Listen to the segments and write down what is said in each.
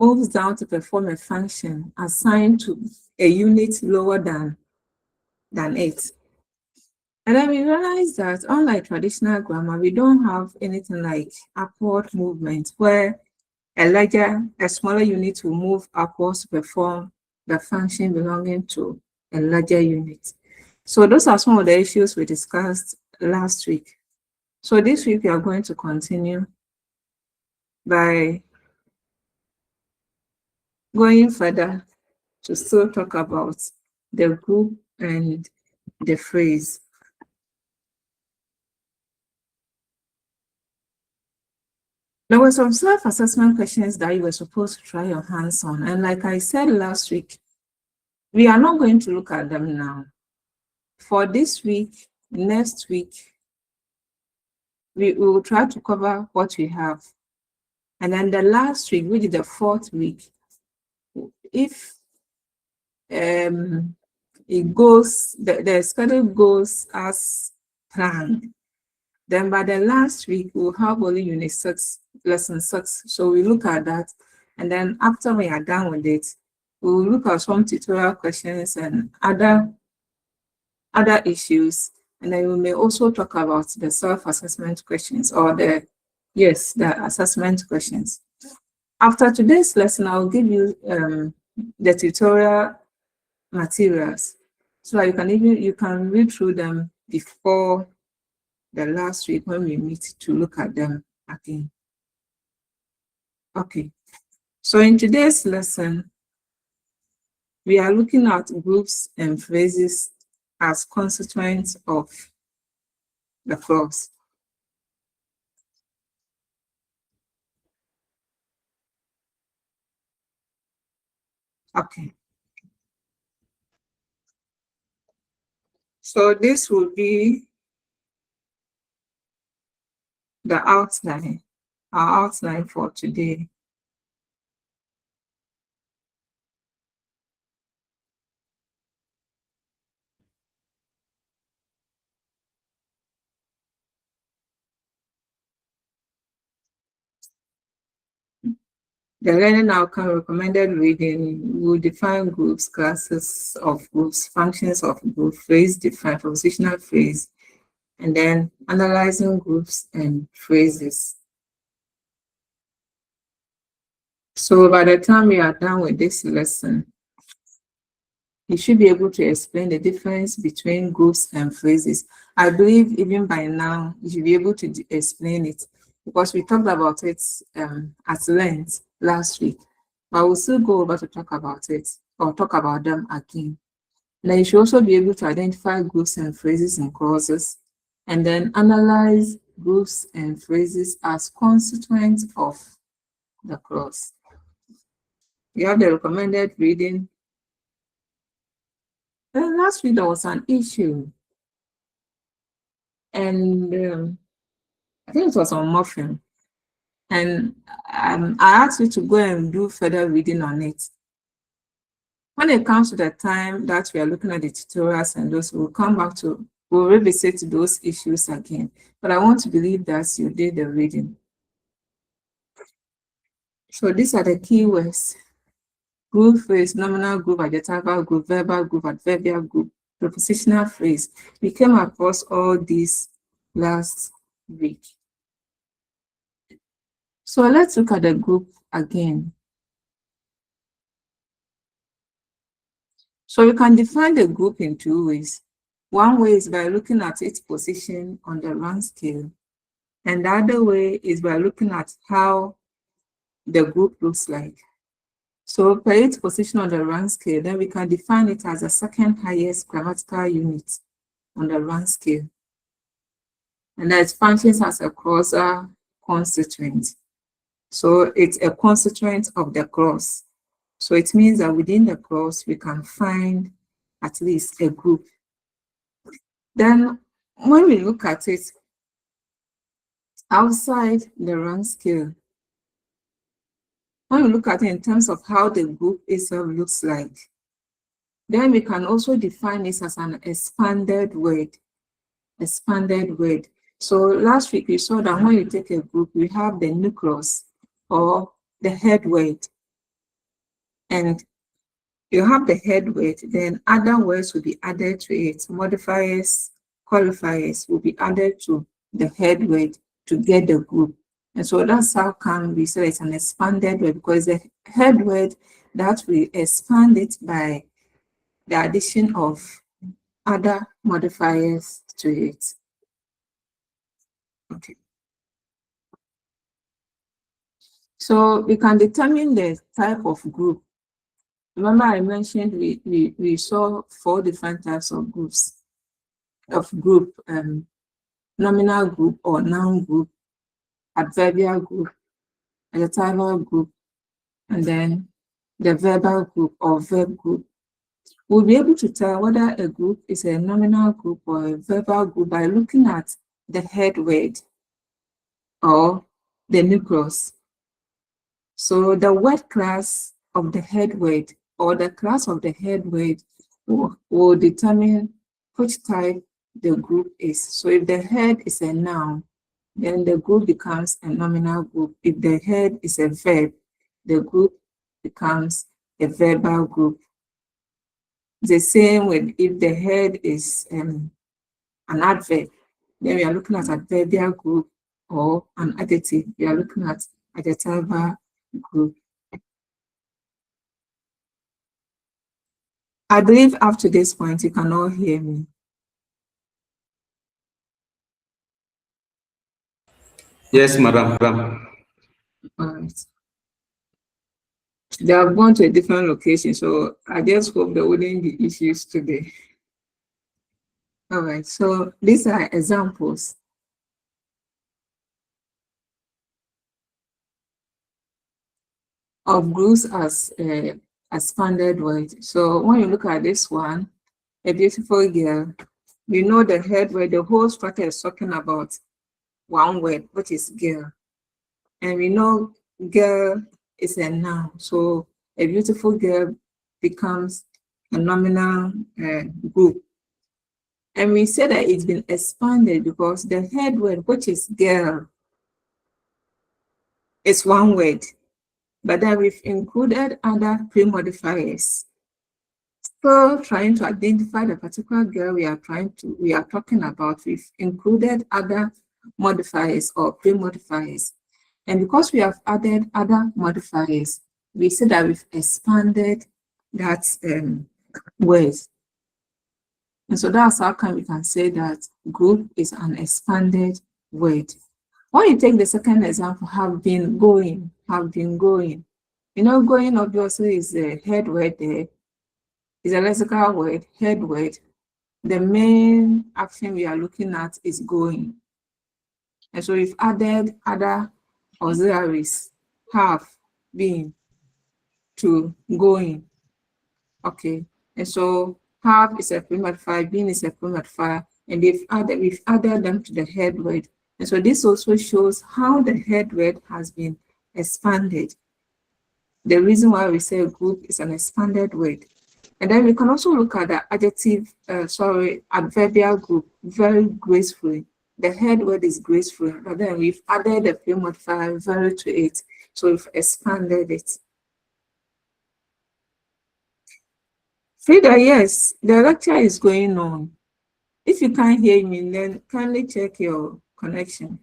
moves down to perform a function assigned to a unit lower than it. And then we realize that unlike traditional grammar, we don't have anything like upward movement where a smaller unit will move upwards to perform the function belonging to a larger unit. So those are some of the issues we discussed last week. So this week we are going to continue by going further to still talk about the group and the phrase. There were some self-assessment questions that you were supposed to try your hands on. And like I said last week, we are not going to look at them now. For this week, next week, we will try to cover what we have. And then the last week, which is the 4th week, if it goes, the schedule goes as planned, then by the last week, we'll have only Unit 6, Lesson 6. So we look at that. And then after we are done with it, we'll look at some tutorial questions and other issues. And then we may also talk about the self-assessment questions or the assessment questions. After today's lesson, I'll give you the tutorial materials so that you can read through them before the last week when we meet to look at them again. Okay, so in today's lesson, we are looking at groups and phrases as constituents of the clause. Okay. So this will be the outline, our outline for today. The learning outcome recommended reading will define groups, classes of groups, functions of group, phrase define, propositional phrase, and then analyzing groups and phrases. So by the time we are done with this lesson, you should be able to explain the difference between groups and phrases. I believe even by now, you should be able to explain it because we talked about it at length last week. But we'll still go over to talk about it or talk about them again. Then you should also be able to identify groups and phrases in clauses and then analyze groups and phrases as constituents of the clause. You have the recommended reading. Then last week there was an issue, and I think it was on morpheme, and I asked you to go and do further reading on it. When it comes to the time that we are looking at the tutorials and those, we'll revisit those issues again. But I want to believe that you did the reading. So these are the keywords: group, phrase, nominal group, adjectival group, verbal group, adverbial group, prepositional phrase. We came across all these last week. So let's look at the group again. So we can define the group in 2 ways. One way is by looking at its position on the rank scale, and the other way is by looking at how the group looks like. So per its position on the rank scale, then we can define it as the second highest grammatical unit on the rank scale. And that it functions as a clausal constituent. So it's a constituent of the clause. So it means that within the clause, we can find at least a group. Then when we look at it outside the rank scale, when we look at it in terms of how the group itself looks like, then we can also define this as an expanded word. Expanded word. So last week we saw that when you take a group, we have the nucleus or the head word. and you have the head word, then other words will be added to it. Modifiers, qualifiers will be added to the head word to get the group. And so that's how come we say it's an expanded word, because the head word that we expand it by the addition of other modifiers to it. Okay. So we can determine the type of group. Remember I mentioned we saw 4 different types of groups, nominal group or noun group, adverbial group, adjectival group, and then the verbal group or verb group. We'll be able to tell whether a group is a nominal group or a verbal group by looking at the head word or the nucleus. So the word class of the head word or the class of the head word will determine which type the group is. So if the head is a noun, then the group becomes a nominal group. If the head is a verb, the group becomes a verbal group. The same with if the head is an adverb, then we are looking at adverbial group, or an adjective, we are looking at adjectival group. I believe up to this point, you can all hear me. Yes, madam. All right. They have gone to a different location, so I just hope there wouldn't be issues today. All right, so these are examples of groups as expanded word. So when you look at this one, a beautiful girl, you know the head word, the whole structure is talking about one word, which is girl. And we know girl is a noun, so a beautiful girl becomes a nominal group. And we say that it's been expanded because the head word, which is girl, is one word, but then we've included other pre-modifiers. So trying to identify the particular girl we are talking about, we've included other modifiers or pre-modifiers. And because we have added other modifiers, we say that we've expanded that word. And so that's how come we can say that group is an expanded word. When you take the second example, have been going. You know, going obviously is the head word there. It's a lexical word, head word. The main action we are looking at is going. And so we've added other auxiliaries, have, been, to going. Okay. And so have is a pre-modifier, been is a pre-modifier, and we've added them to the head word. And so this also shows how the head word has been expanded. The reason why we say a group is an expanded word. And then we can also look at the adverbial group, very gracefully. The head word is graceful, but then we've added the pre-modifier very to it. So we've expanded it. Frida, yes, the lecture is going on. If you can't hear me, then kindly check your connection.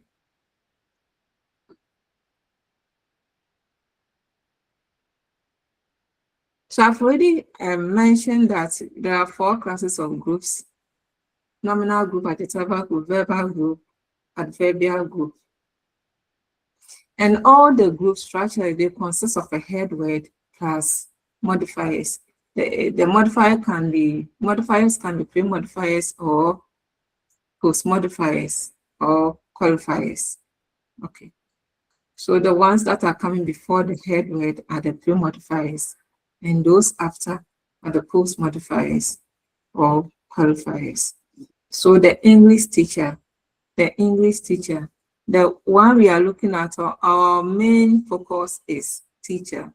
So I've already mentioned that there are 4 classes of groups: nominal group, adjectival group, verbal group, adverbial group. And all the group structure, they consist of a head word plus modifiers. The modifiers can be pre-modifiers or post-modifiers or qualifiers. Okay. So the ones that are coming before the head word are the pre-modifiers, and those after are the post-modifiers or qualifiers. So the English teacher, the one we are looking at, our main focus is teacher.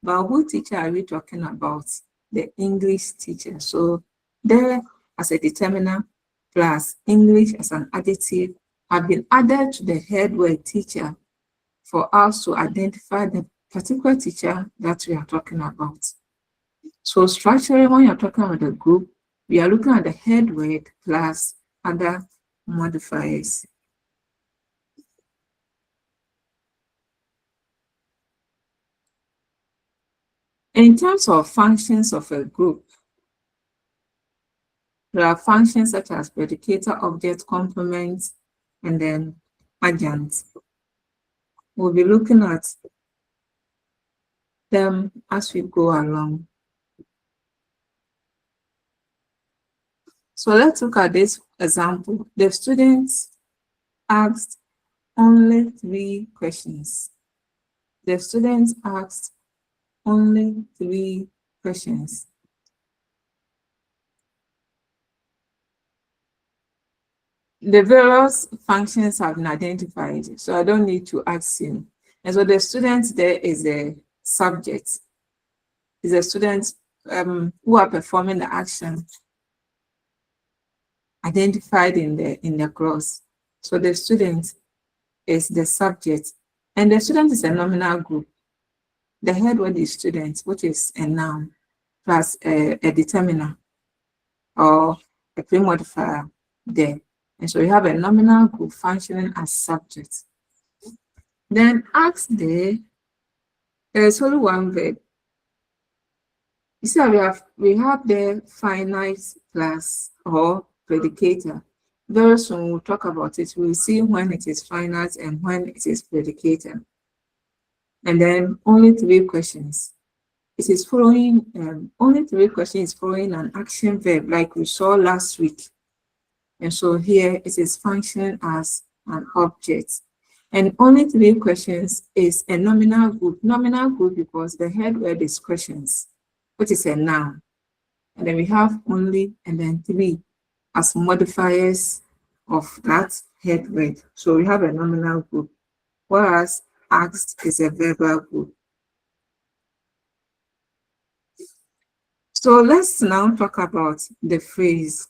But who teacher are we talking about? The English teacher. So there as a determiner plus English as an adjective have been added to the head word teacher for us to identify the particular teacher that we are talking about. So structurally, when you're talking about the group, we are looking at the head word plus other modifiers. In terms of functions of a group, there are functions such as predicator, object, complement, and then adjunct. We'll be looking at them as we go along. So let's look at this example. The students asked only 3 questions. The students asked only 3 questions. The various functions have been identified, so I don't need to ask you. And so the student there is a subject, is a student who are performing the action identified in the clause. So the student is the subject, and the student is a nominal group. The head word is student, which is a noun, plus a determiner or a pre-modifier there. And so you have a nominal group functioning as subject. Then ask there is only one verb. You see, we have the finite plus or predicator. Very soon we'll talk about it. We'll see when it is finite and when it is predicator. And then only 3 questions. It is following, only 3 questions following an action verb like we saw last week. And so here it is functioning as an object. And only 3 questions is a nominal group. Nominal group because the head word is questions, which is a noun. And then we have only and then 3 as modifiers of that head word. So we have a nominal group, whereas asked is a verbal group. So let's now talk about the phrase.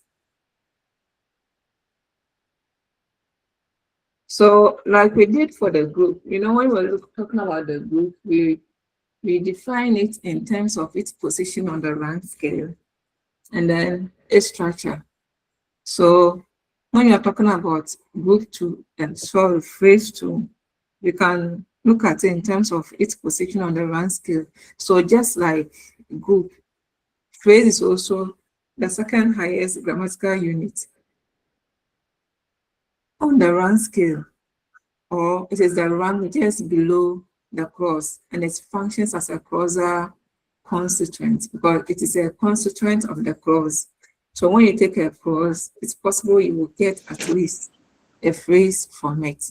So like we did for the group, when we're talking about the group, we define it in terms of its position on the rank scale and then its structure. So when you're talking about group 2 and phrase 2, you can look at it in terms of its position on the rank scale. So just like group, phrase is also the second highest grammatical unit on the rank scale, or it is the rank just below the clause, and it functions as a clausal constituent because it is a constituent of the clause. So when you take a clause, it's possible you will get at least a phrase from it.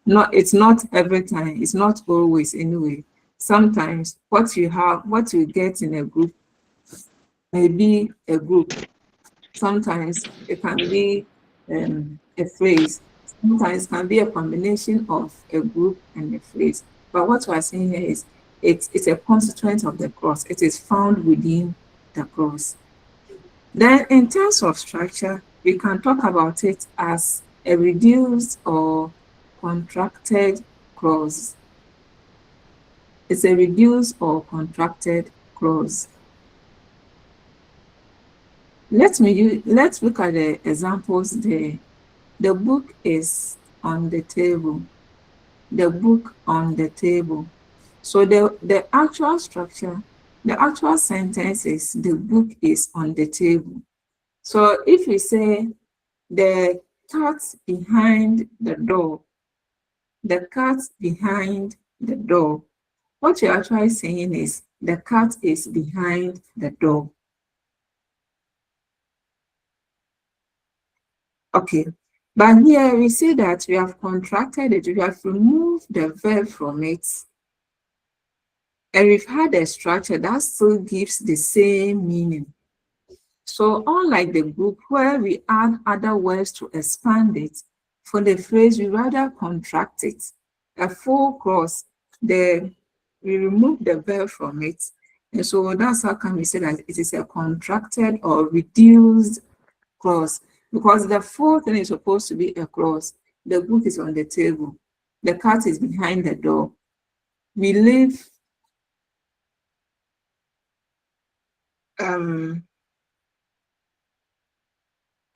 It's not every time, it's not always anyway. Sometimes what you get in a group may be a group. Sometimes it can be a phrase. Sometimes it can be a combination of a group and a phrase. But what we're saying here is it's a constituent of the clause. It is found within the clause. Then in terms of structure, we can talk about it as a reduced or contracted clause. It's a reduced or contracted clause. Let's look at the examples there. The book is on the table. The book on the table. So the actual structure, the actual sentence is the book is on the table. So if we say the cat behind the door, the cat behind the door, what you're actually saying is the cat is behind the door. Okay, but here we see that we have contracted it, we have removed the verb from it, and we've had a structure that still gives the same meaning. So unlike the group where we add other words to expand it, for the phrase we rather contract it. A full clause, we remove the verb from it. And so that's how can we say that it is a contracted or reduced clause, because the full thing is supposed to be a clause. The book is on the table. The cat is behind the door. We leave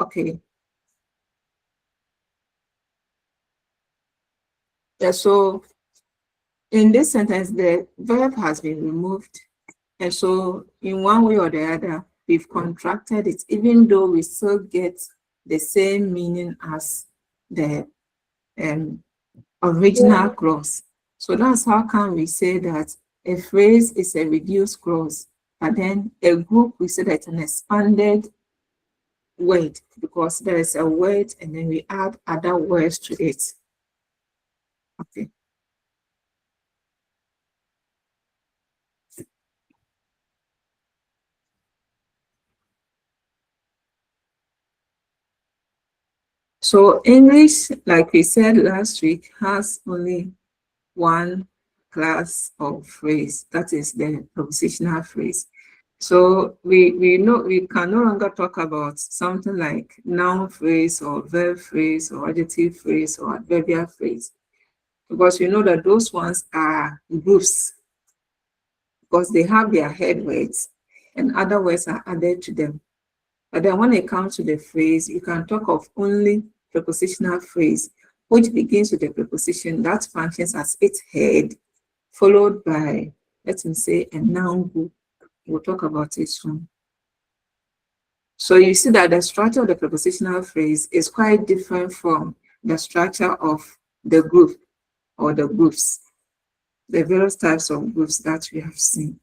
Okay. Yeah, so in this sentence, the verb has been removed. And so in one way or the other, we've contracted it, even though we still get the same meaning as the original clause. So that's how can we say that a phrase is a reduced clause, but then a group, we say that it's an expanded word because there is a word and then we add other words to it. Okay. So English, like we said last week, has only one class of phrase, that is the prepositional phrase. So we know we can no longer talk about something like noun phrase or verb phrase or adjective phrase or adverbial phrase, because we know that those ones are groups because they have their head words and other words are added to them. But then when it comes to the phrase, you can talk of only prepositional phrase, which begins with a preposition that functions as its head, followed by, let me say, a noun group. We'll talk about it soon. So you see that the structure of the prepositional phrase is quite different from the structure of the group or the groups, the various types of groups that we have seen.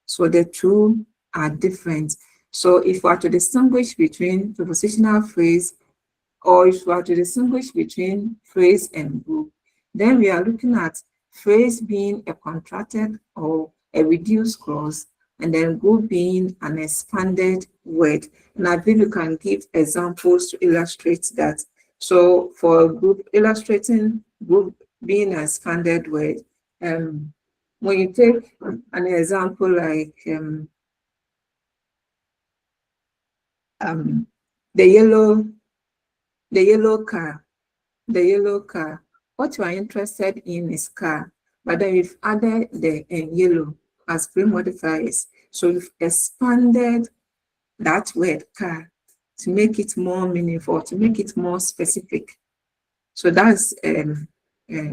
So the two are different. So if we are to distinguish between prepositional phrase or if we are to distinguish between phrase and group, then we are looking at phrase being a contracted or a reduced clause, and then group being an expanded word. And I think you can give examples to illustrate that. So for a group, illustrating group being an expanded word, when you take an example like um, the yellow the yellow car, the yellow car. What you are interested in is car, but then we've added the yellow as pre-modifiers. So we've expanded that word car to make it more meaningful, to make it more specific. So that's an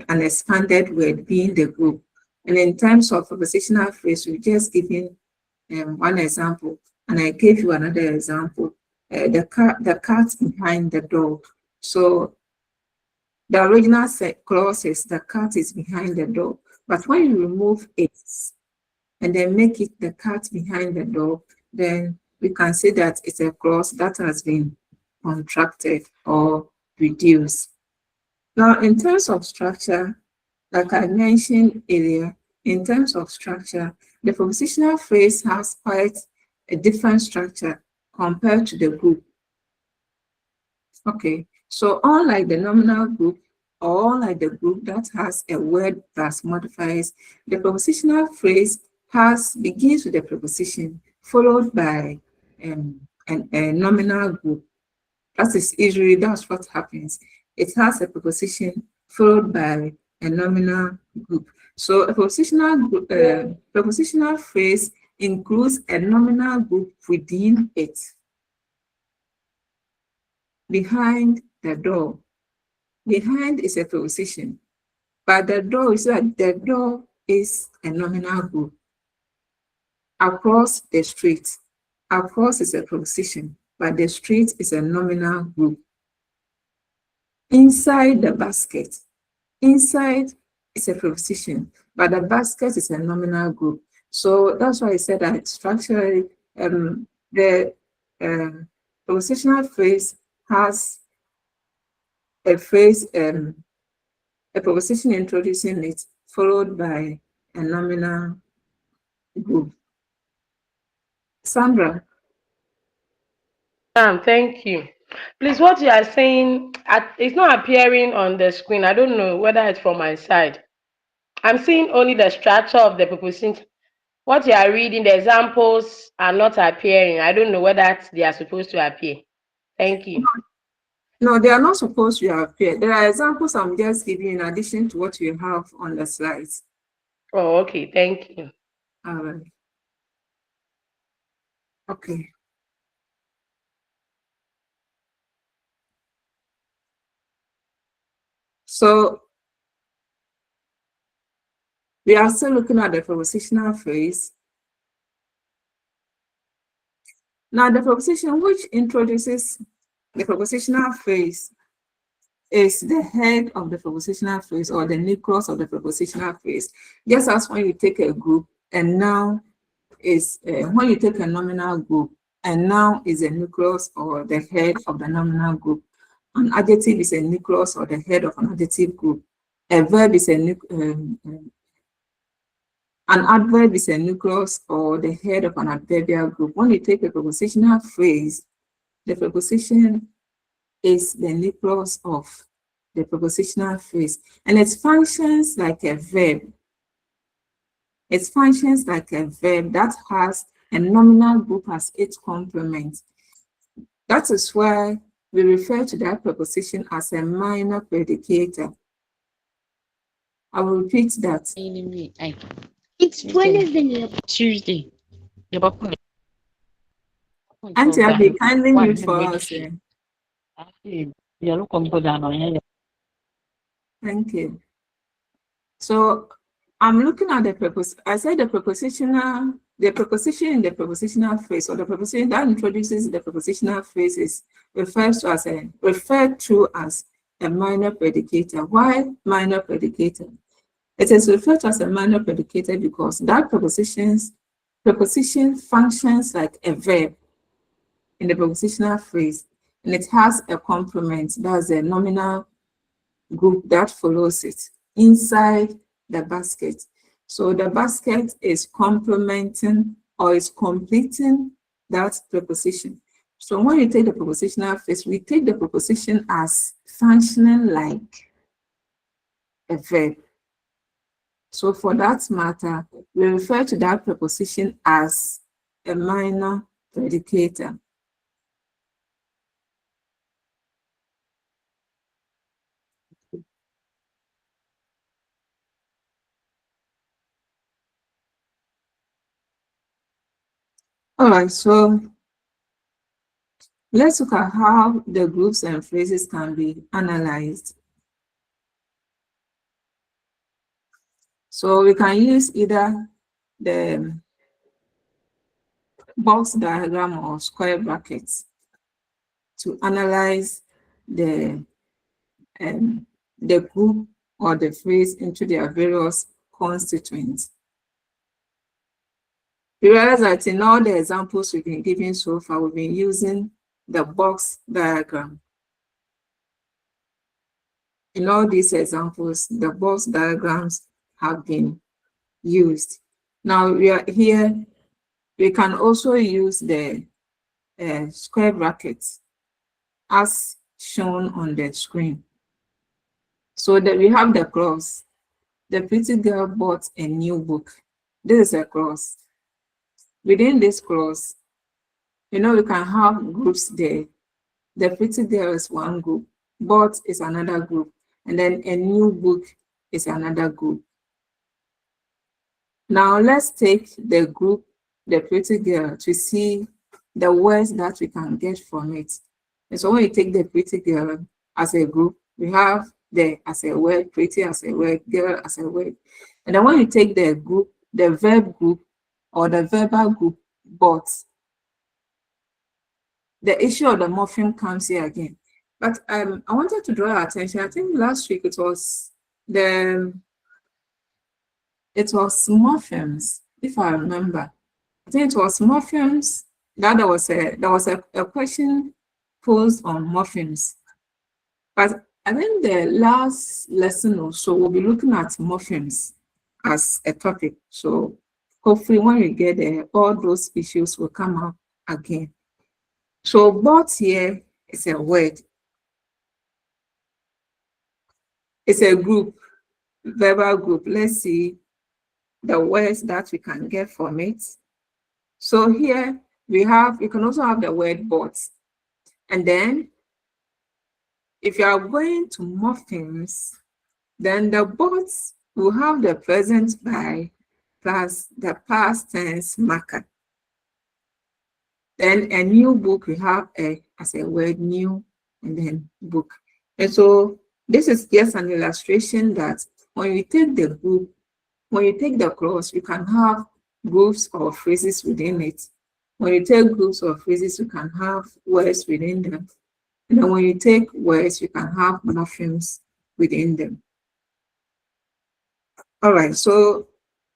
expanded word being the group. And in terms of prepositional phrase, we've just given one example, and I gave you another example. The cat behind the door. So the original clause is the cat is behind the door. But when you remove it and then make it the cat behind the door, then we can say that it's a clause that has been contracted or reduced. Now, in terms of structure, like I mentioned earlier, in terms of structure, the prepositional phrase has quite a different structure compared to the group. Okay, so unlike the nominal group or unlike the group that has a word plus modifiers, the prepositional phrase begins with a preposition followed by a nominal group. That's what happens. It has a preposition followed by a nominal group. So a prepositional phrase includes a nominal group within it. Behind the door. Behind is a preposition, but the door is that the door is a nominal group. Across the street. Across is a preposition, but the street is a nominal group. Inside the basket. Inside is a preposition, but the basket is a nominal group. So that's why I said that structurally, the prepositional phrase has a phrase, a preposition introducing it, followed by a nominal group. Sandra. Thank you. Please, what you are saying, it's not appearing on the screen. I don't know whether it's from my side. I'm seeing only the structure of the preposition. What you are reading, the examples are not appearing. I don't know whether they are supposed to appear. Thank you. No, they are not supposed to appear. There are examples I'm just giving in addition to what you have on the slides. Oh, okay. Thank you. All right. Okay. So we are still looking at the prepositional phrase. Now, the preposition which introduces the prepositional phrase is the head of the prepositional phrase or the nucleus of the prepositional phrase. Just as when you take a group, and now is when you take a nominal group, and now is a nucleus or the head of the nominal group. An adjective is a nucleus or the head of an adjective group. A verb is an adverb is a nucleus or the head of an adverbial group. When you take a prepositional phrase, the preposition is the nucleus of the prepositional phrase, and it functions like a verb. It functions like a verb that has a nominal group as its complement. That is why we refer to that preposition as a minor predicator. I will repeat that. It's Wednesday. Tuesday. Auntie Abby, kindly mute for us. Thank you. So I'm looking at the preposition. I said the preposition in the prepositional phrase, or the preposition that introduces the prepositional phrase, is referred to as a minor predicator. Why minor predicator? It is referred to as a minor predicator because that preposition functions like a verb in the prepositional phrase, and it has a complement, that's a nominal group that follows it inside the basket. So the basket is complementing or is completing that preposition. So when you take the prepositional phrase, we take the preposition as functioning like a verb. So for that matter, we refer to that preposition as a minor predicator. All right, so let's look at how the groups and phrases can be analyzed. So we can use either the box diagram or square brackets to analyze the group or the phrase into their various constituents. You realize that in all the examples we've been giving so far, we've been using the box diagram. In all these examples, the box diagrams have been used. Now we are here, we can also use the square brackets as shown on the screen. So that we have the clause. The pretty girl bought a new book. This is a clause. Within this clause, we can have groups there. The pretty girl is one group, bought is another group, and then a new book is another group. Now let's take the group, the pretty girl, to see the words that we can get from it. And so when you take the pretty girl as a group, we have the as a word, pretty as a word, girl as a word. And then when you take the group, the verb group or the verbal group, but the issue of the morpheme comes here again. But I wanted to draw your attention. I think last week it was morphemes, if I remember. I think it was morphemes that there was a question posed on morphemes. But I think the last lesson or so we'll be looking at morphemes as a topic. So hopefully when we get there, all those issues will come up again. So but here is a word. It's a group, verbal group. Let's see the words that we can get from it. So here you can also have the word but. And then if you are going to morphemes, then the but will have the present by plus the past tense marker. Then a new book, we have a as a word new, and then book. And so this is just an illustration that when you take the group, when you take the clause, you can have groups or phrases within it. When you take groups or phrases, you can have words within them. And then when you take words, you can have morphemes within them. All right, so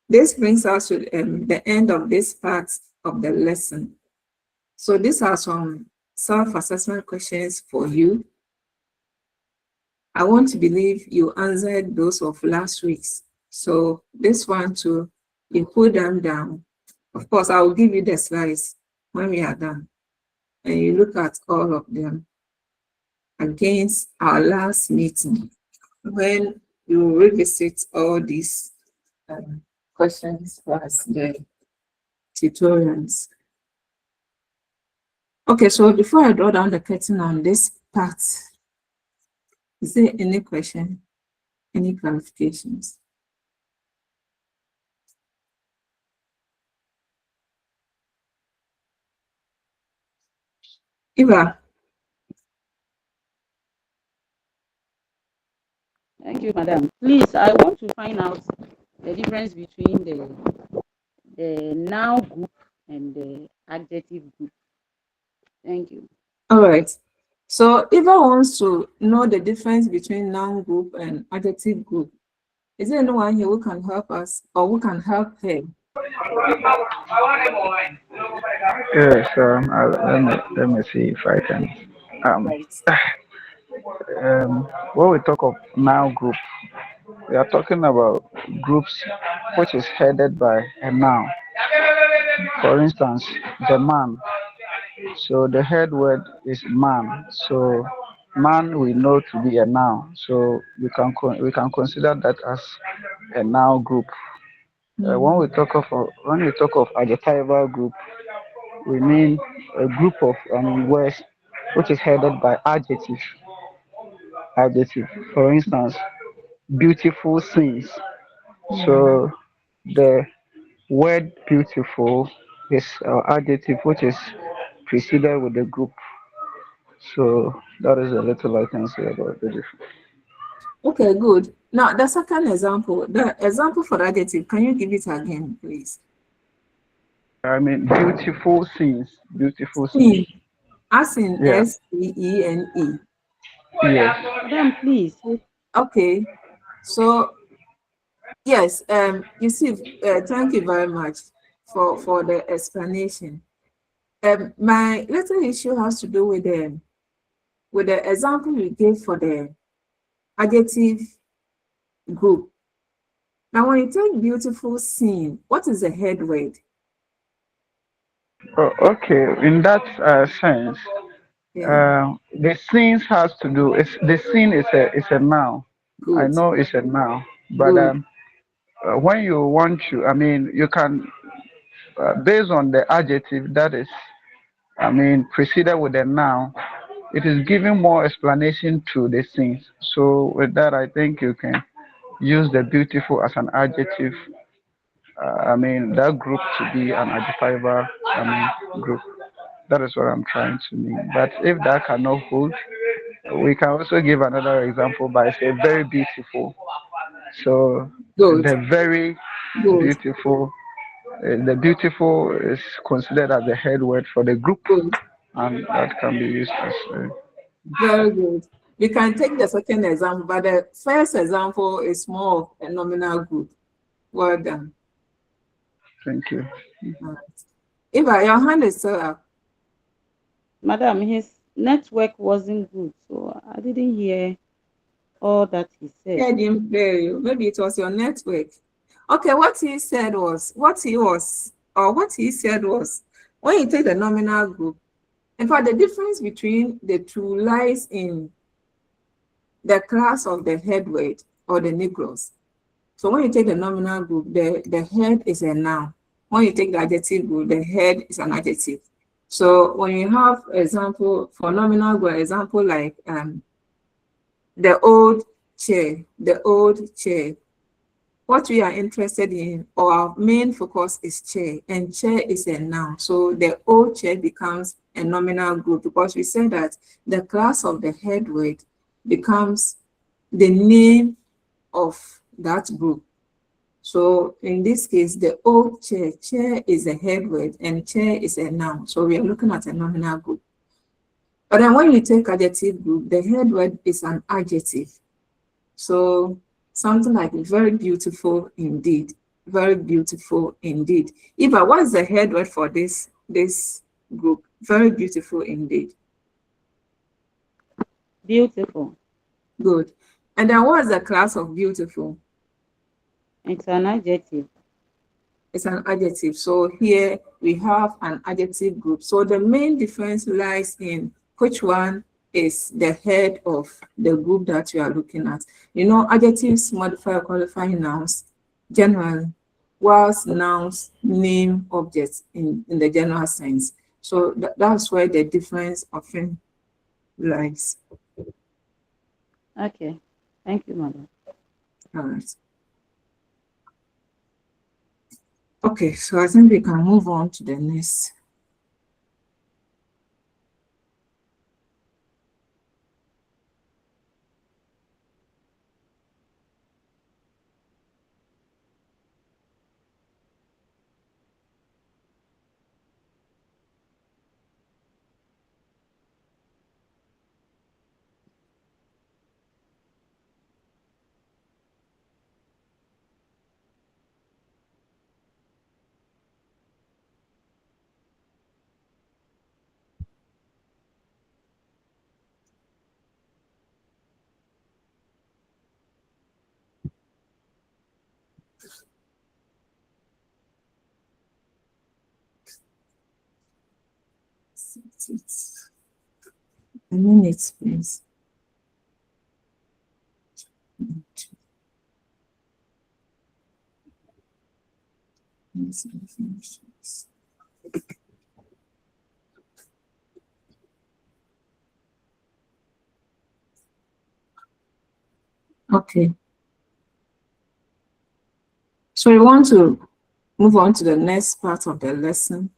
this brings us to the end of this part of the lesson. So these are some self-assessment questions for you. I want to believe you answered those of last week's. So this one too, you put them down. Of course, I will give you the slides when we are done. And you look at all of them against our last meeting when you revisit all these questions plus the tutorials. Okay, so before I draw down the curtain on this part, is there any question, any clarifications? Eva. Thank you, madam. Please, I want to find out the difference between the noun group and the adjective group. Thank you. All right. So Eva wants to know the difference between noun group and adjective group. Is there anyone here who can help us or who can help her? Yes, let me see if I can. Um, Right. when we talk of noun group, we are talking about groups which is headed by a noun. For instance, the man. So the head word is man. So man we know to be a noun. So we can consider that as a noun group. When we talk of adjectival group, we mean a group of words which is headed by adjective. Adjective. For instance, beautiful scenes. So the word beautiful is adjective which is preceded with the group. So that is a little I can say about the difference. Okay, good. Now the second example, the example for adjective, can you give it again, please? I mean, beautiful scenes. Beautiful scenes. Scene, as in Yeah. SEENE. Yes. Madam, please. Okay, so yes, you see, thank you very much for the explanation. My little issue has to do with the example you gave for the adjective group. Now, when you take beautiful scene, what is the head word? Oh, okay. In that sense, Yeah, the scenes has to do. It's the scene is a noun. I good, know it's a noun, but good, when you want to, I mean, you can based on the adjective that is, I mean, preceded with a noun. It is giving more explanation to the scenes. So with that, I think you can use the beautiful as an adjective. I mean, that group to be an adjectival, I mean, group. That is what I'm trying to mean. But if that cannot hold, we can also give another example by say very beautiful. So good, the very good, beautiful, the beautiful is considered as the head word for the group, good, and that can be used as. very good. You can take the second example, but the first example is more of a nominal group. Well done. Thank you. All right. Eva, your hand is still up. Madam, his network wasn't good, so I didn't hear all that he said. I didn't hear you. Maybe it was your network. Okay, what he said was, what he said was, when you take the nominal group, in fact, the difference between the two lies in the class of the head word or the Negroes. So when you take the nominal group, the head is a noun. When you take the adjective group, the head is an adjective. So when you have example for nominal group, example like the old chair, what we are interested in, or our main focus is chair, and chair is a noun. So the O chair becomes a nominal group because we said that the class of the head word becomes the name of that group. So in this case, the O chair, chair is a head word and chair is a noun. So we are looking at a nominal group. But then when you take adjective group, the head word is an adjective. So something like very beautiful indeed, very beautiful indeed. Eva, what is the head word for this group? Very beautiful indeed. Beautiful. Good. And then what is the class of beautiful? It's an adjective. It's an adjective. So here we have an adjective group. So the main difference lies in which one is the head of the group that you are looking at. You know, adjectives modify qualifying nouns generally, whilst nouns name objects in the general sense. So that's where the difference often lies. Okay. Thank you, madam. All right. Okay, so I think we can move on to the next. A minute, please. Okay. So we want to move on to the next part of the lesson.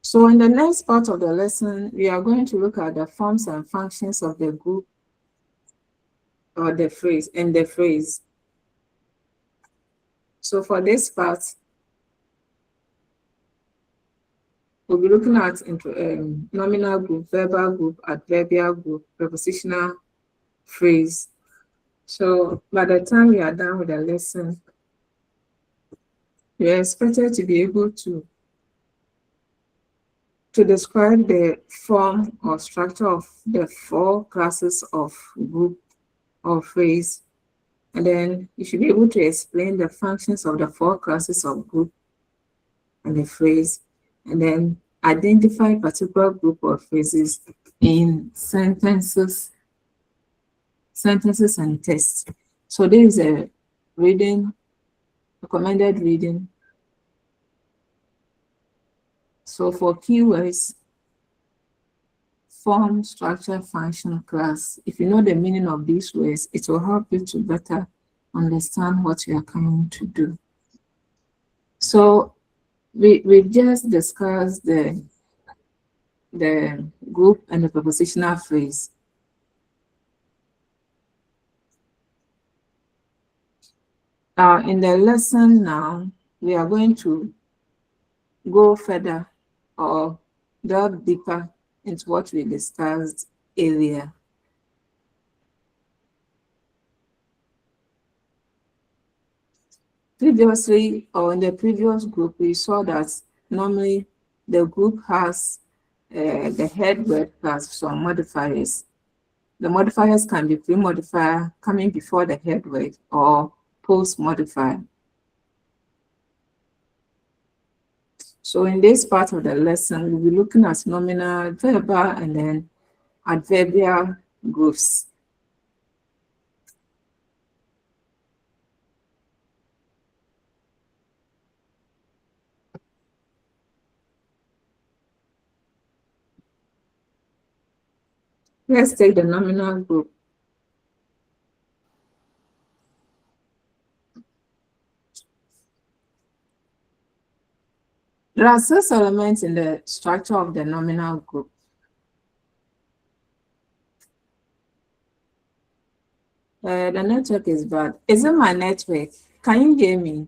So in the next part of the lesson, we are going to look at the forms and functions of the group or the phrase and the phrase. So for this part, we'll be looking at nominal group, verbal group, adverbial group, prepositional phrase. So by the time we are done with the lesson, we are expected to be able to describe the form or structure of the 4 classes of group or phrase. And then you should be able to explain the functions of the 4 classes of group and the phrase, and then identify particular group or phrases in sentences and text. So there is a reading, recommended reading. So for keywords, form, structure, function, class, if you know the meaning of these words, it will help you to better understand what you are coming to do. So we just discussed the group and the prepositional phrase. In the lesson now, we are going to go further or delve deeper into what we discussed earlier. Previously, or in the previous group, we saw that normally the group has the head word plus some modifiers. The modifiers can be pre-modifier coming before the head word or post-modifier. So in this part of the lesson, we'll be looking at nominal, verbal, and then adverbial groups. Let's take the nominal group. There are 6 elements in the structure of the nominal group. The network is bad. Is it my network? Can you hear me?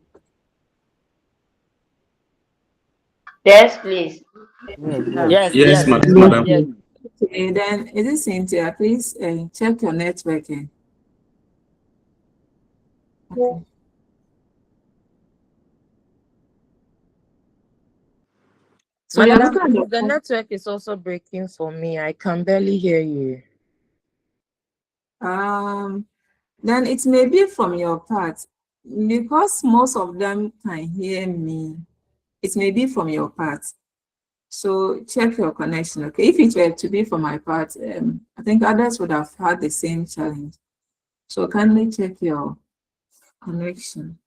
Yes, please. Yes, Yes, yes, we can madam. hear you. Okay, then is it Cynthia? Please check your networking. Okay. So you're Madam, looking at please, the network is also breaking for me. I can barely hear you. then it may be from your part, because most of them can hear me. It may be from your part. So check your connection, okay? If it were to be from my part, I think others would have had the same challenge. So kindly check your connection.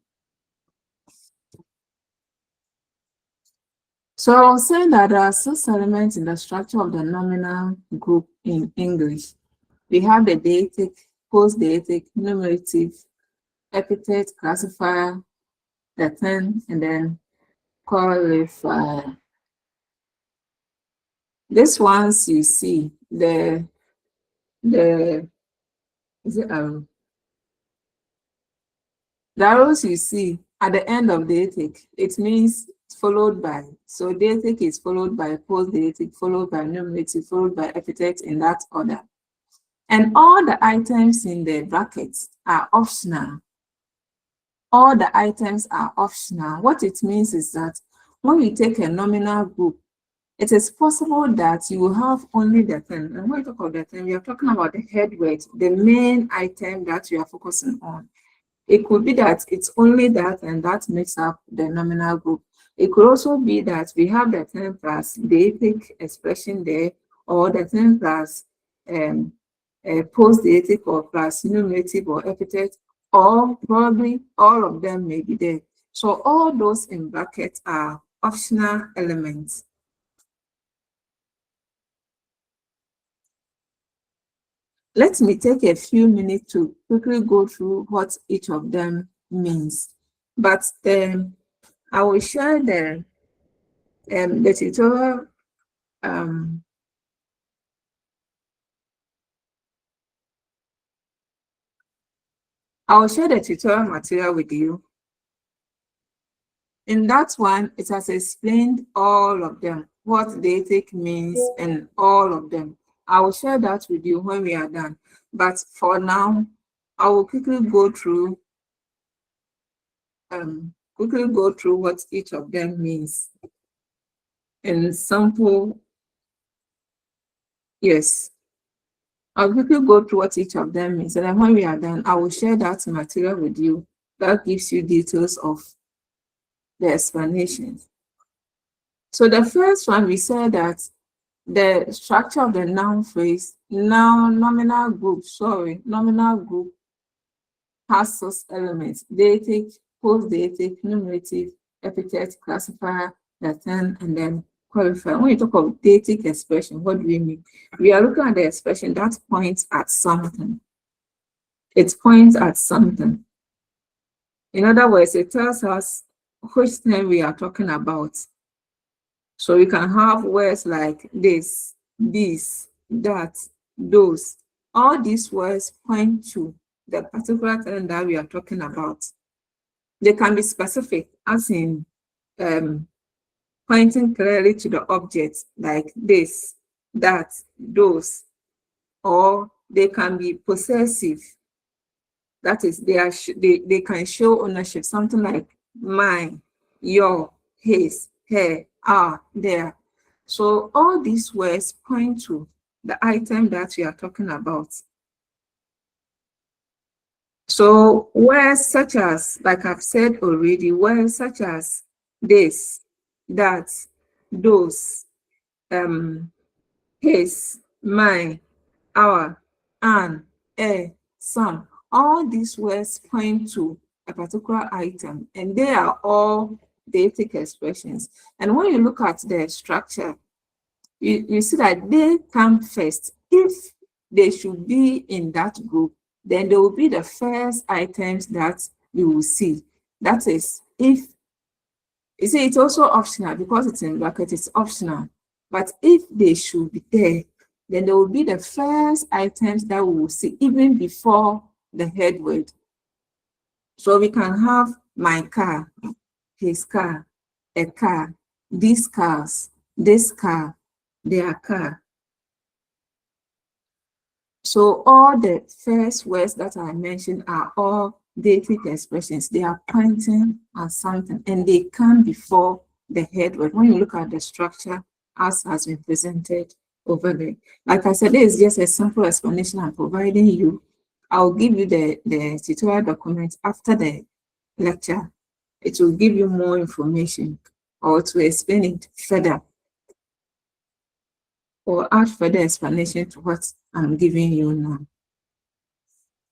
So I was saying that there are 6 elements in the structure of the nominal group in English. We have the deictic, post-deictic, nominative, epithet, classifier, the term, and then qualifier. This ones you see, the arrows you see at the end of deictic, it means followed by. So deictic is followed by post-deictic, followed by nominative, followed by epithet in that order. And all the items in the brackets are optional. All the items are optional. What it means is that when we take a nominal group, it is possible that you will have only the term. And when we talk about the term, we are talking about the head word, the main item that we are focusing on. It could be that it's only that and that makes up the nominal group. It could also be that we have the term plus deictic expression there, or the term plus post-deictic or plus nominative or epithet, or probably all of them may be there. So all those in brackets are optional elements. Let me take a few minutes to quickly go through what each of them means. But I will share the tutorial I will share the tutorial material with you. In that one, it has explained all of them, what deictic means and all of them. I will share that with you when we are done. But for now, I will quickly go through what each of them means. And sample, yes. I'll quickly go through what each of them means. And then when we are done, I will share that material with you. That gives you details of the explanations. So the first one, we said that the structure of the noun phrase, nominal group has 6 elements: deictic, post-deictic, nominative, epithet, classifier, the term, and then qualifier. When you talk of deictic expression, what do we mean? We are looking at the expression that points at something. It points at something. In other words, it tells us which thing we are talking about. So we can have words like this, that, those. All these words point to the particular thing that we are talking about. They can be specific, as in pointing clearly to the object, like this, that, those. Or they can be possessive. That is, they can show ownership, something like mine, your, his, her, our, their. So all these words point to the item that we are talking about. So words such as, like I've said already, words such as this, that, those, his, my, our, an, a, some. All these words point to a particular item, and they are all deictic expressions. And when you look at the structure, you see that they come first. If they should be in that group, then they will be the first items that you will see. That is, if you see, it's also optional because it's in bracket, it's optional. But if they should be there, then they will be the first items that we will see even before the head word. So we can have my car, his car, a car, these cars, this car, their car. So all the first words that I mentioned are all deictic expressions. They are pointing at something and they come before the head word. When you look at the structure as has been presented over there. Like I said, this is just a simple explanation I'm providing you. I'll give you the tutorial document after the lecture. It will give you more information or to explain it further or add further explanation to what I'm giving you now.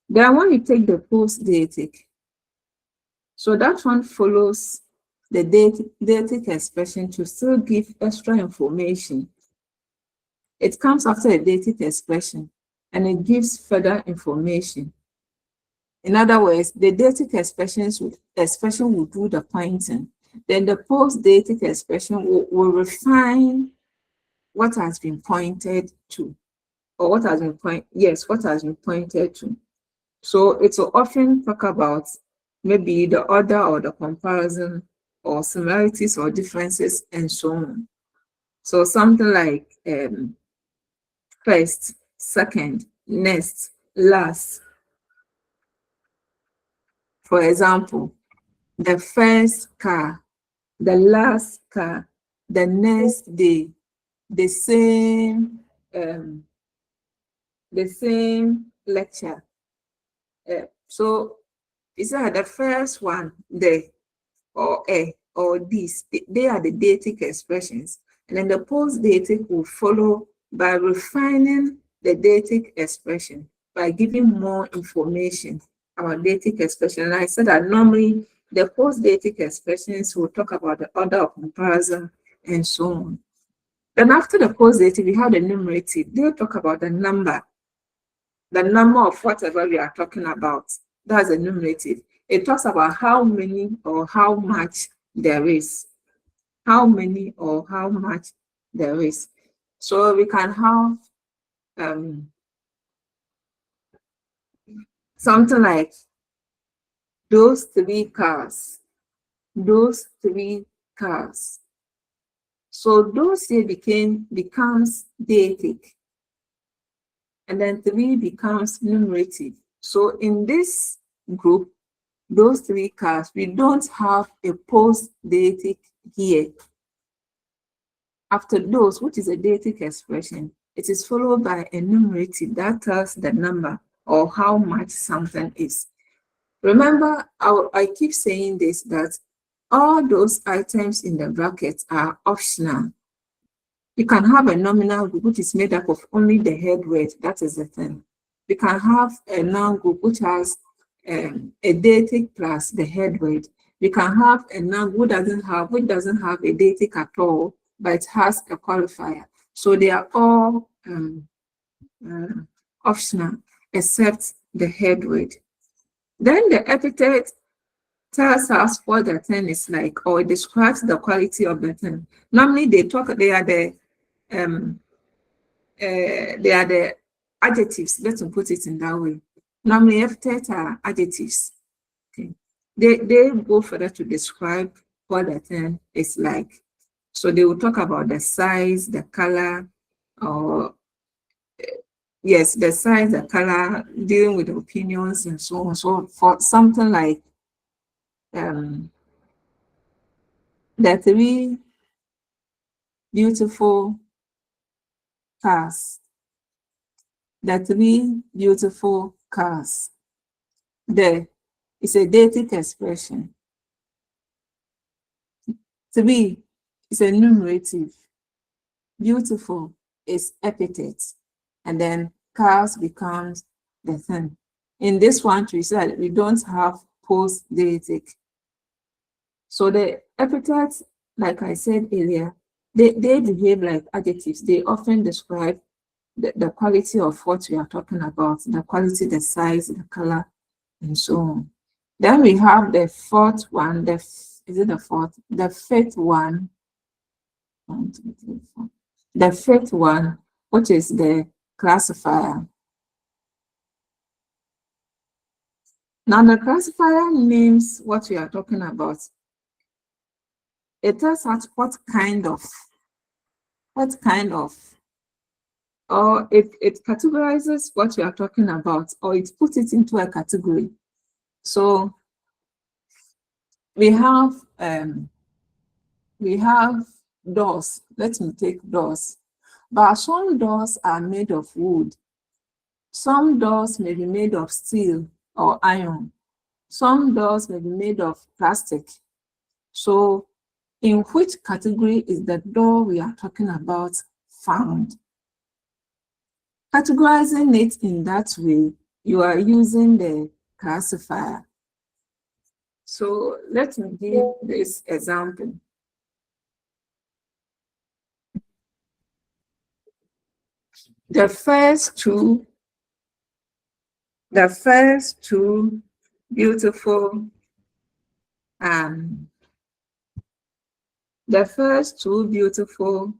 Then when you take the post-deictic, so that one follows the deictic expression to still give extra information. It comes after a deictic expression and it gives further information. In other words, the deictic expression will do the pointing. Then the post-deictic expression will refine what has been pointed to, or what has been pointed to. So it will often talk about maybe the order or the comparison or similarities or differences and so on. So something like first, second, next, last. For example, the first car, the last car, the next day, the same lecture. So is that the first one, the or a or this, they are the deictic expressions. And then the post-deictic will follow by refining the deictic expression, by giving more information about deictic expression. And I said that normally the post-deictic expressions will talk about the order of comparison and so on. Then after the post-deictic, we have the numerative. They'll talk about the number of whatever we are talking about. That's a numerative. It talks about how many or how much there is. How many or how much there is. So we can have something like those 3 cars. Those 3 cars. So those here becomes deictic. And then 3 becomes numerative. So in this group, those 3 cars, we don't have a post-deictic here. After those, which is a deictic expression, it is followed by a numerative that tells the number or how much something is. Remember, I keep saying this, that all those items in the brackets are optional. You can have a nominal group which is made up of only the head word, that is the thing. We can have a noun group which has a deictic plus the head word. We can have a noun which doesn't have a deictic at all, but it has a qualifier. So they are all optional except the head word. Then the epithet tells us what the thing is like, or it describes the quality of the thing. Normally they are the adjectives, let's put it in that way. Normally epithets are adjectives. Okay. They go further to describe what the thing is like. So they will talk about the size, the color, or yes, the size, the color, dealing with opinions and so on. So for something like the 3 beautiful cars. The 3 beautiful cars. There is a deictic expression. 3 is a numerative. Beautiful is epithet. And then cars becomes the thing. In this one, we said we don't have post-deictic. So the epithets, like I said earlier, they behave like adjectives. They often describe the quality of what we are talking about, the quality, the size, the color, and so on. Then we have the fourth one, is it the fourth? The fifth one, 1, 2, 3, 4. The fifth one, which is the classifier. Now the classifier names what we are talking about. It tells us what kind of, or it categorizes what we are talking about, or it puts it into a category. So we have doors. Let me take doors. But some doors are made of wood. Some doors may be made of steel or iron. Some doors may be made of plastic. So in which category is the door we are talking about found? Categorizing it in that way, you are using the classifier. So let me give this example. The first two beautiful the first two beautiful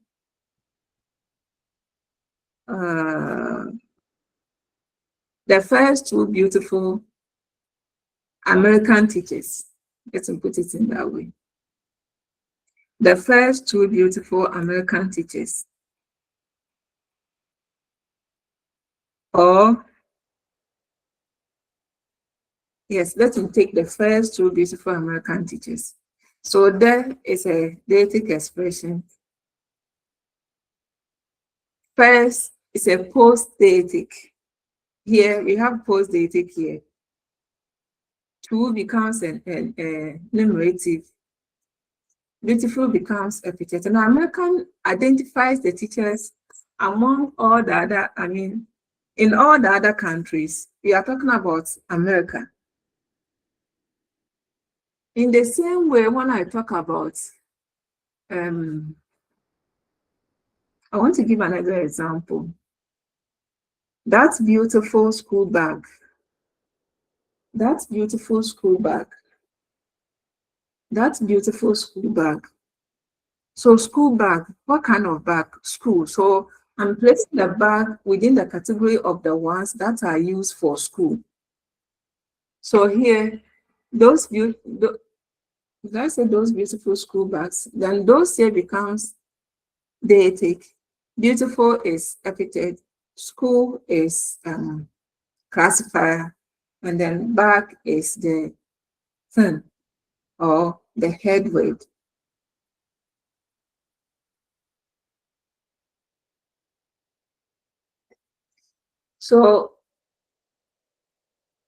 American teachers. Let's put it in that way. The first two beautiful American teachers. Or, yes, let me take the first two beautiful American teachers. So there is a deictic expression. First is a post-deictic. Here we have post-deictic here. Two becomes a numerative. Beautiful becomes epithet. And American identifies the teachers among all the other, in all the other countries. We are talking about America. In the same way, when I talk about, I want to give another example. That beautiful school bag. That beautiful school bag. That beautiful school bag. So school bag, what kind of bag? School. So I'm placing the bag within the category of the ones that are used for school. So here, those beautiful school bags, then those here becomes deictic. Beautiful is epithet, school is classifier, and then bag is the thing or the head weight. So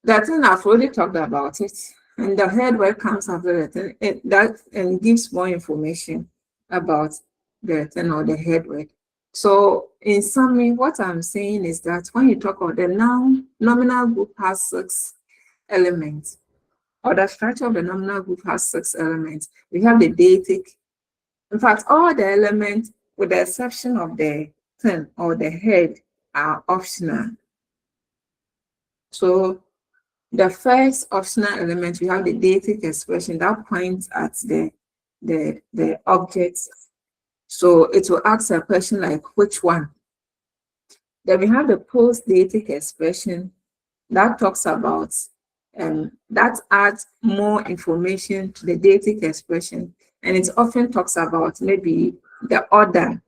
that thing I've already talked about it, and the head weight comes after the thing, and gives more information about the thing or the head weight. So in summary, what I'm saying is that when you talk about the nominal group has 6 elements, or the structure of the nominal group has 6 elements. We have the deictic. In fact, all the elements, with the exception of the thing or the head, are optional. So the first optional element, we have the deictic expression that points at the objects. So it will ask a question like, which one? Then we have the post-deictic expression that talks about, that adds more information to the deictic expression. And it often talks about maybe the order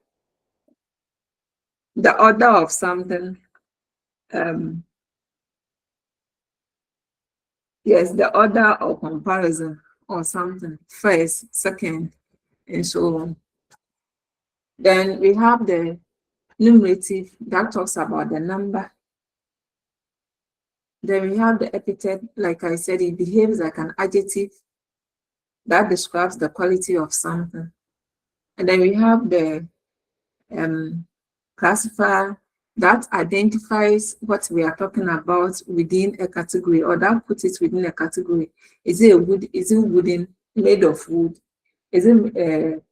of something. Yes, the order of comparison or something, first, second, and so on. Then we have the numerative that talks about the number. Then we have the epithet, like I said, it behaves like an adjective that describes the quality of something. And then we have the classifier that identifies what we are talking about within a category, or that puts it within a category. Is it a wood? Is it wooden, made of wood? Is it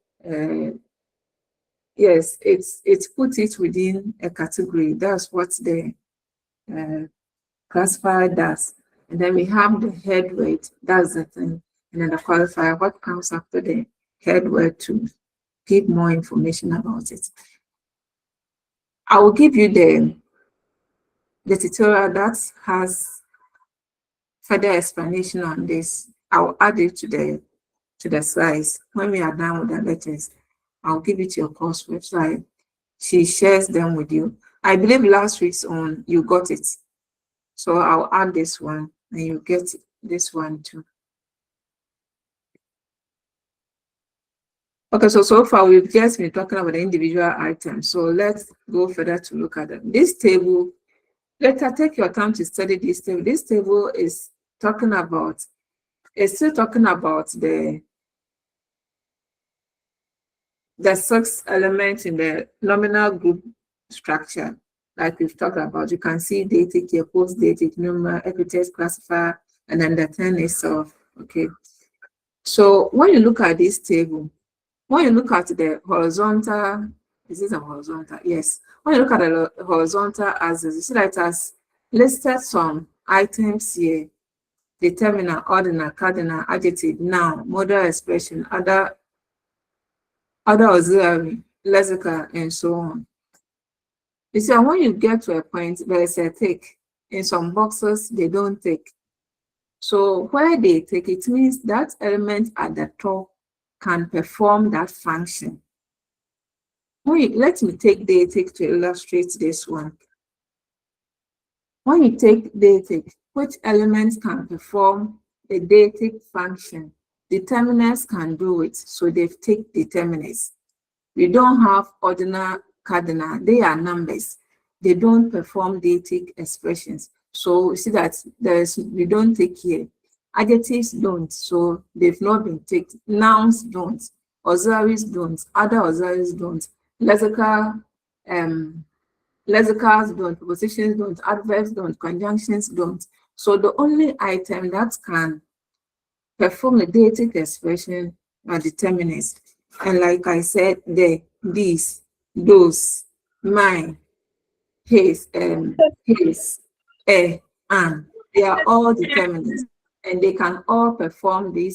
yes, it's put it within a category. That's what the classifier does. And then we have the head word, that's the thing. And then the qualifier, what comes after the head word to give more information about it. I will give you the tutorial that has further explanation on this. I'll add it to the slides. When we are done with the letters, I'll give it to your course website. She shares them with you. I believe last week's on, you got it. So I'll add this one and you get this one too. Okay, so far we've just been talking about the individual items. So let's go further to look at them. This table, later take your time to study this table. This table is talking about, it's still talking about the 6 elements in the nominal group structure, like we've talked about. You can see dative here, post dative, numeral, epithet, classifier, and then the 10 itself. Okay. So when you look at this table, when you look at the horizontal, is this a horizontal? Yes. When you look at the horizontal axis, you see that it has listed some items here: determiner, ordinal, cardinal, adjective, noun, modal expression, other auxiliary, lexical, and so on. You see, when you get to a point, there is a tick. In some boxes, they don't tick. So where they take, it means that element at the top can perform that function. Let me take dative to illustrate this one. When you take dative, which elements can perform the dative function? Determinants can do it, so they take determinants. We don't have ordinal, cardinal, they are numbers. They don't perform dative expressions. So you see that we don't take here. Adjectives don't, so they've not been taken. Nouns don't, auxiliaries don't, other auxiliaries don't, lexicals don't, prepositions don't, adverbs don't, conjunctions don't. So the only item that can perform a dative expression are determinants. And like I said, these, those, mine, his, and, they are all determinants, and they can all perform the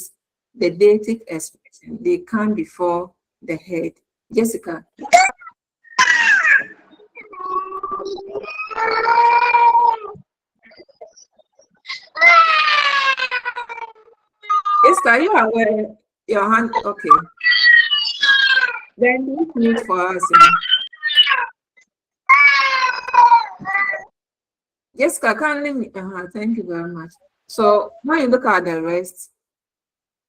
dative expression. They come before the head. Jessica. Jessica, are you aware? Your hand, okay. Then please mute for us. Jessica, kindly, thank you very much. So when you look at the rest,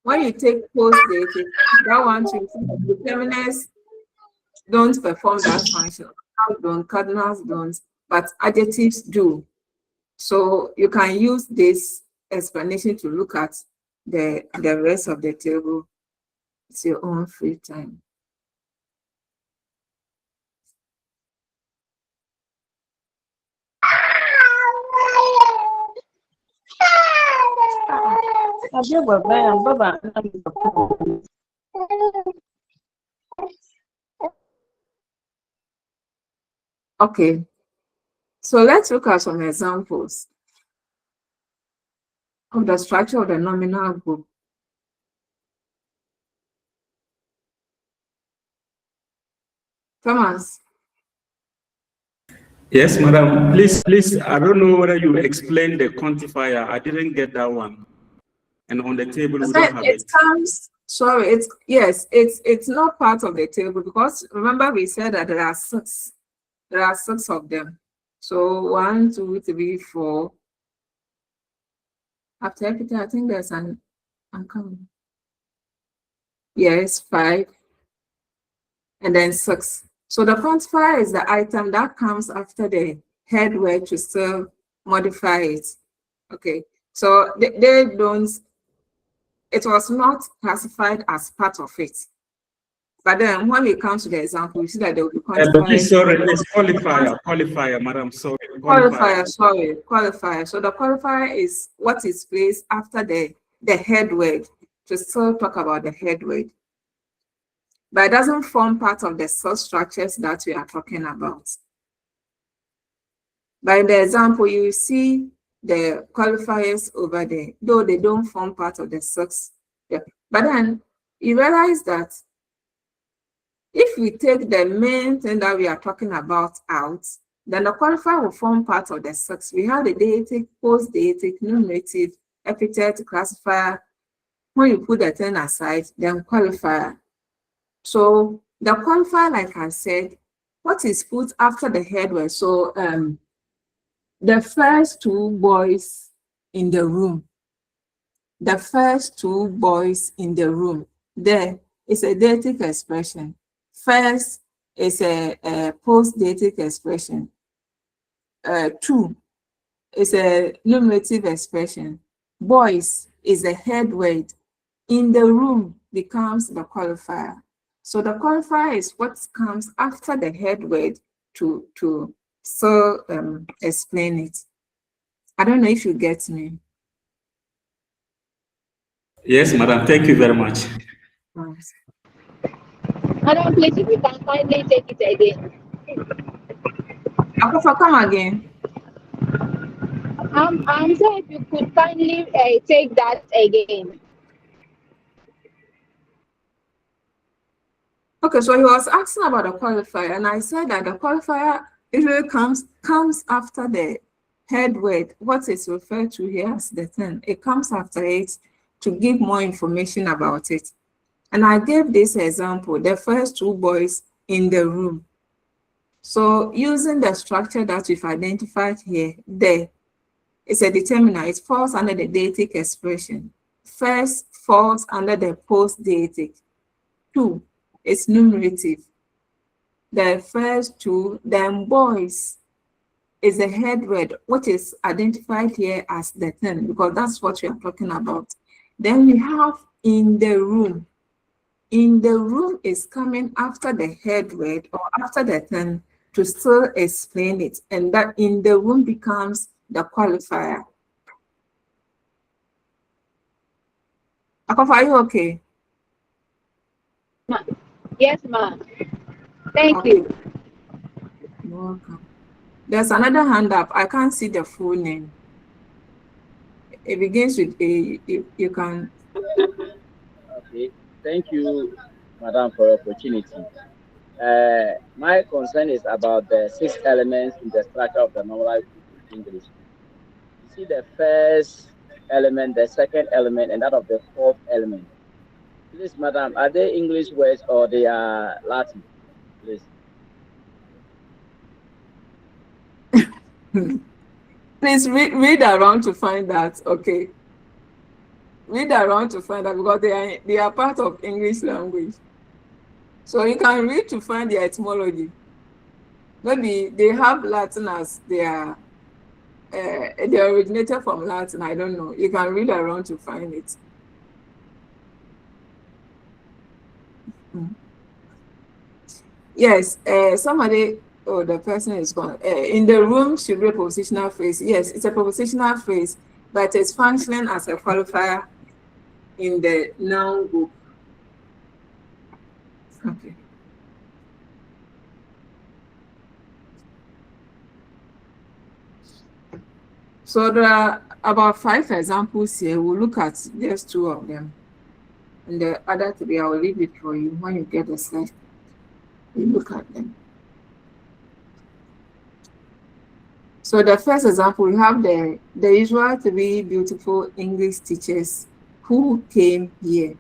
when you take post dative, that one to determinants don't perform that function. Don't, cardinals don't, but adjectives do. So you can use this explanation to look at the rest of the table. It's your own free time. Okay, so let's look at some examples of the structure of the nominal group. Thomas. Yes, madam. Please, I don't know whether you explained the quantifier. I didn't get that one. And on the table, we don't have it. Sorry, it's not part of the table, because remember we said that there are 6. There are 6 of them. So 1, 2, 3, 4. After everything, I think there's I'm coming. Yes, 5. And then 6. So the quantifier is the item that comes after the head word to still modify it. Okay. So they don't, it was not classified as part of it. But then when we come to the example, you see that there will be Please, quantifiers. sorry, it's qualifier, madam, sorry. Qualifier, sorry, qualifier. So the qualifier is what is placed after the head word to still talk about the head word. But it doesn't form part of the substructures that we are talking about. By the example, you see the qualifiers over there, though they don't form part of the sux. Yeah. But then you realize that if we take the main thing that we are talking about out, then the qualifier will form part of the sux. We have the deictic, post-deictic, nominative, epithet, classifier. When you put the thing aside, then qualifier. So the qualifier, like I said, what is put after the head word? So the first two boys in the room. The first two boys in the room. There is a deictic expression. First is a post-deictic expression. Two is a nominative expression. Boys is a head word. In the room becomes the qualifier. So the qualifier is what comes after the head word to explain it. I don't know if you get me. Yes, madam. Thank you very much. Madam, please, if you can kindly take it again. Akofa, come again. I'm sorry if you could kindly take that again. Okay, so he was asking about the qualifier, and I said that the qualifier usually comes after the head word, what is referred to here as the thing. It comes after it to give more information about it. And I gave this example, the first two boys in the room. So using the structure that we've identified here, there is a determiner. It falls under the deictic expression. First falls under the post-deictic. Two is numerative. The first two, then boys is the head word, which is identified here as the thing, because that's what we are talking about. Then we have in the room. In the room is coming after the head word or after the thing to still explain it, and that in the room becomes the qualifier. Akofa, are you okay? Yes, ma'am. Thank you. You're welcome. There's another hand up. I can't see the full name. It begins with A. You can. Okay. Thank you, madam, for the opportunity. My concern is about the 6 elements in the structure of the normalized group in English. You see the first element, the second element, and that of the fourth element. Please, madam, are they English words or they are Latin? Please. Please read around to find that. Okay. Read around to find that because they are part of English language. So you can read to find the etymology. Maybe they have Latin as their they originated from Latin. I don't know. You can read around to find it. Yes, somebody, oh, the person is gone. In the room should be a prepositional phrase. Yes, it's a prepositional phrase, but it's functioning as a qualifier in the noun group. Okay. So there are about 5 examples here. We'll look at just 2 of them. And the other 3, I will leave it for you when you get the slide. You look at them. So the first example, we have the usual 3 beautiful English teachers who came here.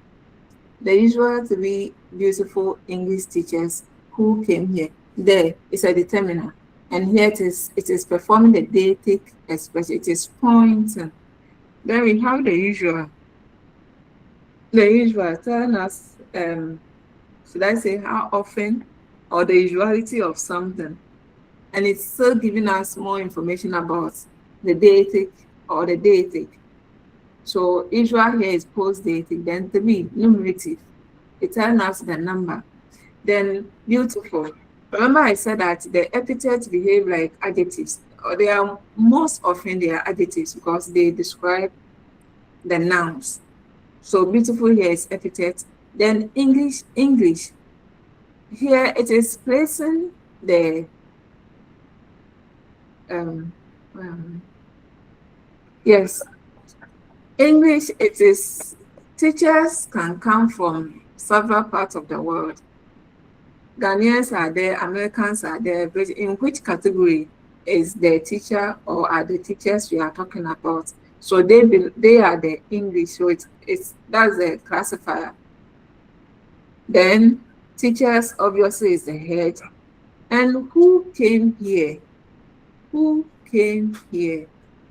The usual 3 beautiful English teachers who came here. There is a determiner. And here it is performing the deictic expression. It is pointing. Then we have the usual. The usual telling us, should I say how often, or the usuality of something. And it's still giving us more information about the deictic or the deictic. So usual here is post-deictic, then 3, numerative. It tells us the number. Then beautiful. Remember I said that the epithets behave like adjectives, or they are most often they are adjectives because they describe the nouns. So beautiful here is epithet. Then English. Here it is placing the yes, English, it is teachers can come from several parts of the world. Ghanaians are there, Americans are there, but in which category is the teacher or are the teachers we are talking about? So they are the English, so it's that's the classifier. Then teachers obviously is the head. And who came here? Who came here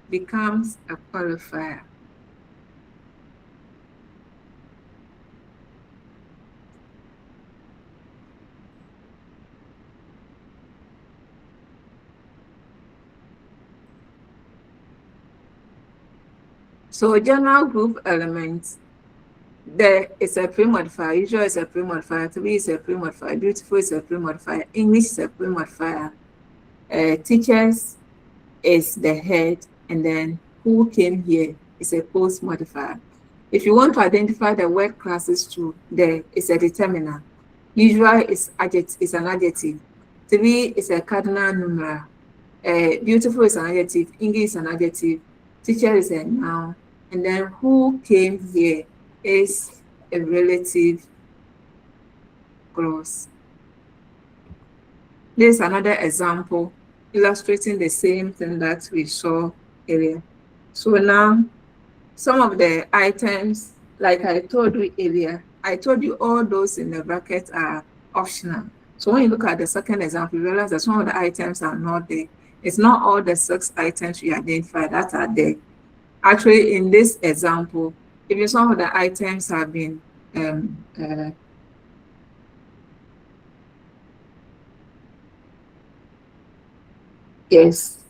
becomes a qualifier. So general group elements, there is a pre-modifier, usual is a pre-modifier, to be is a pre-modifier, beautiful is a pre-modifier, English is a pre-modifier, teachers is the head, and then who came here is a post-modifier. If you want to identify the word classes too, there is a determiner. Usual is an adjective. To be is a cardinal numeral. Beautiful is an adjective. English is an adjective. Teacher is a noun. And then who came here is a relative clause. This is another example illustrating the same thing that we saw earlier. So now, some of the items, like I told you earlier, I told you all those in the bracket are optional. So when you look at the second example, you realize that some of the items are not there. It's not all the 6 items we identified that are there. Actually, in this example, even some of the items have been yes,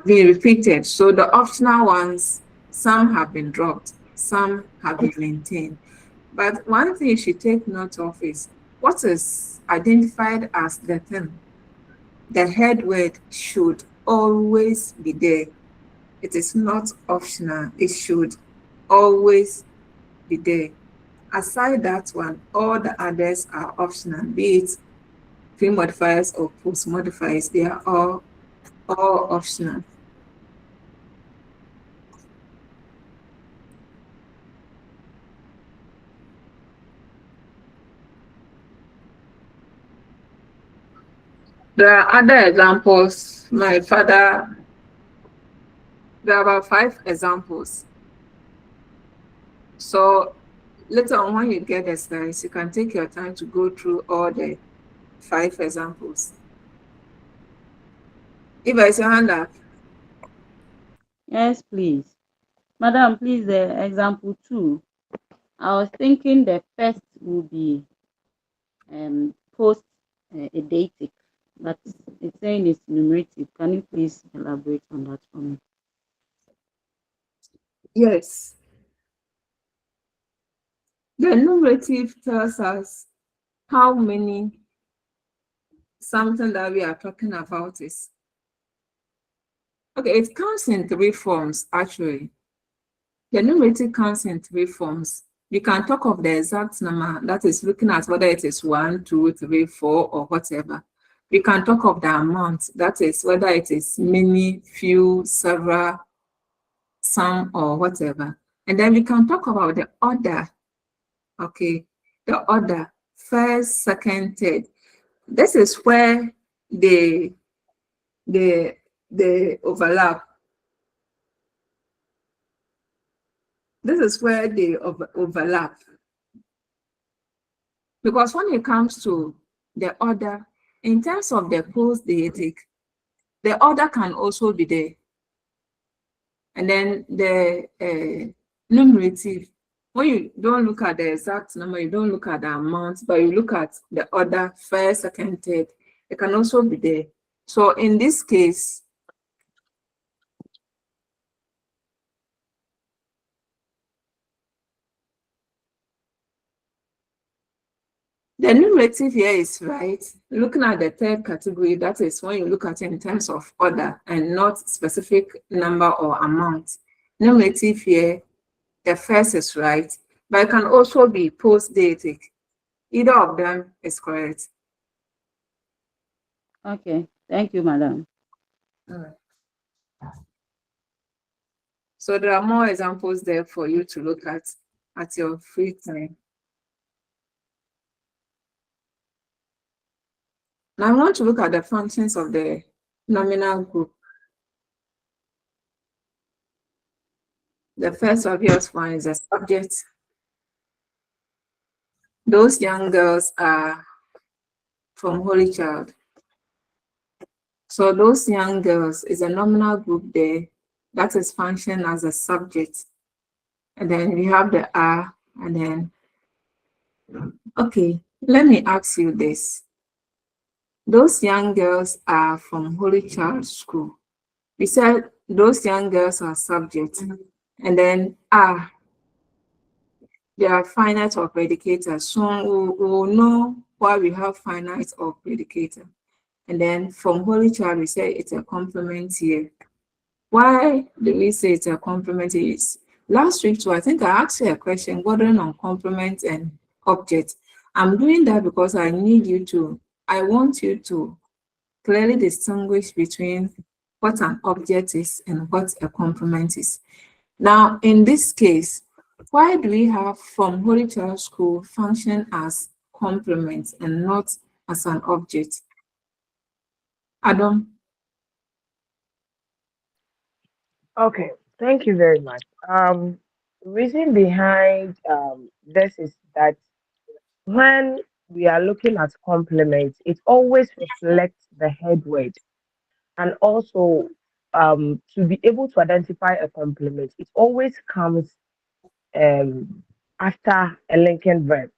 being repeated. So the optional ones, some have been dropped, some have been maintained. But one thing you should take note of is what is identified as the thing. The head word should always be there. It is not optional. It should always be there. Aside that one, all the others are optional, be it pre-modifiers or post-modifiers, they are all optional. There are other examples. My father, there are about 5 examples. So later on, when you get the slides, you can take your time to go through all the 5 examples. Eva, is your hand up? Yes, please. Madam, please, the example 2. I was thinking the first will be post eidetic, but it's saying it's numerative. Can you please elaborate on that for me? Yes. The numerative tells us how many something that we are talking about is. Okay, it comes in 3 forms, actually. The numerative comes in 3 forms. You can talk of the exact number, that is looking at whether it is 1, 2, 3, 4, or whatever. We can talk of the amount, that is whether it is many, few, several, some, or whatever. And then we can talk about the order. Okay, the order, first, second, third. This is where they overlap. This is where they overlap. Because when it comes to the order, in terms of the post-deictic, the order can also be there. And then the numerative, when you don't look at the exact number, you don't look at the amount, but you look at the order, first, second, third, it can also be there. So in this case, The numerative here is right. Looking at the third category, that is when you look at it in terms of order and not specific number or amount. Numerative here, the first is right, but it can also be post-dative. Either of them is correct. Okay, thank you, madam. All right. So there are more examples there for you to look at your free time. Now I want to look at the functions of the nominal group. The first obvious one is the subject. Those young girls are from Holy Child. So those young girls is a nominal group there that is function as a subject. And then we have the are, and then, okay, let me ask you this. Those young girls are from Holy Child School. We said those young girls are subject, and then are, they are finite or predicator. So we'll know why we have finite or predicator. And then from Holy Child, we say it's a complement here. Why do we say it's a complement? Is last week too, I think I asked you a question bordering on complement and object. I'm doing that because I want you to clearly distinguish between what an object is and what a complement is. Now, in this case, why do we have from Holy Child School function as complement and not as an object? Adam? Okay, thank you very much. Reason behind this is that when we are looking at complements, it always reflects the head word. And also, to be able to identify a complement, it always comes after a linking verb.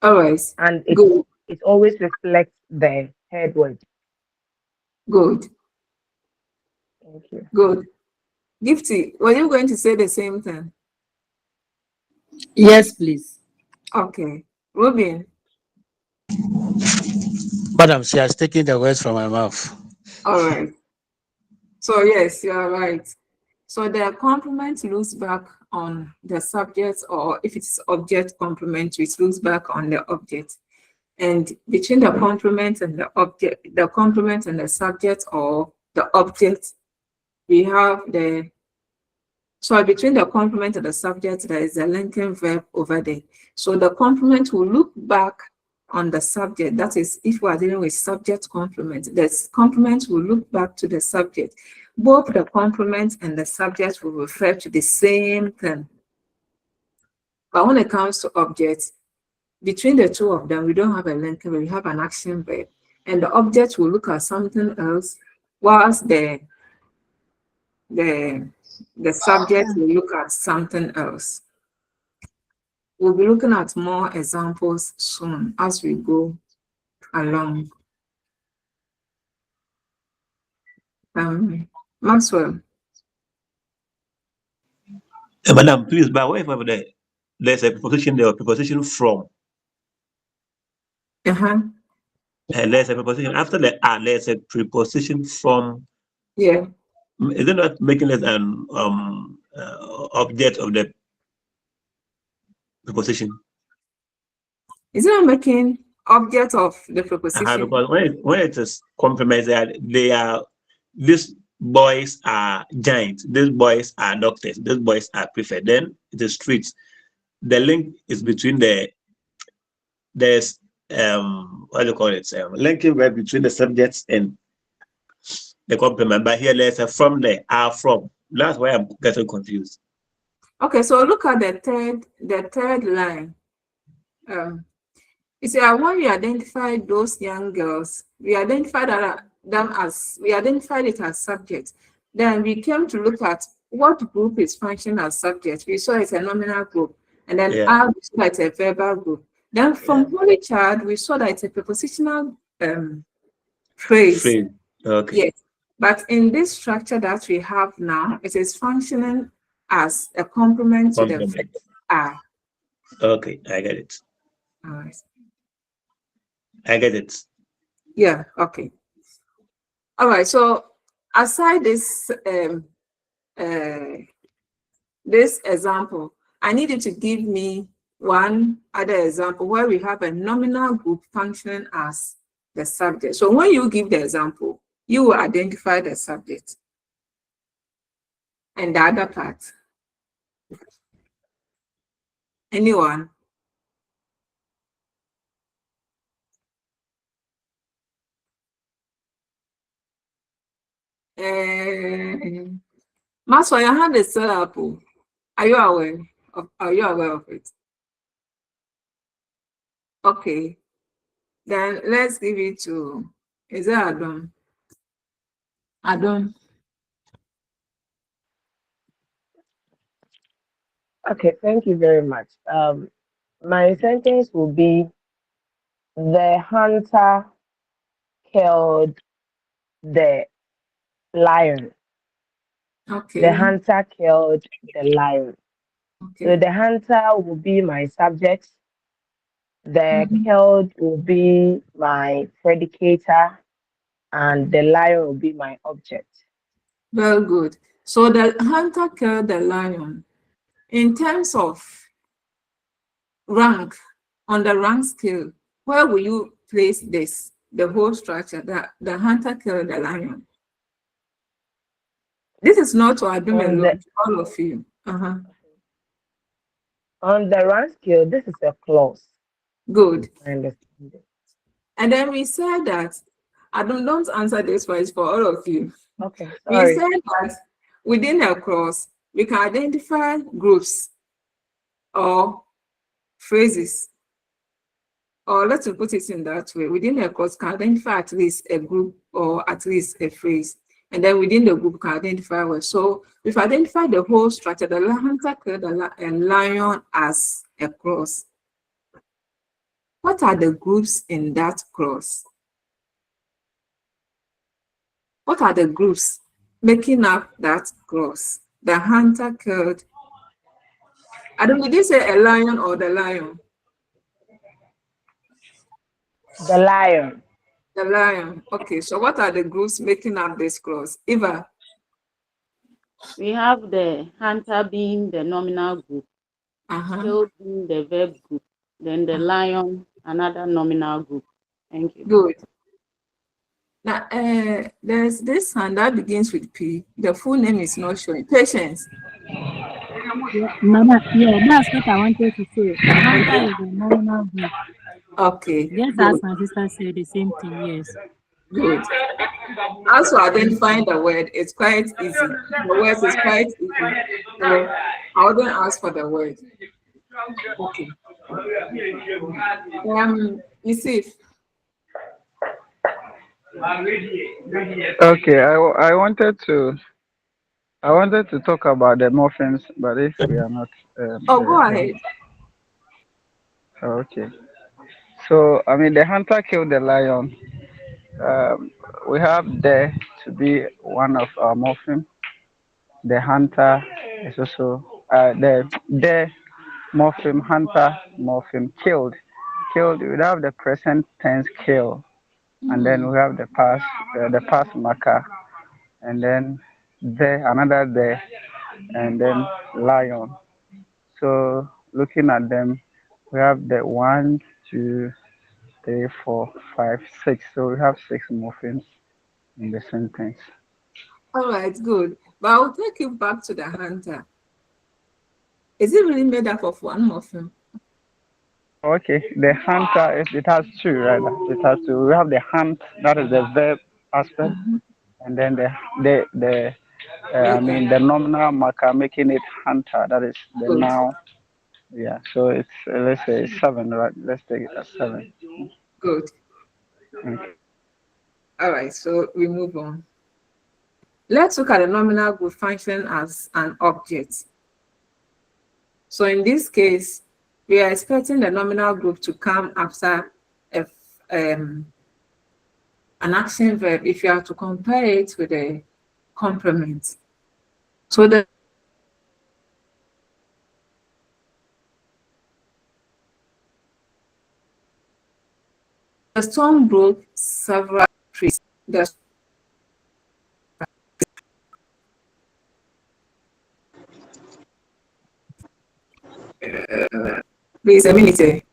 All right. And Good. it always reflects the head word. Good. Thank you. Good. Gifty, were you going to say the same thing? Yes, please. Okay. Ruben? Madam, she has taken the words from my mouth. All right. So yes, you are right. So the complement looks back on the subject, or if it's object complementary, it looks back on the object. And between the complement and the object, the complement and the subject or the object, we have so between the complement and the subject, there is a linking verb over there. So the complement will look back on the subject. That is, if we are dealing with subject complement, the complement will look back to the subject. Both the complement and the subject will refer to the same thing. But when it comes to objects, between the two of them, we don't have a linking verb, we have an action verb. And the object will look at something else, whilst the subject will look at something else. We'll be looking at more examples soon as we go along. Maxwell. Madam, please, but whatever there's a preposition there, preposition from. There's a preposition after the there's a preposition from. Yeah. Is it not making it an object of the preposition? Is it not making object of the preposition? Because when it is complement, these boys are giants, these boys are doctors, these boys are prefect. Then it is streets. The link is between there's what do you call it? Linking verb between the subjects and the complement. But here there's a from there, are from. That's why I'm getting confused. Okay, so look at the third line. You see, when we identified those young girls, we identified it as subject. Then we came to look at what group is functioning as subject. We saw it's a nominal group, and then we saw it's a verbal group. Then from Holy Child, we saw that it's a prepositional phrase. Okay. Yes, but in this structure that we have now, it is functioning as a complement to the verb are. Okay, I get it. All right. I get it. Yeah, okay. All right, so aside this example, I need you to give me one other example where we have a nominal group functioning as the subject. So when you give the example, you will identify the subject and the other part. Anyone? Maswa, your hand is still up. Are you aware of it? Okay. Then let's give it to, is it Adam? Adam. Okay, thank you very much. My sentence will be the hunter killed the lion. Okay. The hunter killed the lion. Okay. So the hunter will be my subject. The Mhm. killed will be my predicator, and the lion will be my object. Very good. So the hunter killed the lion. In terms of rank, on the rank scale, where will you place this, the whole structure, that the hunter killed the lion? This is not to Adam On alone, the to all of you. on the rank scale, this is a clause. Good. I understand it. And then we said that, don't answer this one, it's for all of you. Okay, We sorry. said that within a clause, we can identify groups or phrases, or let's put it in that way. Within a clause, can identify at least a group or at least a phrase. And then within the group, can identify words. So we've identified the whole structure. The hunter killed a lion as a clause. What are the groups in that clause? What are the groups making up that clause? The hunter killed. Did you say a lion or the lion? The lion. The lion. Okay, so what are the groups making up this clause? Eva? We have the hunter being the nominal group, killed being the verb group, then the lion, another nominal group. Thank you. Good. Now, there's this hand that begins with P. The full name is not showing. Patience. Yeah, Mama, yeah, that's what I wanted to say. The hunter is a nominal group. Okay. Yes, good. as my sister said, the same thing, yes. Good. Also, identifying the word, it's quite easy. The word is quite easy. So I wouldn't ask for the word. Okay. You see. Okay, I wanted to talk about the morphemes, but if we are not Go ahead. Okay. So I mean the hunter killed the lion. We have there to be one of our morpheme. The hunter is also the morpheme hunter morpheme killed. Killed, we have the present tense kill, and then we have the past marker, and then another and then lion. So looking at them, we have the 1, 2, 3, 4, 5, 6. So we have 6 morphemes in the sentence. All right, good. But I'll take you back to the hunter. Is it really made up of one morpheme? Okay, the hunter it has 2, right? It has 2. We have the hunt, that is the verb aspect, and then the nominal marker making it hunter, that is the Good. noun. Yeah, so it's let's say 7, right? Let's take it as 7. Good. Okay. All right, so we move on. Let's look at the nominal group function as an object. So in this case, we are expecting the nominal group to come after an action verb if you have to compare it with a complement. So storm broke several trees. Please, a minute.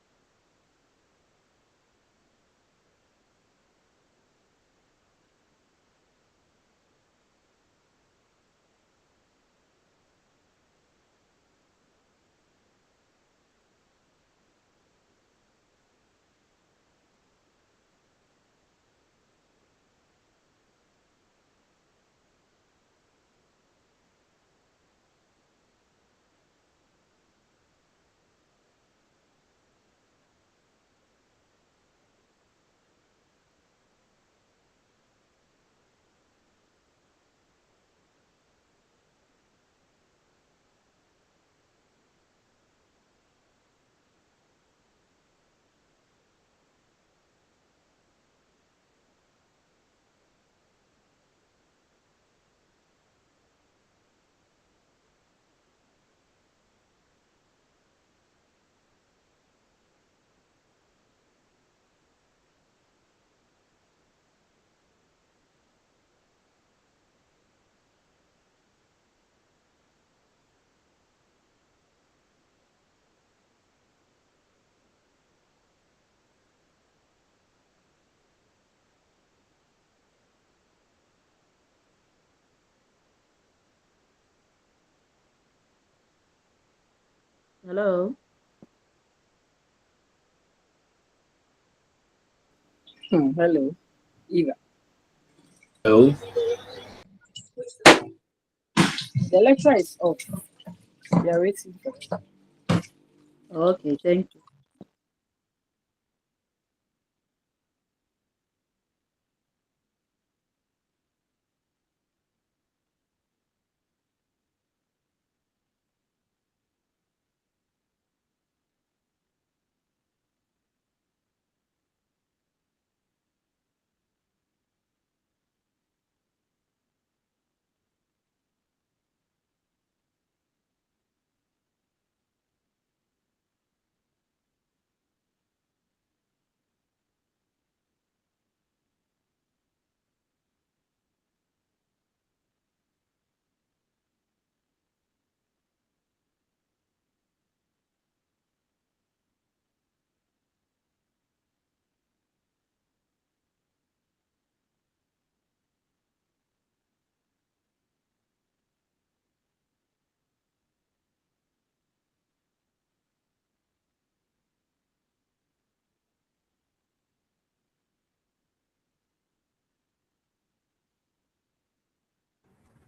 Hello. Hello, Eva. Hello. The lecture is off. We are waiting for it. Okay, thank you.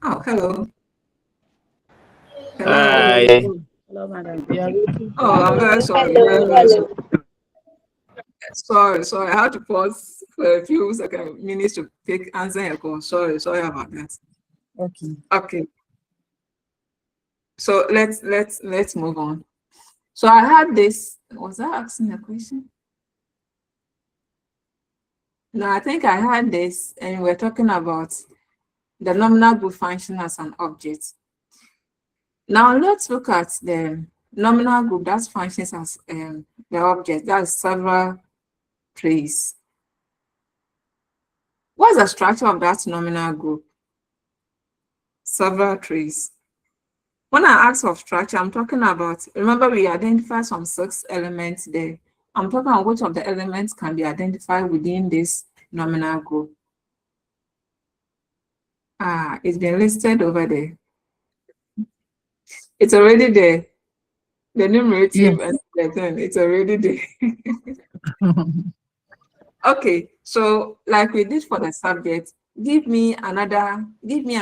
Oh, hello. Hi. Hello, madam. We are waiting for Oh, I'm very sorry. Very, very sorry. Sorry. I had to pause for a few minutes to answer your call. Sorry about that. Okay. So let's move on. So I had this. Was I asking a question? No, I think I had this, and we're talking about the nominal group function as an object. Now let's look at the nominal group that functions as the object. That's several trees. What's the structure of that nominal group? Several trees. When I ask of structure, I'm talking about, remember we identified some 6 elements there. I'm talking about which of the elements can be identified within this nominal group. It's been listed over there. It's already there. The numerative and the thing, it's already there. Okay, so like we did for the subject, give me an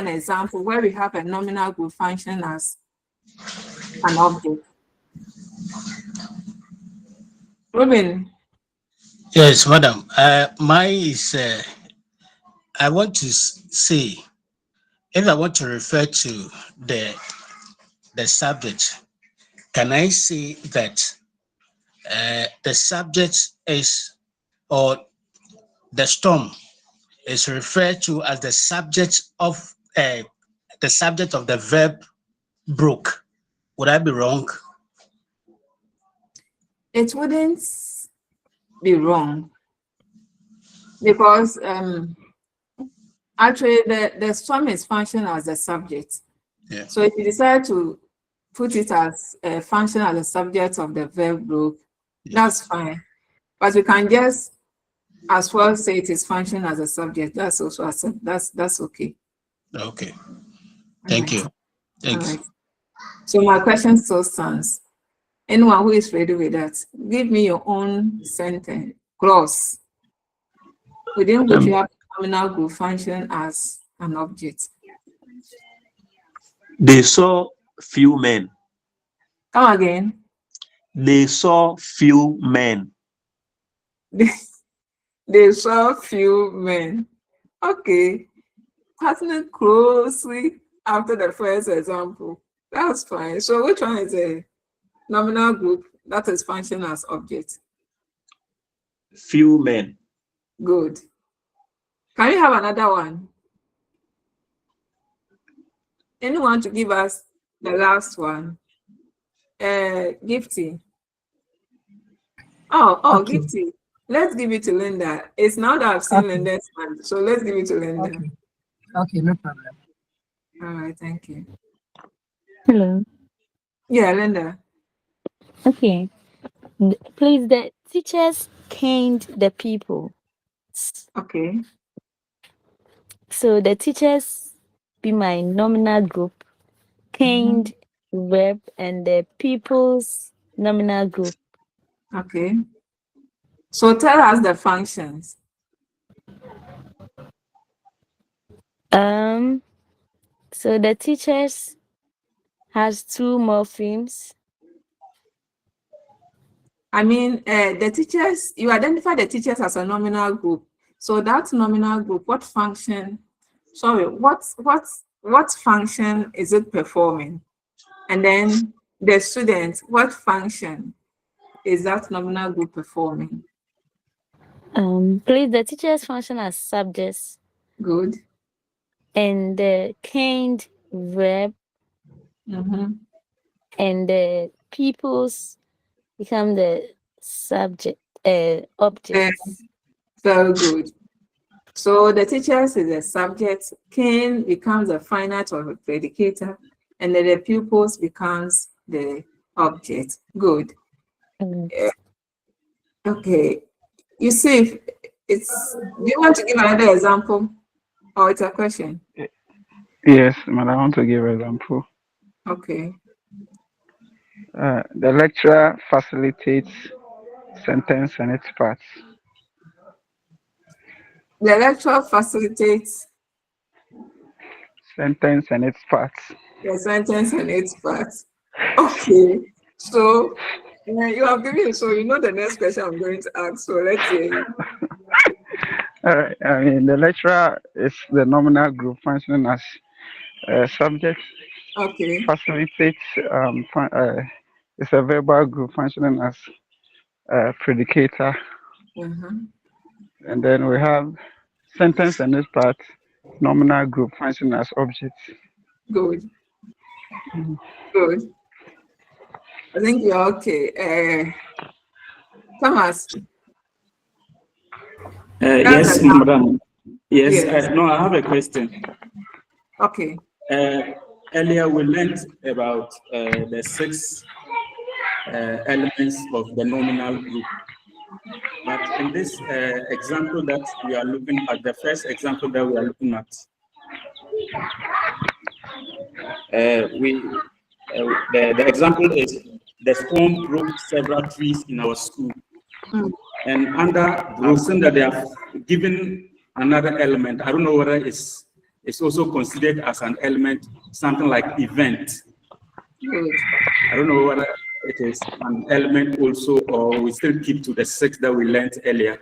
example where we have a nominal group function as an object. Robin. Yes, madam. Mine is, I want to say, if I want to refer to the subject, can I say that the subject is, or the storm is referred to as the subject of the verb broke? Would I be wrong? It wouldn't be wrong. Because actually the storm is function as a subject. Yeah. So if you decide to put it as a function as a subject of the verb group, that's fine. But we can just as well say it is function as a subject. That's also that's okay. Okay. Thank you. Thanks. All right. So my question still stands. Anyone who is ready with that, give me your own sentence clause within which you have nominal group function as an object. They saw few men. Come again. They saw few men. They saw few men. Okay. Partner closely after the first example. That's fine. So which one is a nominal group that is function as object? Few men. Good. Can we have another one? Anyone to give us the last one? Gifty. Okay. Gifty. Let's give it to Linda. It's now that I've seen Okay. Linda's hand, so let's give it to Linda. Okay, no problem. All right, thank you. Hello. Yeah, Linda. Okay. Please, the teachers caned the people. Okay. So the teachers be my nominal group, caned verb, and the people's nominal group. Okay. So tell us the functions. So the teachers has two morphemes. I mean, the teachers, you identify the teachers as a nominal group. So that nominal group, what function is it performing? And then the students, what function is that nominal group performing? Please, the teachers function as subjects. Good. And the caned verb and the people's become the subject, objects. Very good. So the teachers is a subject, can becomes a finite or a predicator, and then the pupils becomes the object. Good. Okay. You see, do you want to give another example? Or it's a question? Yes, madam, I want to give an example. Okay. The lecturer facilitates sentence and its parts. The lecturer facilitates sentence and its parts. The sentence and its parts. Okay. So you have given, so you know the next question I'm going to ask. So let's see. All right. I mean, the lecturer is the nominal group functioning as subject. Okay. Facilitates it's a verbal group functioning as predicator. And then we have sentence and its part, nominal group functioning as object. Good. Good. I think you're okay. Thomas. Yes, madam. Yes. No, I have a question. Okay. Earlier we learned about the 6 elements of the nominal group. But in this example that we are looking at, the first example that we are looking at, the example is the storm broke several trees in our school. And under Rosen that they have given another element, I don't know whether it's also considered as an element, something like event. I don't know whether it is an element also, or we still keep to the 6 that we learned earlier.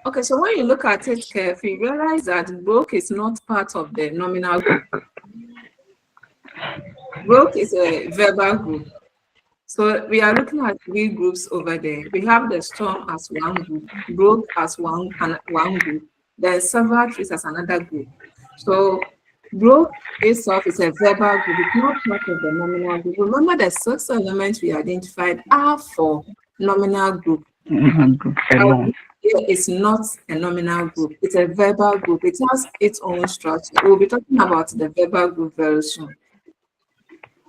Okay, so when you look at it carefully, you realize that broke is not part of the nominal group. Broke is a verbal group. So we are looking at 3 groups over there. We have the storm as one group, broke as one group, then several trees as another group. So broke itself is a verbal group, it's not part of the nominal group. Remember the 6 elements we identified are for nominal group. here is not a nominal group. It's a verbal group. It has its own structure. We'll be talking about the verbal group very soon.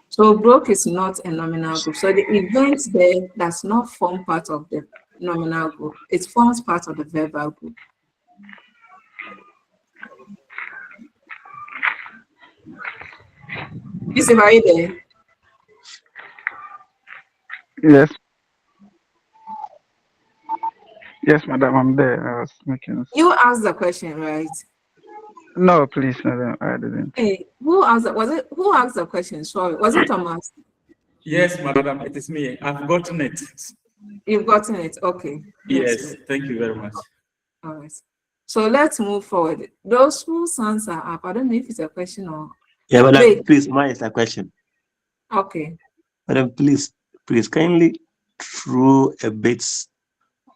So broke is not a nominal group. So the event there does not form part of the nominal group. It forms part of the verbal group. Is it right there? Yes. Yes, madam, I'm there. I was making. You asked the question, right? No, please, madam, I didn't. Hey, who asked? Who asked the question? Sorry, was it Thomas? Yes, madam, it is me. I've gotten it. You've gotten it. Okay. Yes, thank you very much. All right. So let's move forward. Those whose hands are up, I don't know if it's a question or. Yeah, madam, please, mine is a question. Okay. Madam, please kindly throw a bit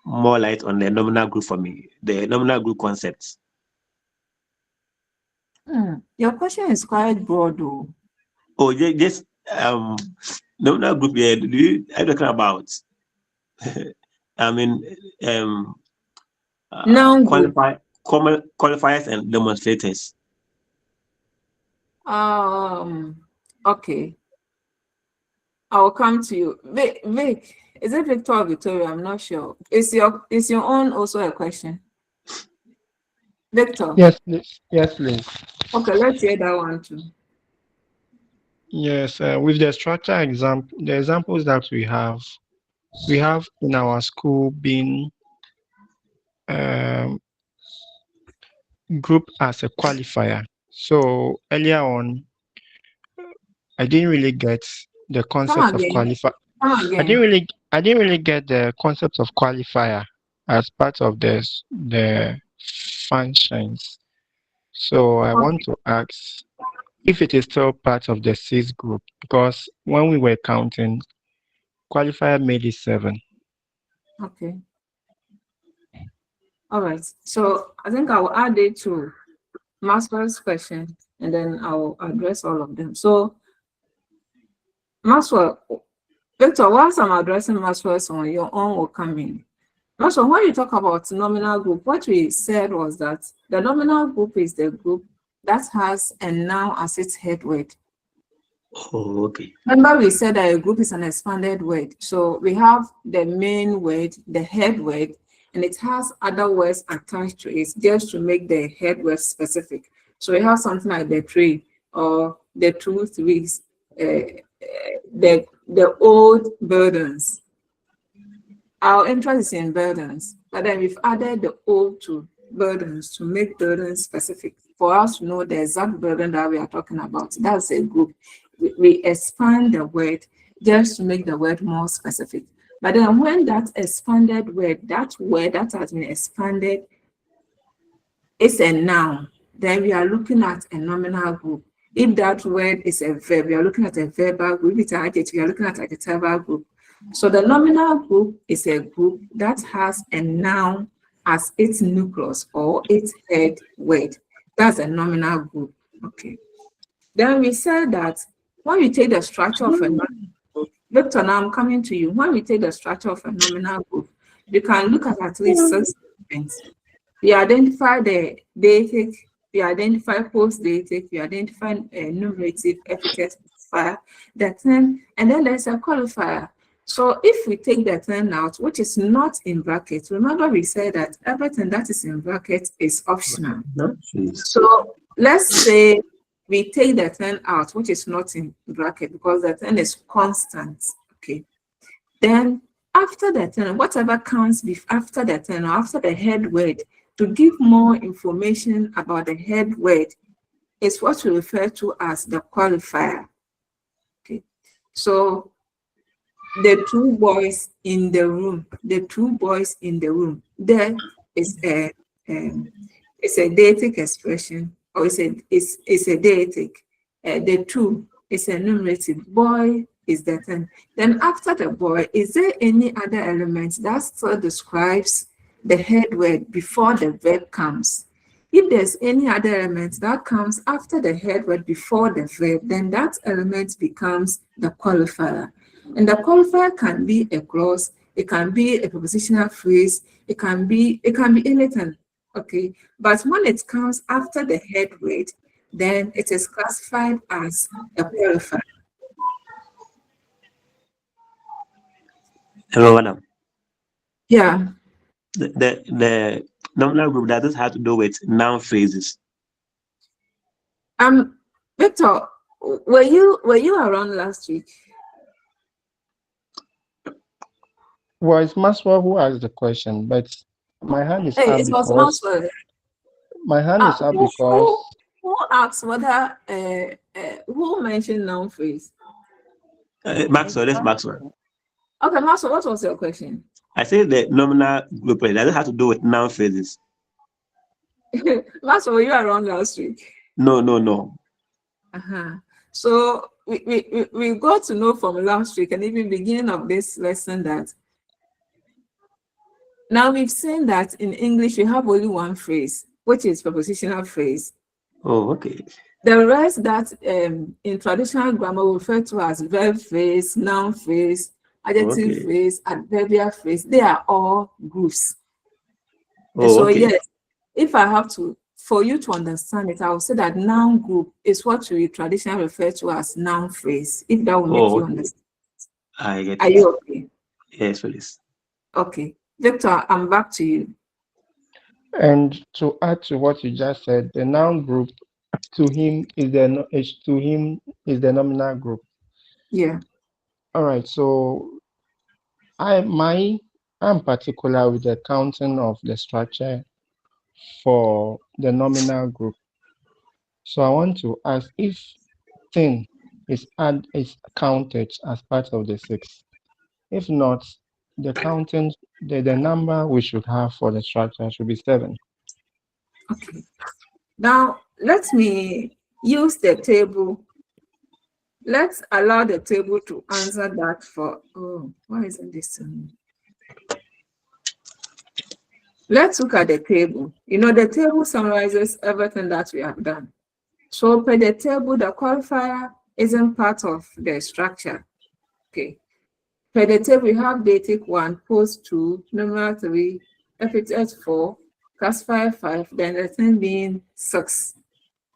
more light on the nominal group for me, the nominal group concepts. Your question is quite broad, though. Oh, just nominal group. Yeah, are you talking about? I mean, qualifiers and demonstrators. Okay. I'll come to you. Vic, is it Victor or Victoria? I'm not sure. Is your own also a question? Victor? Yes, please. Yes, please. Okay, let's hear that one too. Yes, with the structure example, the examples that we have in our school being grouped as a qualifier. So earlier on, I didn't really get the concept of qualifier. I didn't really get the concept of qualifier as part of the functions. So I want to ask if it is still part of the 6 group, because when we were counting, qualifier made it 7. Okay. All right. So I think I will add it to Maxwell's question, and then I will address all of them. So Maxwell, Victor, whilst I'm addressing Maxwell's one, your own will come in. Maxwell, when you talk about nominal group, what we said was that the nominal group is the group that has a noun as its head word. Oh, okay. Remember, we said that a group is an expanded word. So we have the main word, the head word, and it has other words attached to it just to make the head word specific. So we have something like the tree or the 2 trees, the old burdens. Our interest is in burdens, but then we've added the old to burdens to make burdens specific for us to know the exact burden that we are talking about. That's a group. We expand the word just to make the word more specific. But then when that expanded word, that word that has been expanded is a noun, then we are looking at a nominal group. If that word is a verb, we are looking at a verbal group. If it's an adjective, we are looking at adjectival group. So the nominal group is a group that has a noun as its nucleus or its head word. That's a nominal group. Okay. Then we said that when we take the structure of a nominal group, Victor, now I'm coming to you. When we take the structure of a nominal group, you can look at least 6 elements. We identify the dative, we identify post-dative, we identify a numerative, epithet, modifier, the term, and then there's a qualifier. So if we take the term out, which is not in brackets, remember we said that everything that is in brackets is optional. So let's say we take the term out, which is not in bracket because the term is constant. Okay. Then after the term, whatever comes after the term or after the head word, to give more information about the head word is what we refer to as the qualifier. Okay. So the 2 boys in the room, there is a deictic expression, or it's a deictic. The 2 is a numerative. Boy is the term. Then after the boy, is there any other element that still describes the head word before the verb comes? If there's any other element that comes after the head word before the verb, then that element becomes the qualifier. And the qualifier can be a clause, it can be a prepositional phrase, it can be anything. Okay, but when it comes after the head word, then it is classified as a qualifier. Hello, madam. Yeah. The nominal group, that this has to do with noun phrases. Victor, were you around last week? Well, it's Maxwell who asked the question, but my hand is up It was because Maxwell. my hand is up because Who asked whether who mentioned noun phrase? Maxwell, that's Maxwell. Okay, Maxwell, what was your question? I say the nominal group, that this has to do with noun phrases. Maxwell, were you around last week? No. So we got to know from last week and even beginning of this lesson that now we've seen that in English we have only one phrase, which is prepositional phrase. Oh, okay. The rest that in traditional grammar we refer to as verb phrase, noun phrase, adjective phrase, adverbial phrase, they are all groups. And so yes, if I have to, for you to understand it, I will say that noun group is what we traditionally refer to as noun phrase, if that will make you understand. I get it. Are you okay? Yes, please. Okay. Victor, I'm back to you. And to add to what you just said, the noun group to him is the nominal group. Yeah. All right. So I'm particular with the counting of the structure for the nominal group. So I want to ask if 10 is counted as part of the 6. If not, the counting, the number we should have for the structure should be 7. Okay. Now let me use the table. Let's allow the table to answer that for, why isn't this? Let's look at the table. You know, the table summarizes everything that we have done. So per the table, the qualifier isn't part of the structure. Okay. Per the table, we have dative 1, post 2, numeral 3, epithet 4, classifier 5, then the thing being 6.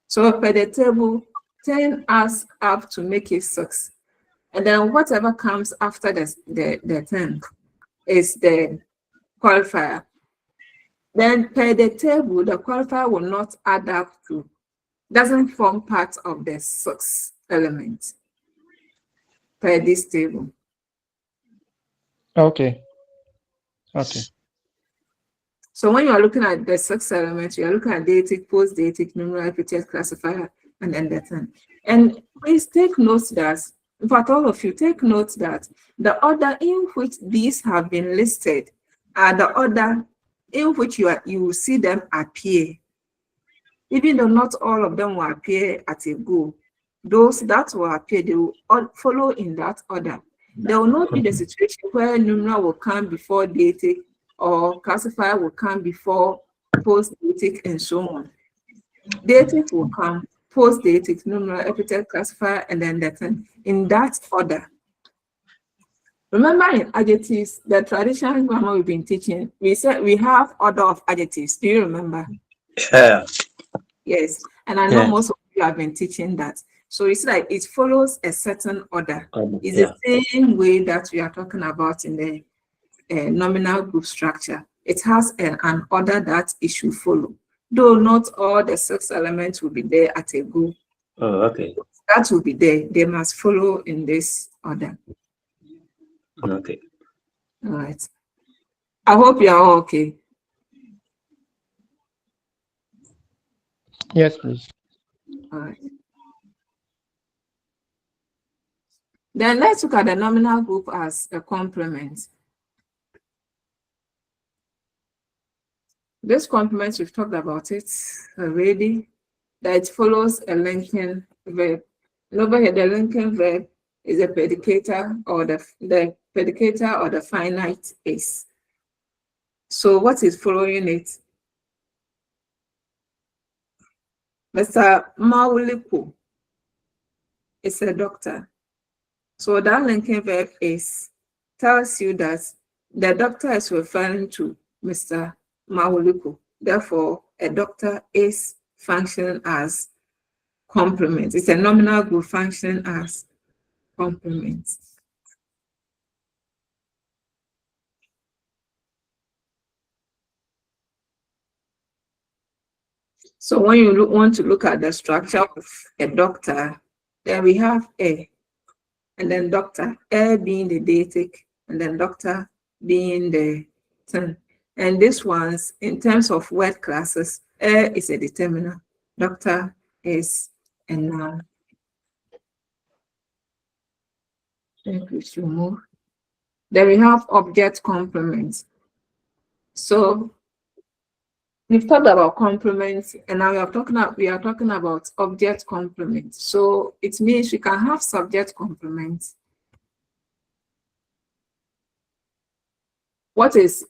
So per the table, 10 adds up to make it 6. And then whatever comes after the 10 is the qualifier. Then per the table, the qualifier will not add up to, doesn't form part of the 6 elements per this table. Okay. So when you are looking at the 6 elements, you are looking at dative, post-dative, numeral, epithet, classifier, and then the 10. And please take note that, in fact, all of you take note that the order in which these have been listed are the order in which you will see them appear. Even though not all of them will appear at a go, those that will appear, they will all follow in that order. There will not be the situation where numeral will come before dative or classifier will come before post-dative and so on. Dative will come, post-dative, numeral, epithet, classifier, and then the 10 in that order. Remember in adjectives, the traditional grammar we've been teaching, we said we have order of adjectives. Do you remember? Yeah. Yes, and I know most of you have been teaching that. So it's like it follows a certain order. It's the same way that we are talking about in the nominal group structure. It has an order that it should follow. Though not all the 6 elements will be there at a go. Oh, okay. That will be there. They must follow in this order. Okay. All right. I hope you are all okay. Yes, please. All right. Then let's look at the nominal group as a complement. This complement, we've talked about it already, that it follows a linking verb. And over here, the linking verb is a predicator or the predicator or the finite is. So what is following it? Mr. Maulipo is a doctor. So that linking verb is tells you that the doctor is referring to Mr. Mawuliko. Therefore, a doctor is functioning as complement. It's a nominal group functioning as complement. So when you want to look at the structure of a doctor, then we have A, and then doctor, A being the deictic, and then doctor being the term. And this one's, in terms of word classes, A is a determiner, doctor is a noun. Then we should move. Then we have object complements. So we've talked about complements, and now we are talking about object complements. So it means we can have subject complements. What is,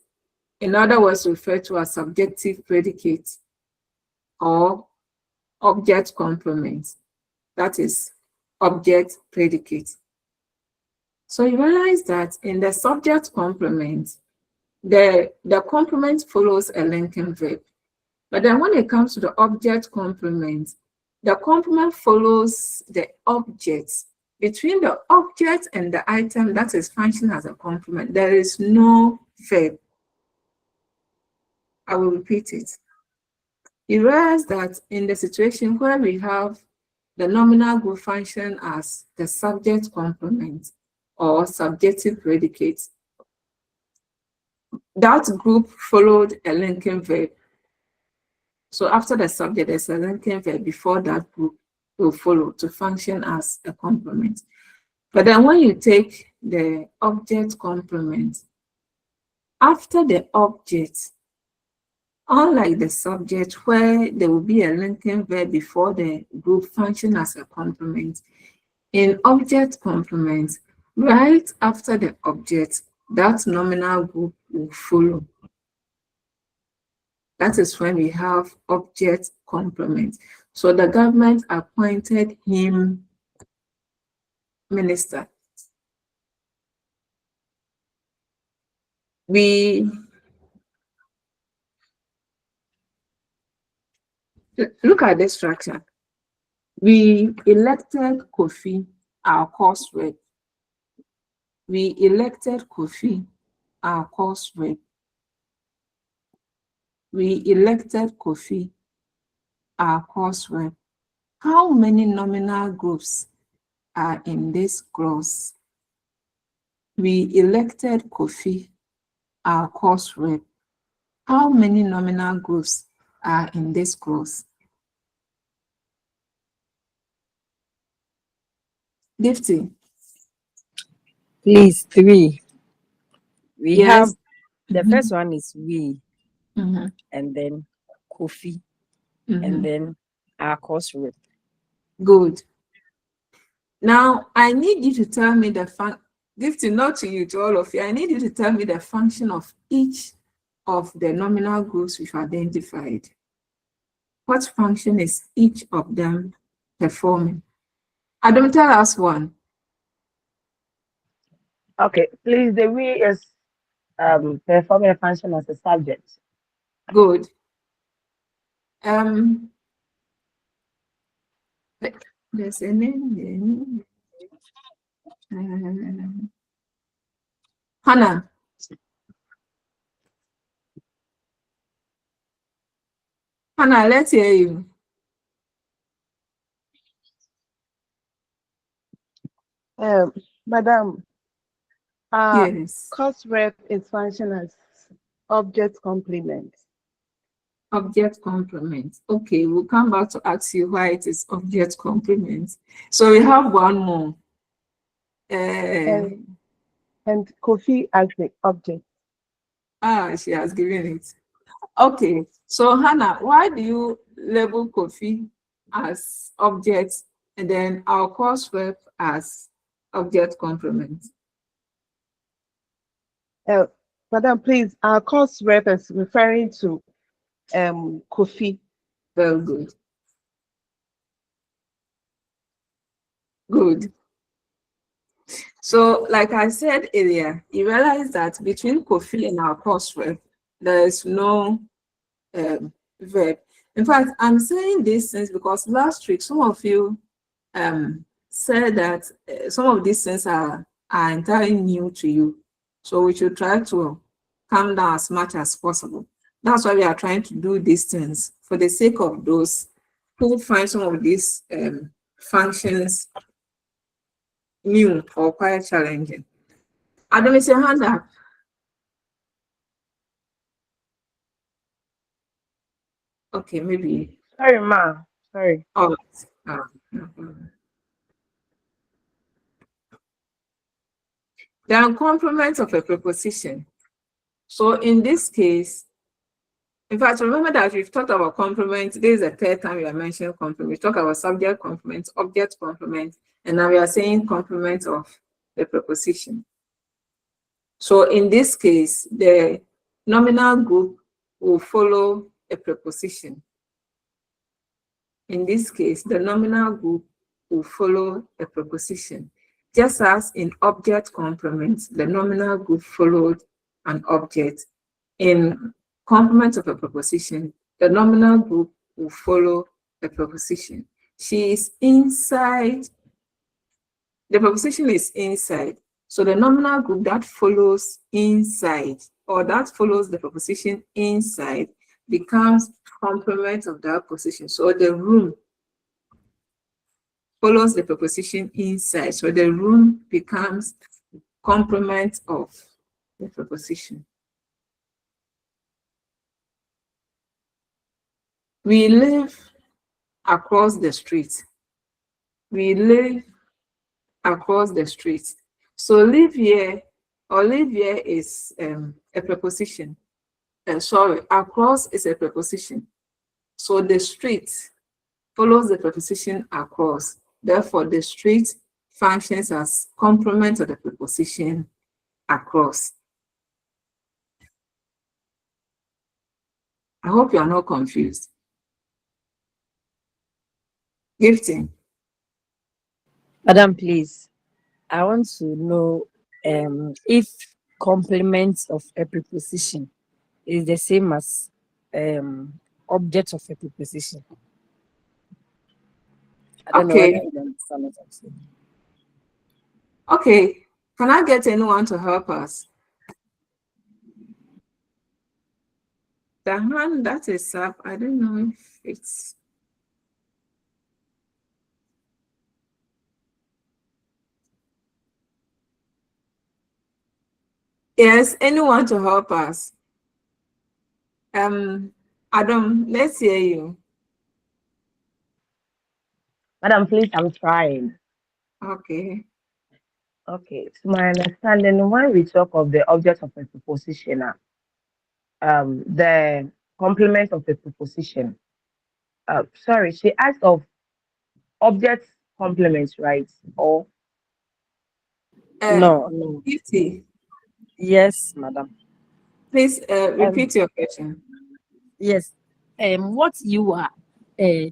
in other words, referred to as subjective predicate or object complement. That is object predicate. So you realize that in the subject complement, the complement follows a linking verb. But then when it comes to the object complement, the complement follows the object. Between the object and the item that is functioning as a complement, there is no verb. I will repeat it. You realize that in the situation where we have the nominal group function as the subject complement or subjective predicate, that group followed a linking verb. So after the subject, there's a linking verb before that group will follow to function as a complement. But then when you take the object complement, after the object, unlike the subject where there will be a linking verb before the group function as a complement, in object complement, right after the object, that nominal group will follow. That is when we have object complement. So the government appointed him minister. We look at this structure. We elected Kofi, our course rep. We elected Kofi, our course rep. We elected Kofi, our course rep. How many nominal groups are in this clause? We elected Kofi, our course rep. How many nominal groups are in this clause? Gifty. Please, 3. We Yes. have the first one is we, and then Kofi, and then our course rep. Good. Now I need you to tell me the Gifty, not to you, to all of you. I need you to tell me the function of each of the nominal groups we've identified. What function is each of them performing? Adam, tell us one. Okay, please, the we is performing a function as a subject. Good. There's a name. Hannah. Hannah, let's hear you. Madam, Yes. course rep is function as object complement. Object complement. Okay, we'll come back to ask you why it is object complement. So we have one more. And Kofi as the object. She has given it. Okay, so Hannah, why do you label Kofi as object and then our course rep as object complement? Madam, please, our course rep is referring to Kofi. Very good. Good. So, like I said earlier, you realize that between Kofi and our course verb, there is no verb. In fact, I'm saying these things because last week some of you said that some of these things are entirely new to you. So we should try to calm down as much as possible. That's why we are trying to do these things for the sake of those who find some of these functions new or quite challenging. Adam, is your hand up? Okay, maybe. Sorry, ma. Sorry. Oh, no problem. There are complements of a preposition. So in this case, in fact, remember that we've talked about complements. This is the third time we are mentioning complements. We talk about subject complements, object complements, and now we are saying complements of the preposition. So in this case, the nominal group will follow a preposition. In this case, the nominal group will follow a preposition. Just as in object complements, the nominal group followed an object. In complement of a preposition, the nominal group will follow a preposition. She is inside. The preposition is inside. So the nominal group that follows inside or that follows the preposition inside becomes complement of that position. So the room follows the preposition inside. So the room becomes complement of the preposition. We live across the street. We live across the street. So live here or live here is a preposition. Sorry, across is a preposition. So the street follows the preposition across. Therefore, the street functions as complement of the preposition across. I hope you are not confused. Gifting. Madam, please. I want to know if complement of a preposition is the same as object of a preposition. I don't know whether you understand what I'm saying. Okay. Can I get anyone to help us? The hand that is up, I don't know if it's... Yes, anyone to help us? Adam, let's hear you. Madam, please, I'm trying. Okay. Okay, to my understanding, when we talk of the object of a preposition, the complement of the preposition, sorry, she asked of object complements, right? Or No. Gifty. Yes, madam. Please repeat your question. Yes. What you are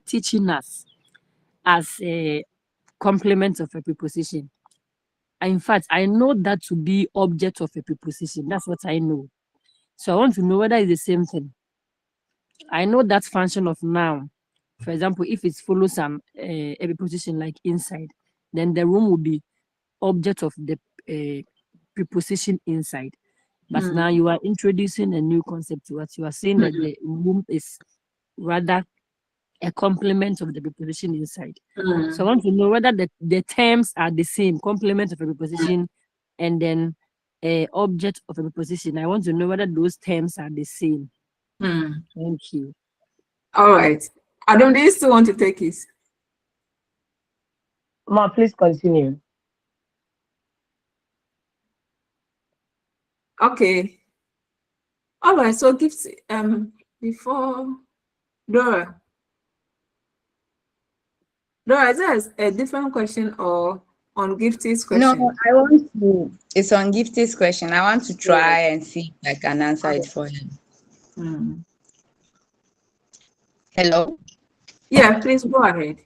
teaching us as a complement of a preposition. In fact, I know that to be object of a preposition. That's what I know. So I want to know whether it's the same thing. I know that function of noun. For example, if it follows a preposition like inside, then the room will be object of the preposition inside. But now you are introducing a new concept to us. You are saying that the room is rather a complement of the preposition inside. So I want to know whether the terms are the same, complement of a preposition and then object of a preposition. I want to know whether those terms are the same. Thank you. All right. Adam, do you still want to take it? Ma, please continue. Okay. All right. So gifts before Dora. Dora, is there a different question or on Gifty's question? No, I want to. It's on Gifty's question. I want to try and see if I can answer it for him. Hello? Yeah, please go ahead.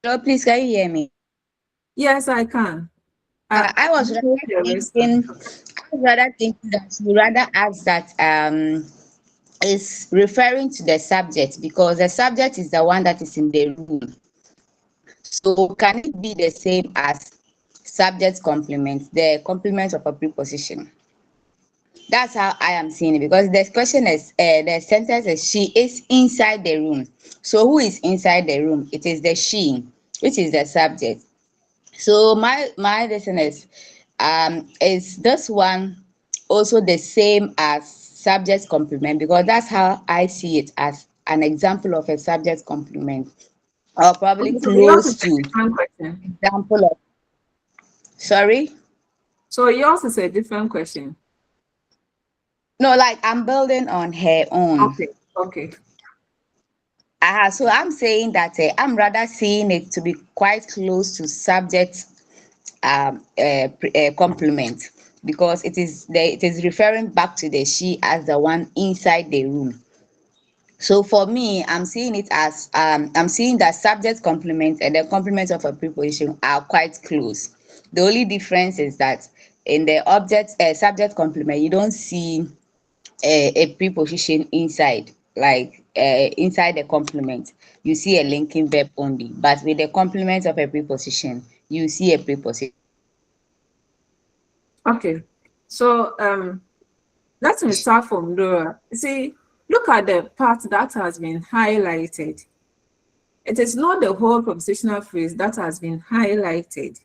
Hello, please, can you hear me? Yes, I can. I was rather thinking that you rather ask that is referring to the subject, because the subject is the one that is in the room. So can it be the same as subject complement, the complement of a preposition? That's how I am seeing it, because the question is, the sentence is she is inside the room. So who is inside the room? It is the she, which is the subject. So my lesson is this one also the same as subject complement, because that's how I see it, as an example of a subject complement, or probably Okay, so yours close is a to different question. example of. Sorry? So yours is a different question. No, like I'm building on her own. Okay, okay. So I'm saying that I'm rather seeing it to be quite close to subject complement, because it is referring back to the she as the one inside the room. So for me, I'm seeing it as I'm seeing that subject complement and the complement of a preposition are quite close. The only difference is that in the subject complement, you don't see a preposition inside, like inside the complement. You see a linking verb only. But with the complement of a preposition, you see a preposition. Okay. So let me start from Dora. See, look at the part that has been highlighted. It is not the whole prepositional phrase that has been highlighted.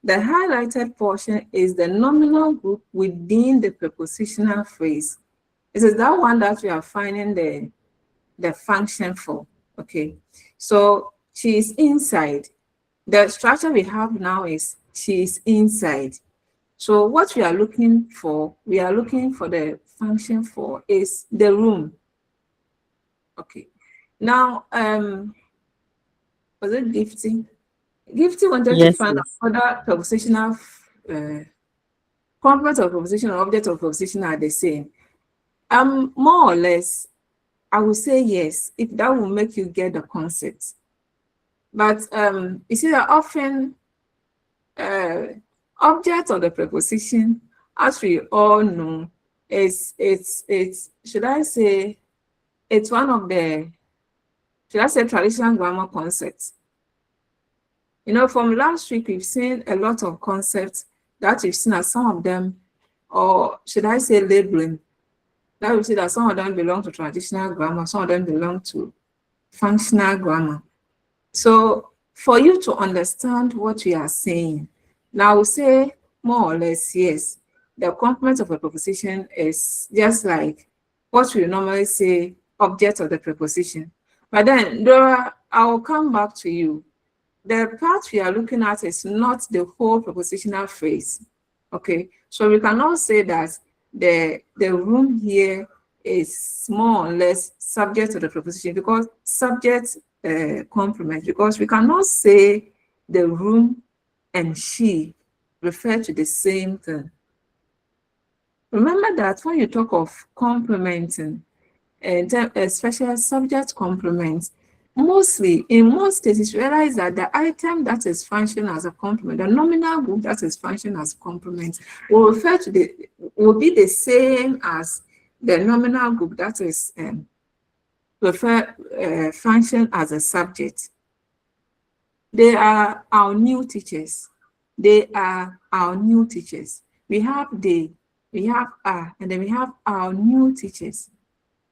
The highlighted portion is the nominal group within the prepositional phrase. It is that one that we are finding the function for. Okay. So she is inside. The structure we have now is she is inside. So what we are looking for the function for is the room. Okay. Now, was it Gifty? Gifty wanted to Yes, find out yes. whether prepositional complement of preposition and object of preposition are the same. More or less, I would say yes, if that will make you get the concept. But you see that often object of the preposition, as we all know, it's should I say it's one of the traditional grammar concepts. You know, from last week we've seen a lot of concepts that we've seen as some of them, or should I say labeling, that we see that some of them belong to traditional grammar, some of them belong to functional grammar. So for you to understand what we are saying, now we say more or less, yes, the complement of a preposition is just like what we normally say, object of the preposition. But then, Dora, I will come back to you. The part we are looking at is not the whole prepositional phrase. Okay, so we cannot say that the room here is more or less subject to the preposition, because subject complement, because we cannot say the room and she refer to the same thing. Remember that when you talk of complementing, and especially subject complements, mostly in most cases you realize that the item that is functioning as a complement, the nominal group that is functioning as a complement, will be the same as the nominal group that is function as a subject. They are our new teachers. They are our new teachers. We have they, we have are, and then we have our new teachers.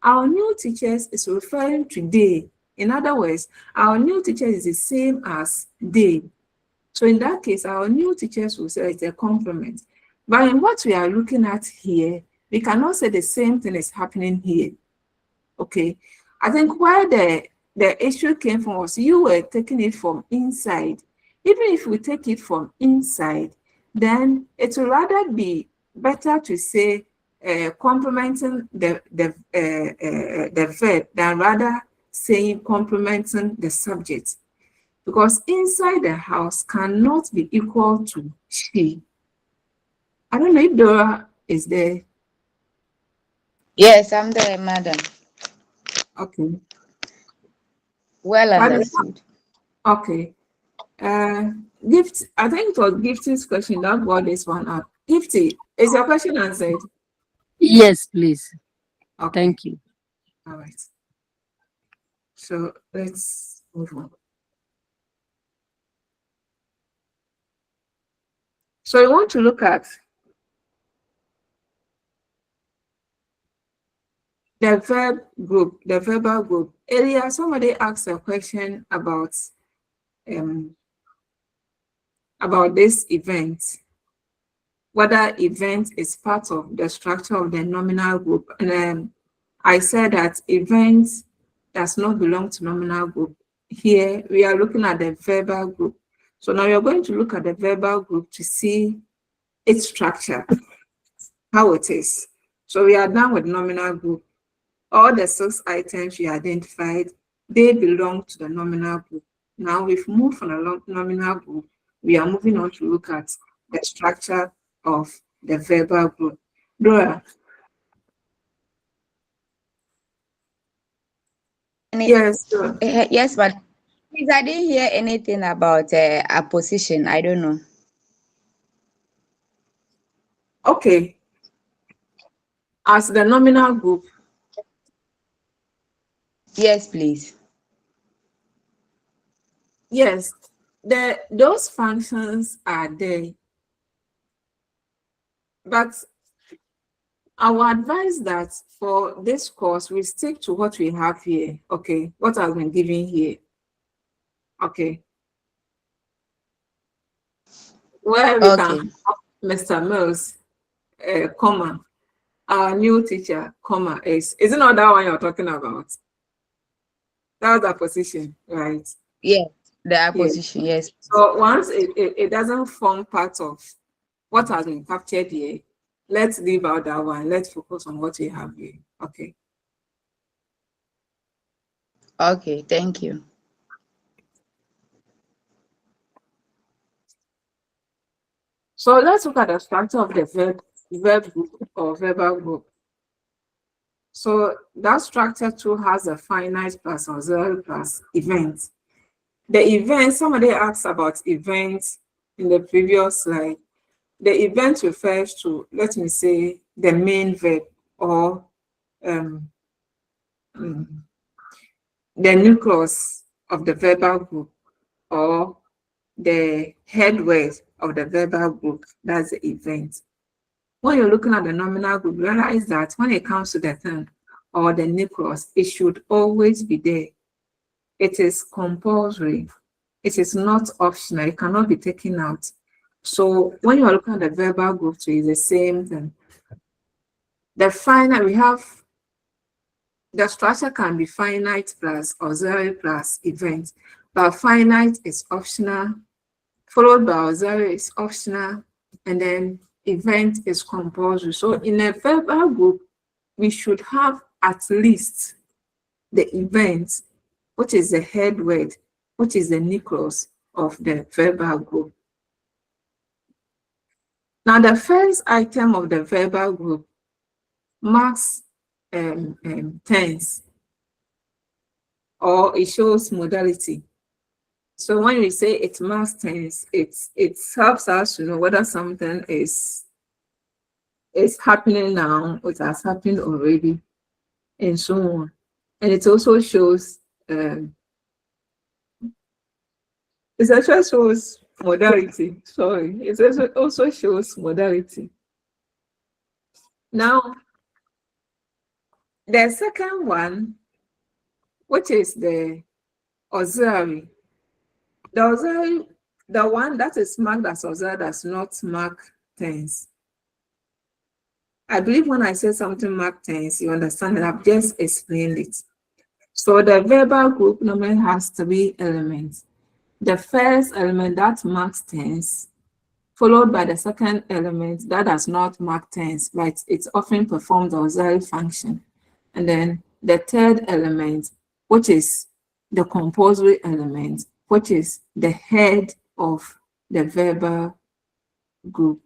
Our new teachers is referring to they. In other words, our new teachers is the same as they. So in that case, our new teachers will say it's a complement. But in what we are looking at here, we cannot say the same thing is happening here. Okay. I think where the issue came from was you were taking it from inside. Even if we take it from inside, then it will rather be better to say complementing the verb than rather saying complementing the subject, because inside the house cannot be equal to she. I don't know if Dora is there. Yes, I'm there, madam. Okay. Well But understood. okay. Gift, I think it was Gifty's question that brought this one up. Gifty, is your question answered? Yes, please. Okay. Thank you. All right. So let's move on. So we want to look at the verb group, the verbal group. Earlier, somebody asked a question about this event, whether event is part of the structure of the nominal group. And I said that event does not belong to nominal group. Here, we are looking at the verbal group. So now you're going to look at the verbal group to see its structure, how it is. So we are done with nominal group. All the 6 items you identified, they belong to the nominal group. Now we've moved from the nominal group, we are moving on to look at the structure of the verbal group. Dora. Yes. Yes, but please, I didn't hear anything about apposition. I don't know. Okay. As the nominal group. Yes, please. Yes, those functions are there. But I would advise that for this course, we stick to what we have here, okay? What has been given here, okay? Where we can have Mr. Mills, comma, our new teacher, comma, is it not that one you're talking about? That's the position, right? Yes, the apposition, yes. So once it doesn't form part of what has been captured here, let's leave out that one. Let's focus on what we have here. Okay. Okay, thank you. So let's look at the structure of the verb group or verbal group. So that structure too has a finite plus auxiliary plus event. The event, somebody asked about events in the previous slide. The event refers to, let me say, the main verb or the nucleus of the verbal group or the head word of the verbal group. That's the event. When you're looking at the nominal group, realize that when it comes to the thing or the nucleus, it should always be there. It is compulsory. It is not optional. It cannot be taken out. So when you are looking at the verbal group, it's the same thing. The final, we have the structure can be finite plus auxiliary plus event, but finite is optional, followed by auxiliary is optional, and then event is compulsory. So in a verbal group, we should have at least the event, which is the head word, which is the nucleus of the verbal group. Now, the first item of the verbal group marks tense, or it shows modality. So when we say it marks tense, it helps us to know whether something is happening now, or it has happened already, and so on. And it also shows it actually shows modality. Sorry, it also shows modality. Now, the second one, which is the auxiliary. The auxiliary, the one that is marked as auxiliary does not mark tense. I believe when I say something marked tense, you understand that I've just explained it. So the verbal group normally has 3 elements. The first element that marks tense, followed by the second element that does not mark tense, but it often performs the auxiliary function. And then the third element, which is the compulsory element, which is the head of the verbal group.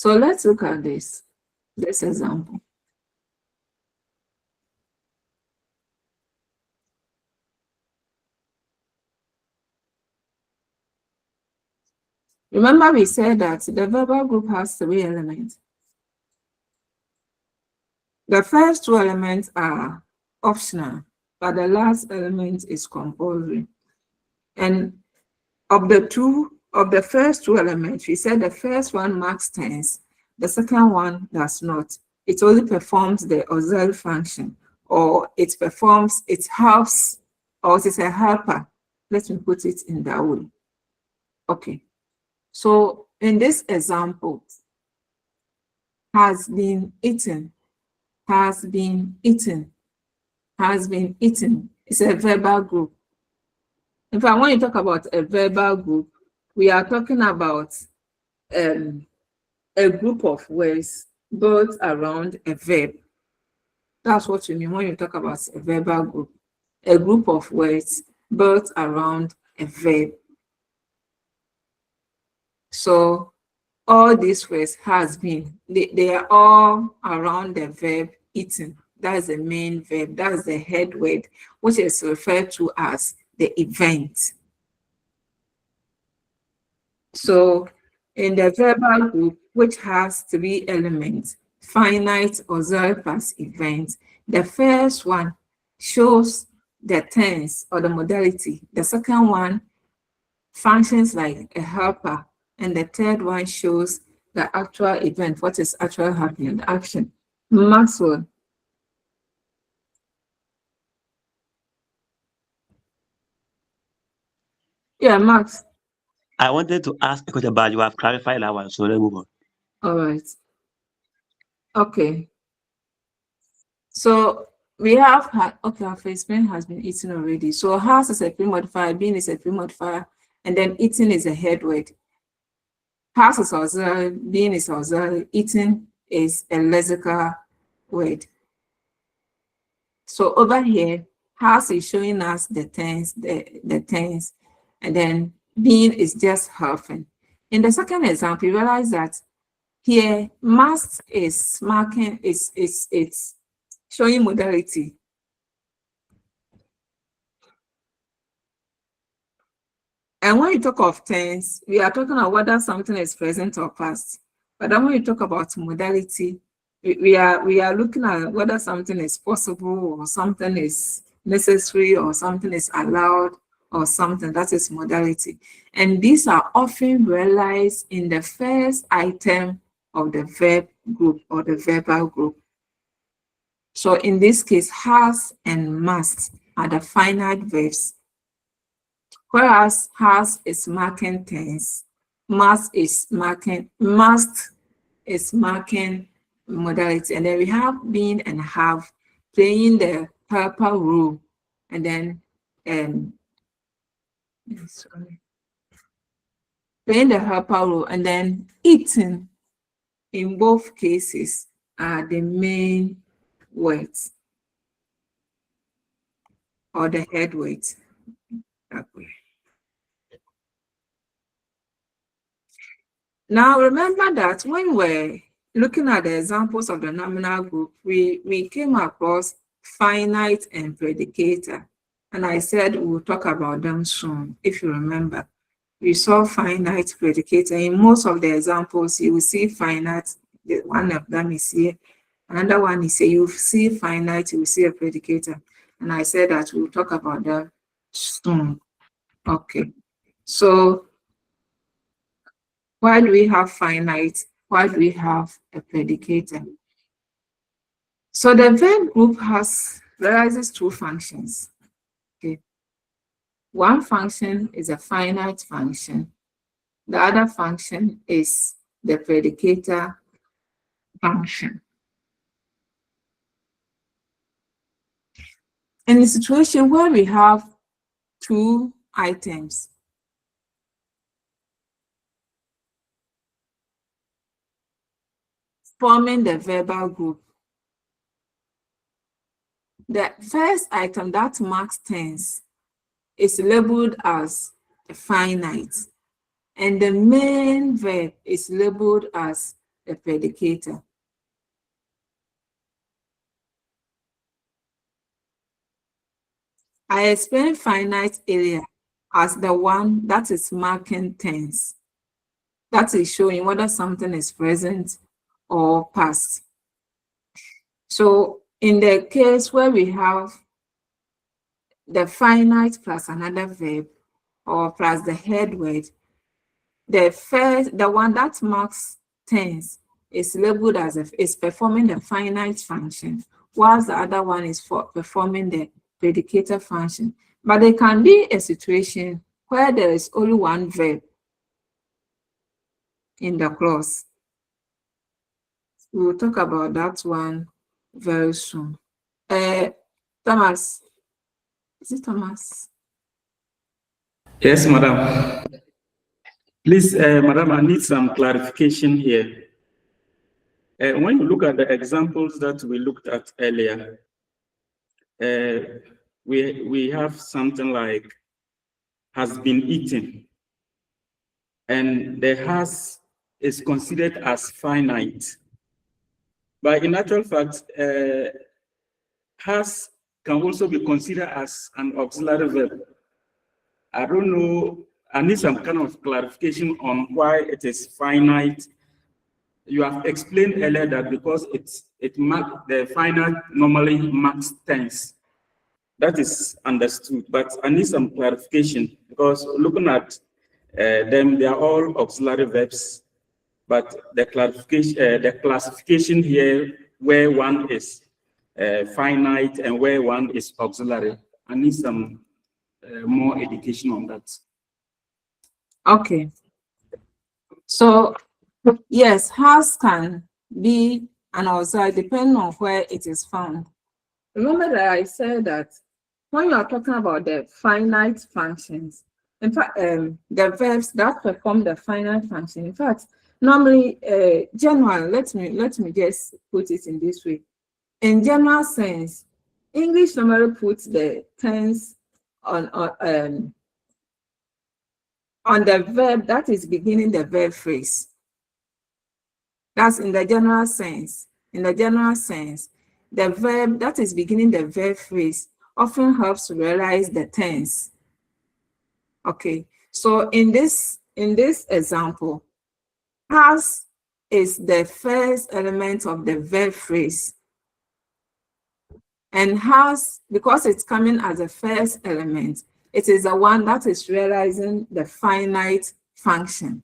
So let's look at this example. Remember we said that the verbal group has 3 elements. The first 2 elements are optional, but the last element is compulsory. And of the first 2 elements, we said the first one marks tense, the second one does not. It only performs the auxiliary function, or it helps, or it is a helper. Let me put it in that way. Okay. So in this example, has been eaten, has been eaten, has been eaten. It's a verbal group. In fact, when you talk about a verbal group, we are talking about a group of words built around a verb. That's what you mean when you talk about a verbal group. A group of words built around a verb. So all these words has been, they are all around the verb eaten. That's the main verb. That's the head word, which is referred to as the event. So in the verbal group, which has 3 elements, finite, auxiliary plus event, the first one shows the tense or the modality. The second one functions like a helper. And the third one shows the actual event, what is actually happening, the action. Maxwell. Yeah, Max. I wanted to ask a question, but you have clarified that one, so let's move on. All right. Okay. So we have had, okay, our first brain has been eaten already. So has is a pre-modifier, been is a pre-modifier, and then eating is a head word. Has is auxiliary, being is auxiliary, eating is a lexical word. So over here, has is showing us the tense, the tense, and then being is just helping. In the second example, you realize that here must is marking, it's showing modality. And when you talk of tense, we are talking about whether something is present or past. But then when you talk about modality, we are looking at whether something is possible or something is necessary or something is allowed or something. That is modality. And these are often realized in the first item of the verb group or the verbal group. So in this case, has and must are the finite verbs, whereas has is marking tense, must is marking modality, and then we have been and have playing the helper role, and then playing the helper role, and then eating in both cases are the main words or the head words. That way. Now remember that when we're looking at the examples of the nominal group, we came across finite and predicator. And I said we'll talk about them soon, if you remember. We saw finite, predicator. In most of the examples, you will see finite. One of them is here. Another one is here. You see finite, you will see a predicator. And I said that we'll talk about them soon. Okay. So why do we have finite? Why do we have a predicator? So the verb group realizes 2 functions. Okay. One function is a finite function. The other function is the predicator function. In a situation where we have 2 items, forming the verbal group, the first item that marks tense is labeled as finite, and the main verb is labeled as a predicator. I explained finite earlier as the one that is marking tense. That is showing whether something is present or past. So in the case where we have the finite plus another verb or plus the head word, the one that marks tense is labeled as is performing the finite function, whilst the other one is for performing the predicator function. But there can be a situation where there is only one verb in the clause. We will talk about that one very soon. Thomas, is it Thomas? Yes, madam. Please, madam, I need some clarification here. When you look at the examples that we looked at earlier, we have something like has been eaten, and the has is considered as finite. But in actual fact, has can also be considered as an auxiliary verb. I don't know, I need some kind of clarification on why it is finite. You have explained earlier that because the finite normally marks tense. That is understood, but I need some clarification because looking at them, they are all auxiliary verbs, but the classification here where one is finite and where one is auxiliary. I need some more education on that. Okay. So yes, has can be an auxiliary depending on where it is found. Remember that I said that when you are talking about the finite functions, in fact, the verbs that perform the finite function, in fact, normally, general, let me just put it in this way. In general sense, English normally puts the tense on the verb that is beginning the verb phrase. That's in the general sense. In the general sense, the verb that is beginning the verb phrase often helps to realize the tense. Okay, so in this example, has is the first element of the verb phrase. And has, because it's coming as a first element, it is the one that is realizing the finite function.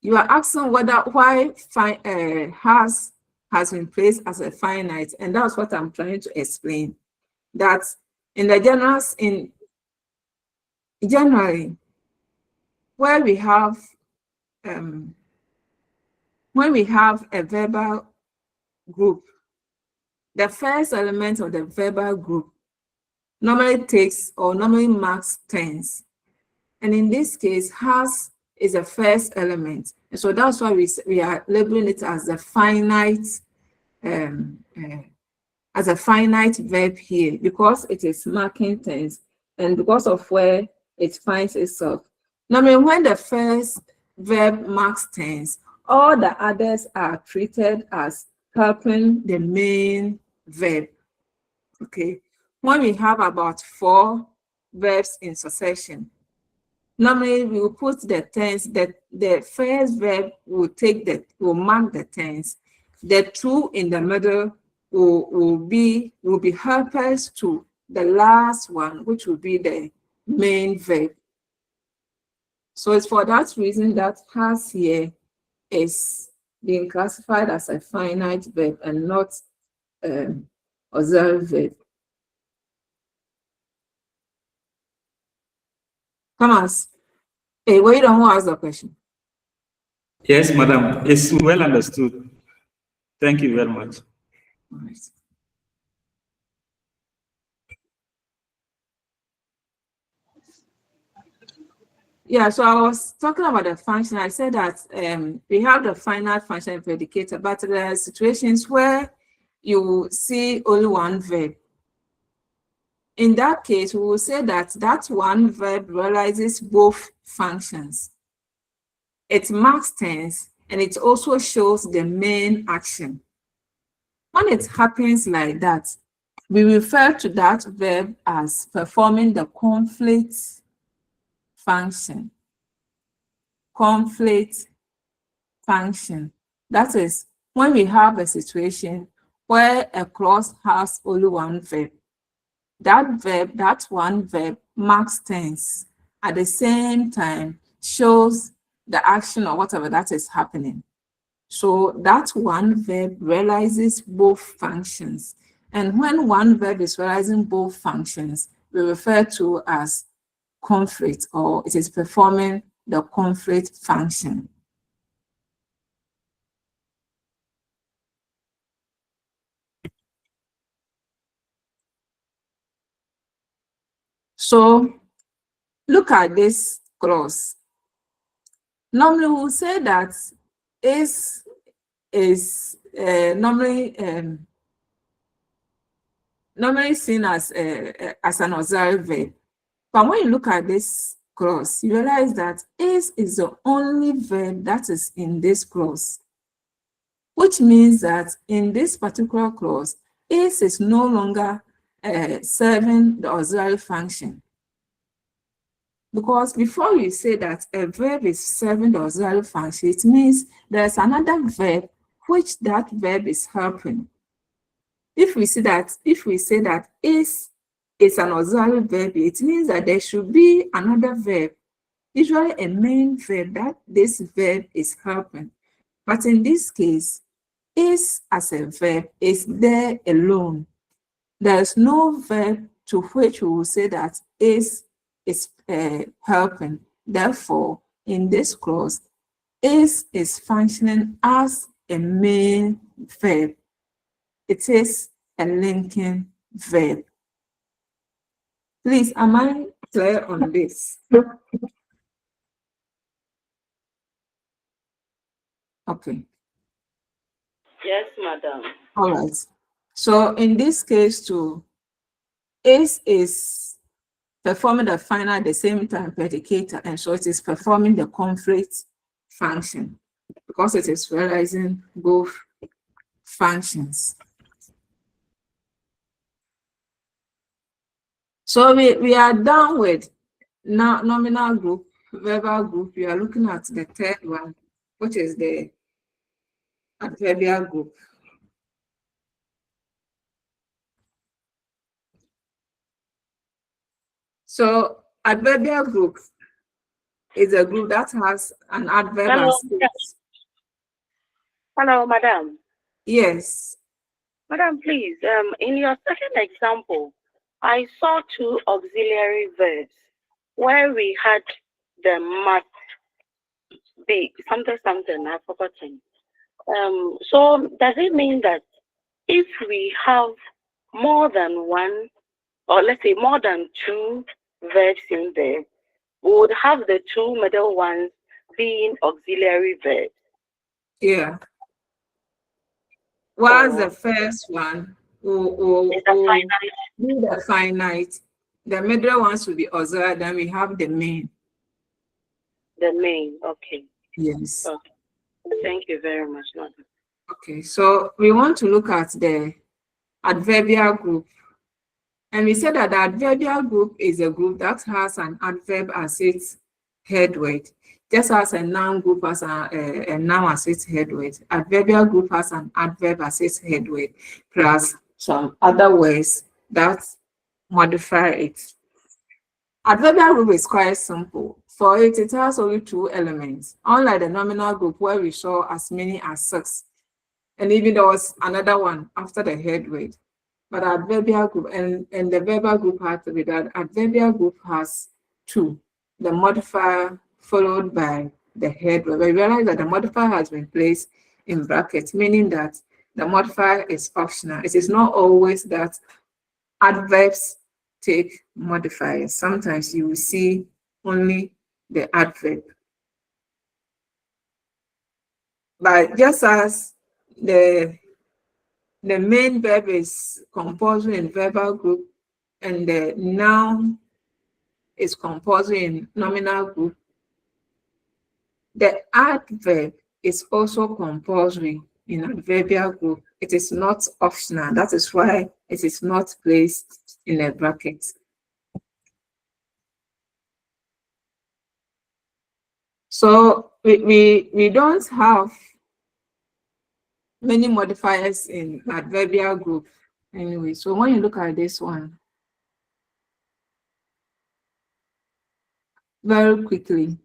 You are asking why has been placed as a finite, and that's what I'm trying to explain. That in the generally, where we have when we have a verbal group, the first element of the verbal group normally marks tense. And in this case, has is the first element. And so that's why we are labeling it as a finite verb here, because it is marking tense and because of where it finds itself. Now, when the first verb marks tense, all the others are treated as helping the main verb. Okay, when we have about 4 verbs in succession, normally we will put the tense that the first verb will mark the tense. The 2 in the middle will be helpers to the last one, which will be the main verb. So it's for that reason that has here is being classified as a finite verb and not auxiliary verb. Thomas, hey, wait, don't want to ask the question. Yes, madam, it's well understood. Thank you very much. All right. Yeah, so I was talking about the function. I said that we have the finite function and predicator, but there are situations where you see only one verb. in that case, we will say that that one verb realizes both functions. It marks tense and it also shows the main action. When it happens like that, we refer to that verb as performing the conflict function. Conflict function. That is, when we have a situation where a clause has only one verb, that one verb marks tense, at the same time shows the action or whatever that is happening. So that one verb realizes both functions. And when one verb is realizing both functions, we refer to as conflict, or it is performing the conflict function. So look at this clause. Normally we will say that is normally seen as an auxiliary verb. But when you look at this clause, you realize that is the only verb that is in this clause, which means that in this particular clause, is no longer serving the auxiliary function. Because before you say that a verb is serving the auxiliary function, it means there's another verb which that verb is helping. If we say that is an auxiliary verb, it means that there should be another verb, usually a main verb that this verb is helping. But in this case, is as a verb is there alone. There's no verb to which we will say that is helping. Therefore, in this clause, is functioning as a main verb. It is a linking verb. Please, am I clear on this? Okay. Yes, madam. All right. So in this case too, is performing the final at the same time predicator, and so it is performing the conflict function because it is realizing both functions. So we are done with now nominal group, verbal group. We are looking at the third one, which is the adverbial group. So adverbial group is a group that has an adverb as its. Hello, madam. Yes. Madam, please, in your second example, I saw two auxiliary verbs where we had the must be something, I've forgotten. So does it mean that if we have more than one, or let's say more than two verbs in there, we would have the two middle ones being auxiliary verbs? Yeah. What's the first one? Be the finite. The middle ones will be auxiliary. Then we have the main. The main, okay. Yes. Okay. Thank you very much, madam. Okay, so we want to look at the adverbial group. And we said that the adverbial group is a group that has an adverb as its head word. Just as a noun group has a noun as its head word. Adverbial group has an adverb as its head word, plus some other words that modify it. Adverbial group is quite simple. For it, it has only two elements, unlike the nominal group where we saw as many as 6. And even there was another one after the head word. But adverbial group and the verbal group has to be that adverbial group has two, the modifier followed by the head word. We realize that the modifier has been placed in brackets, meaning that the modifier is optional. It is not always that adverbs take modifiers. Sometimes you will see only the adverb. But just as the main verb is compulsory in verbal group, and the noun is compulsory in nominal group, the adverb is also compulsory in adverbial group. It is not optional. That is why it is not placed in a bracket. So we don't have many modifiers in adverbial group anyway. So when you look at this one very quickly,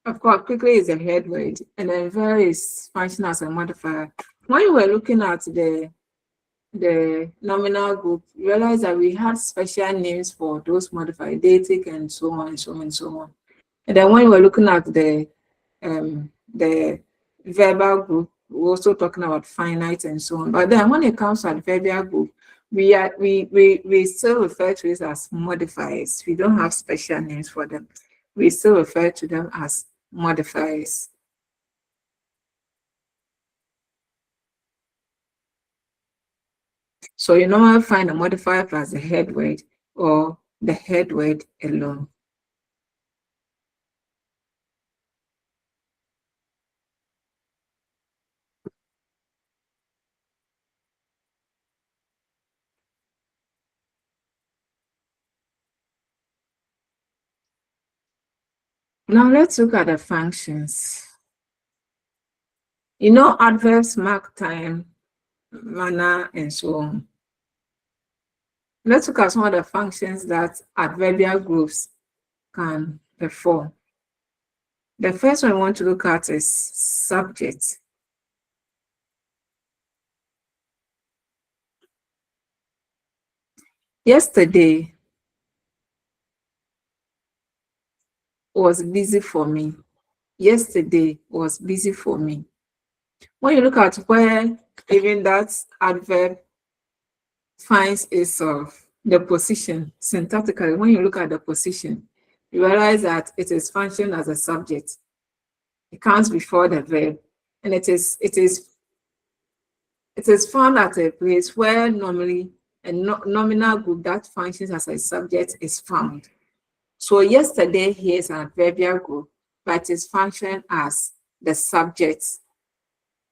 of course, quickly is a head word, and then very is function as a modifier. When you were looking at the nominal group, you realize that we had special names for those modifiers, datic and so on and so on and so on. And then when we were looking at the verbal group, we're also talking about finite and so on. But then when it comes to adverbial group, we still refer to it as modifiers. We don't have special names for them. We still refer to them as modifiers. So you normally find a modifier plus the head word or the head word alone. Now let's look at the functions. You know, adverbs mark time, manner, and so on. Let's look at some of the functions that adverbial groups can perform. The first one we want to look at is subject. Yesterday was busy for me. Yesterday was busy for me. When you look at where even that adverb finds itself, the position, syntactically, when you look at the position, you realize that it is functioned as a subject. It comes before the verb, and it is found at a place where normally a nominal group that functions as a subject is found. So yesterday here is an adverbial group, but it is functioning as the subject.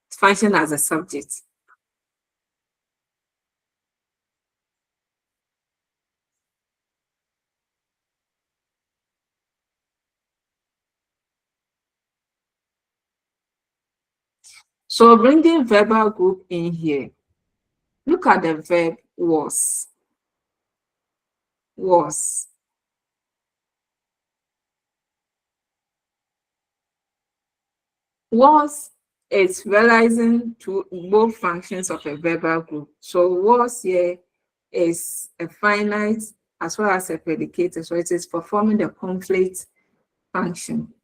It's functioning as a subject. So bringing verbal group in here, look at the verb was. Was. Was is realizing to both functions of a verbal group. So was here is a finite as well as a predicator. So it is performing the conflict function.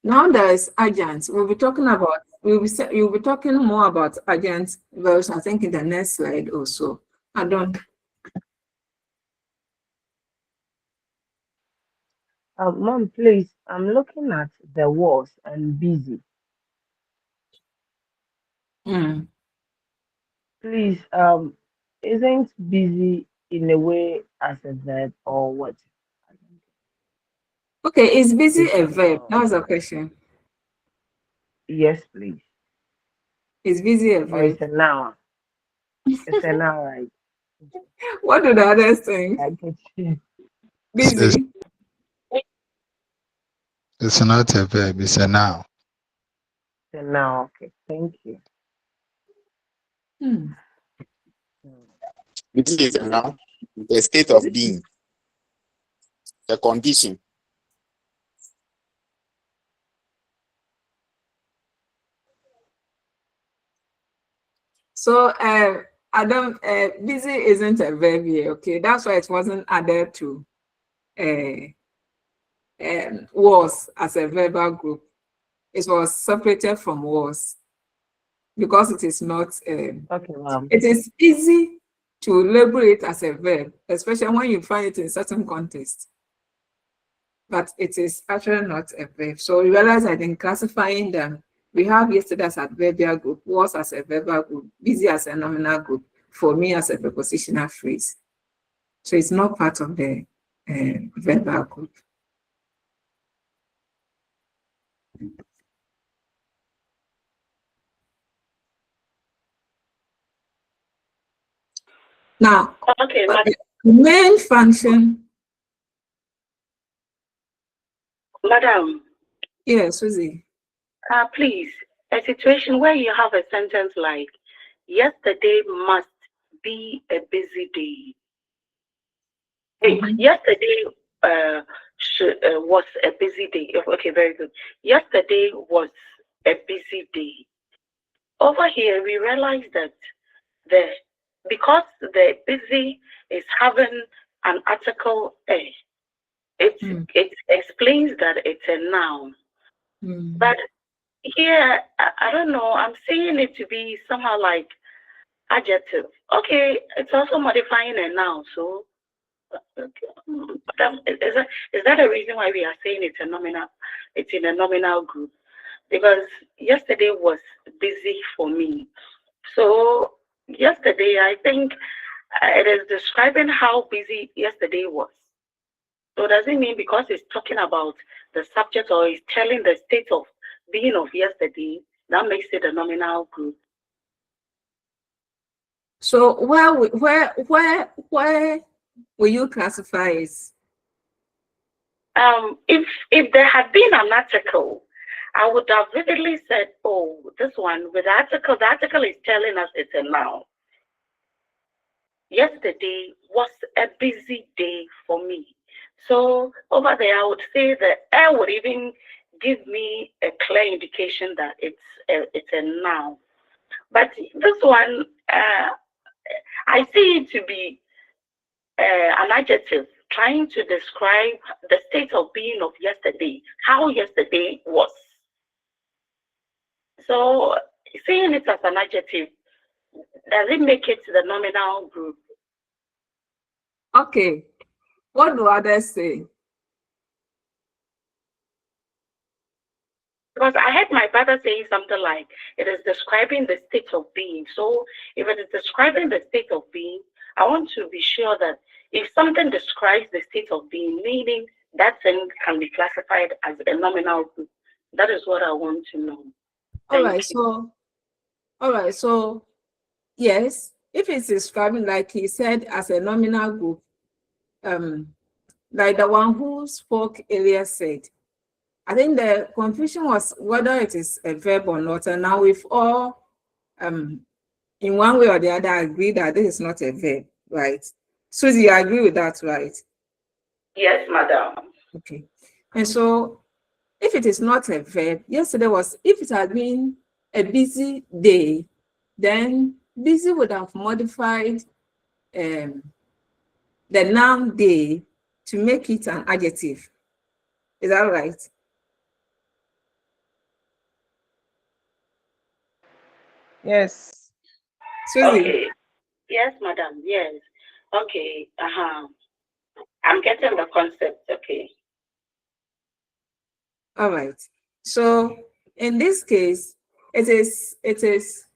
Now there is agents. We'll be talking more about agents verbs, I think, in the next slide also. I don't. Mom, please, I'm looking at the was and busy. Please, isn't busy in a way as a verb or what? Okay, is busy a verb? That was a question. Yes, please. Is busy a verb? Or it's a noun. It's a noun, right? What do the others think? Busy. It's not a verb, it's a noun. It's a noun, okay. Thank you. This is a noun, the state of being, the condition. So Adam, busy isn't a verb here, okay? That's why it wasn't added to was as a verbal group. It was separated from was because it is not. Okay, ma'am. It is easy to label it as a verb, especially when you find it in certain contexts. But it is actually not a verb. So you realize that in classifying them, we have yesterday as adverbial group, was as a verbal group, busy as a nominal group, for me as a prepositional phrase. So it's not part of the verbal group. Now, Okay, the main function. Madam. Yes, Susie. Please, a situation where you have a sentence like, yesterday must be a busy day. Hey, yesterday was a busy day. Okay, very good. Yesterday was a busy day. Over here, we realize that because the busy is having an article A, it explains that it's a noun. But here, I don't know, I'm seeing it to be somehow like adjective. Okay, it's also modifying a noun, so is that a reason why we are saying it's a nominal? It's in a nominal group because yesterday was busy for me. So yesterday, I think it is describing how busy yesterday was. So does it mean because it's talking about the subject or it's telling the state of being of yesterday, that makes it a nominal group? So where will you classify it? If there had been an article, I would have vividly said, oh, this one with the article is telling us it's a noun. Yesterday was a busy day for me. So over there, I would say that I would even give me a clear indication that it's a noun. But this one, I see it to be an adjective trying to describe the state of being of yesterday, how yesterday was. So seeing it as an adjective, does it make it the nominal group? Okay. What do others say? Because I heard my brother saying something like, it is describing the state of being. So if it is describing the state of being, I want to be sure that if something describes the state of being, meaning that thing can be classified as a nominal group. That is what I want to know. All right, so yes, if it's describing, like he said, as a nominal group, like the one who spoke earlier said, I think the confusion was whether it is a verb or not, and now we've all, in one way or the other, agree that this is not a verb, right? Susie, you agree with that, right? Yes, madam. Okay. And so, if it is not a verb, yesterday was, if it had been a busy day, then busy would have modified the noun day to make it an adjective. Is that right? Yes. Susie? Okay. Yes, madam. Yes. Okay. I'm getting the concept. Okay. All right. So in this case, it is,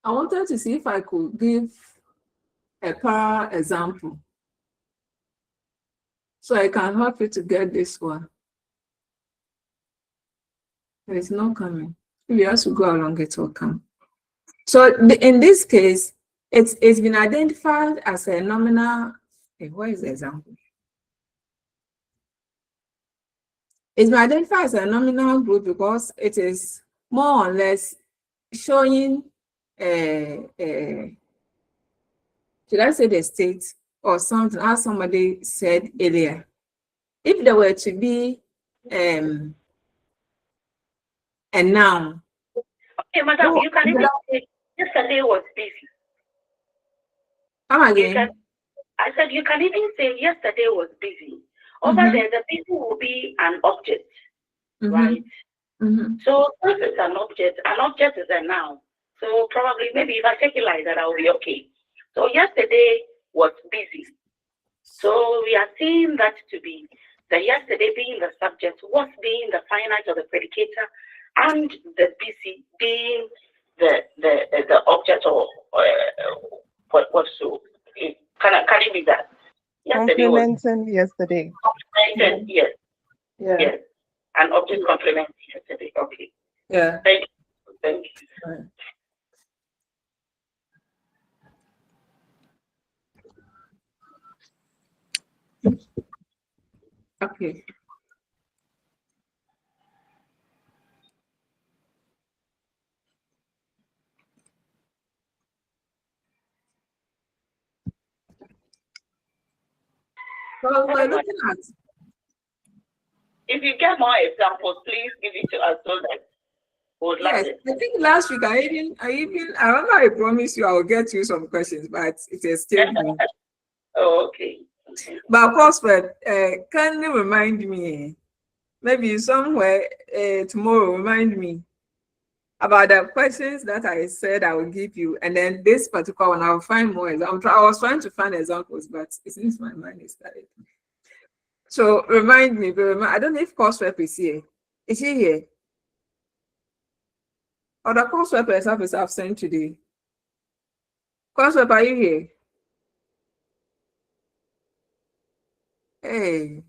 I wanted to see if I could give a parallel example so I can help you to get this one. It's not coming. If you have to go along, it will come. So in this case, it's been identified as a nominal. What is the example? It's been identified as a nominal group because it is more or less showing, should I say the state or something, as somebody said earlier. If there were to be a noun. Okay, madam, you can even say yesterday was busy. Come again. I said you can even say yesterday was busy. Over there, the busy will be an object, right? So since it's an object is a noun. So probably maybe if I take it like that, I'll be okay. So yesterday was busy. So we are seeing that to be the yesterday being the subject, was being the finite or the predicator, and the busy being the object or what so it can it be that yesterday was Complementing yesterday. complemented, yes, Yeah. yes, and object complementing yesterday. Okay. Yeah. Thank you. Thank you. Right. Okay. So we're looking at. If you get more examples, please give it to us so that we would love Yes, it. I think last week I remember I promised you I will get you some questions, but it escaped me. Oh, okay. But of course, can you remind me? Maybe somewhere tomorrow, remind me about the questions that I said I will give you, and then this particular one I'll find more. I was trying to find examples, but it seems my mind is tired. So remind me. I don't know if coursework is here. Is she here? Or the coursework itself is absent today. Coursework, are you here? Hey.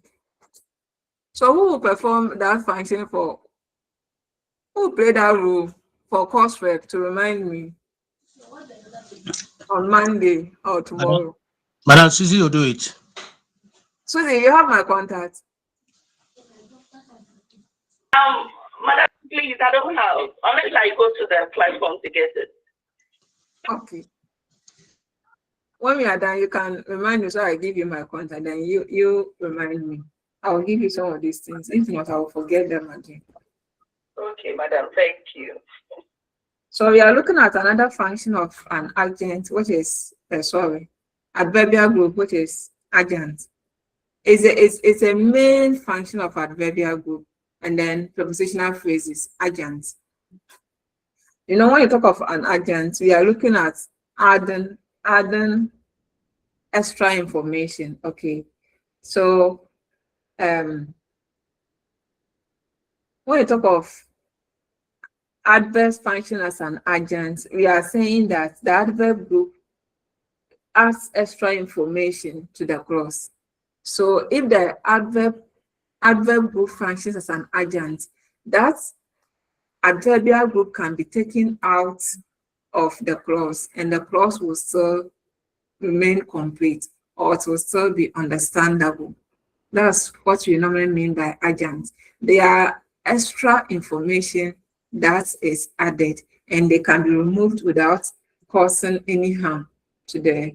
So who will perform that function for? Who will play that role for coursework to remind me on Monday or tomorrow? Madam Susie will do it. Susie, you have my contact. Madam, please, I don't have, unless I go to the platform to get it. Okay. When we are done, you can remind me, so I give you my contact, then you remind me. I will give you some of these things. If not, I will forget them again. Okay, madam, thank you. So we are looking at another function of an agent, which is adverbial group, which is agent. It's a main function of adverbial group, and then prepositional phrases, agents. You know, when you talk of an agent, we are looking at adding extra information. Okay, so when you talk of adverb function as an agent, we are saying that the adverb group adds extra information to the clause. So if the adverb group functions as an agent, that adverbial group can be taken out of the clause, and the clause will still remain complete, or it will still be understandable. That's what we normally mean by agents. They are extra information that is added, and they can be removed without causing any harm to the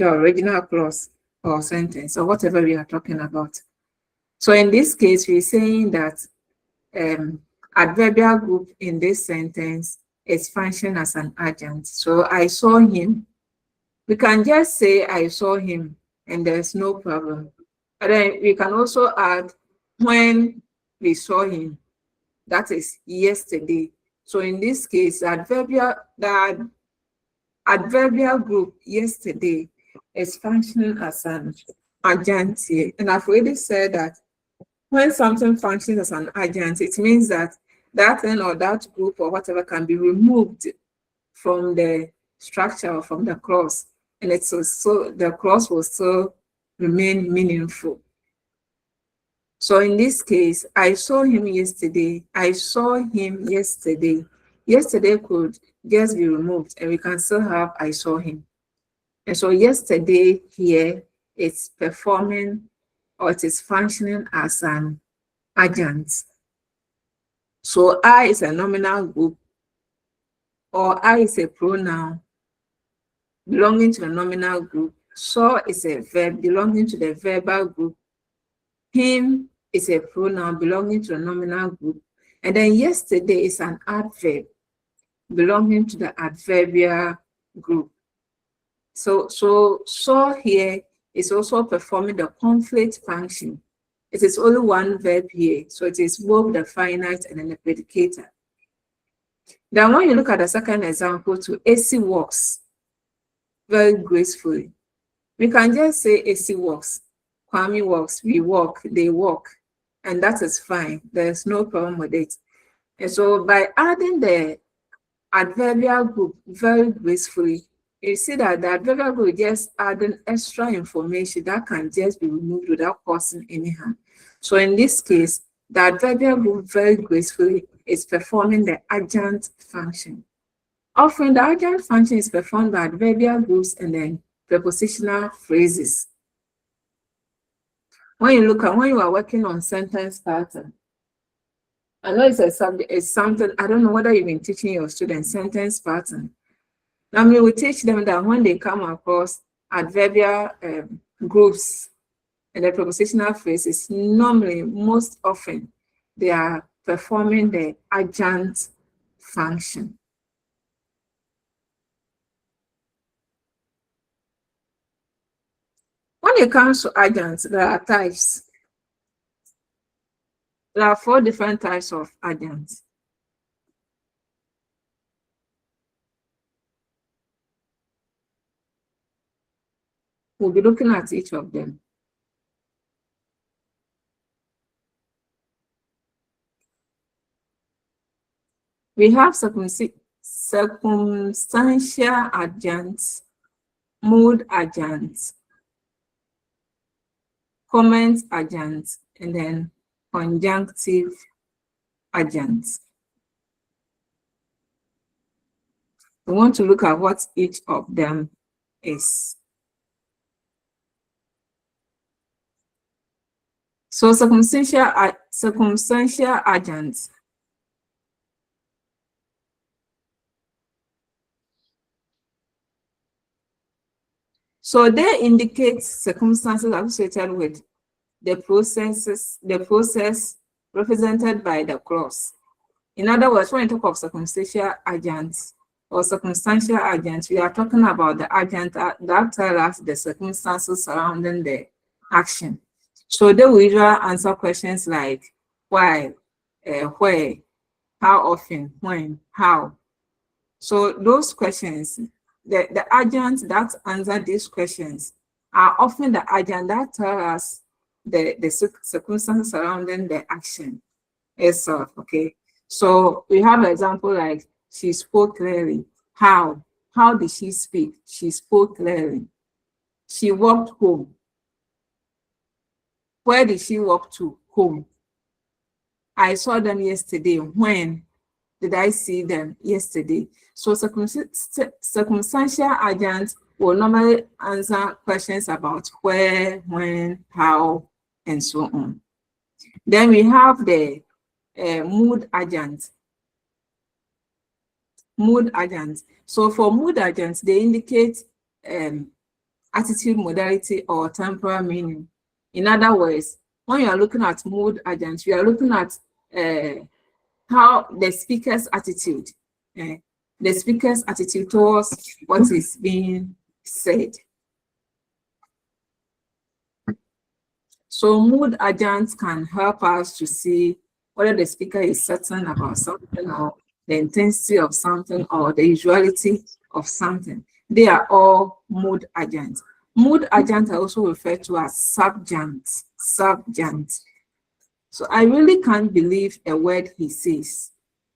original clause or sentence or whatever we are talking about. So in this case, we're saying that adverbial group in this sentence is function as an agent. So I saw him. We can just say I saw him and there's no problem. But then we can also add when we saw him. That is yesterday. So in this case, the adverbial group yesterday is functioning as an agent here. And I've already said that when something functions as an agent, it means that that thing or that group or whatever can be removed from the structure or from the clause, and it's so the clause will still remain meaningful. So in this case, I saw him yesterday. I saw him yesterday. Yesterday could just be removed, and we can still have I saw him. And so yesterday here it's performing, or it is functioning as an agent. So I is a nominal group, or I is a pronoun belonging to the nominal group. Saw is a verb belonging to the verbal group. Him is a pronoun belonging to the nominal group. And then yesterday is an adverb belonging to the adverbial group. So saw here is also performing the conflict function. It is only one verb here, so it is both the finite and then the predicator. Then when you look at the second example to AC works, very gracefully. We can just say AC walks, Kwame walks, we walk, they walk, and that is fine. There's no problem with it. And so by adding the adverbial group very gracefully, you see that the adverbial group just adding extra information that can just be removed without causing any harm. So in this case, the adverbial group very gracefully is performing the adjunct function. Often the adjunct function is performed by adverbial groups and then prepositional phrases. When you are working on sentence pattern, I know it's a subject, it's something, I don't know whether you've been teaching your students sentence pattern. Now, we will teach them that when they come across adverbial groups and the prepositional phrases, normally, most often, they are performing the adjunct function. When it comes to adjuncts, there are types. There are 4 different types of adjuncts. We'll be looking at each of them. We have circumstantial adjuncts, mood adjuncts, comment adjuncts, and then conjunctive adjuncts. We want to look at what each of them is. So circumstantial adjuncts. So they indicate circumstances associated with the process represented by the clause. In other words, when you talk of circumstantial adjuncts or circumstantial adjuncts, we are talking about the adjunct that tell us the circumstances surrounding the action. So they will usually answer questions like why, where, how often, when, how. So those questions, the adjuncts that answer these questions are often the adjunct that tell us the circumstances surrounding the action itself, okay? So we have an example like she spoke clearly. How? How did she speak? She spoke clearly. She walked home. Where did she walk to? Home. I saw them yesterday. When did I see them? Yesterday. So circumstantial adjuncts will normally answer questions about where, when, how, and so on. Then we have the mood adjuncts. Mood adjuncts. So for mood adjuncts, they indicate attitude, modality, or temporal meaning. In other words, when you are looking at mood adjuncts, you are looking at how the speaker's attitude, towards what is being said. So mood adjuncts can help us to see whether the speaker is certain about something or the intensity of something or the usuality of something. They are all mood adjuncts. Mood adjuncts are also referred to as subjuncts. Subjuncts. So I really can't believe a word he says.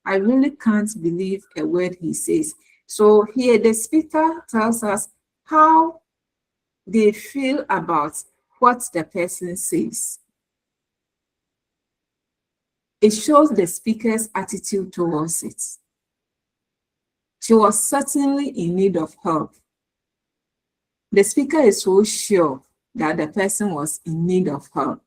I really can't believe a word he says. So here the speaker tells us how they feel about what the person says. It shows the speaker's attitude towards it. She was certainly in need of help. The speaker is so sure that the person was in need of help.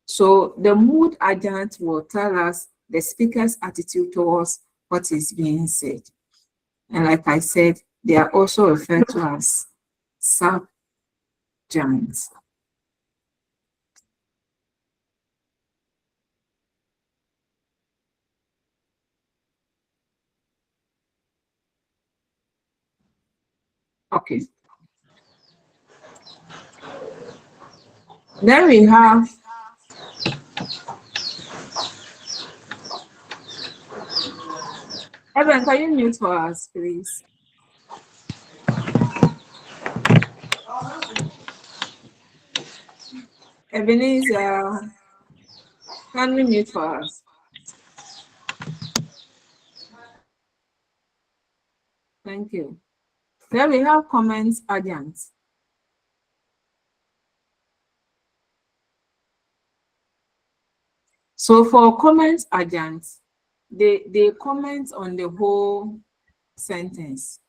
So the mood adjunct will tell us the speaker's attitude towards what is being said. And like I said, they are also referred to as subjuncts. Okay. Then we have Evan, can you mute for us, please? Ebenezer, can we mute for us? Thank you. Then we have comments agents. So for comment agents, they comment on the whole sentence.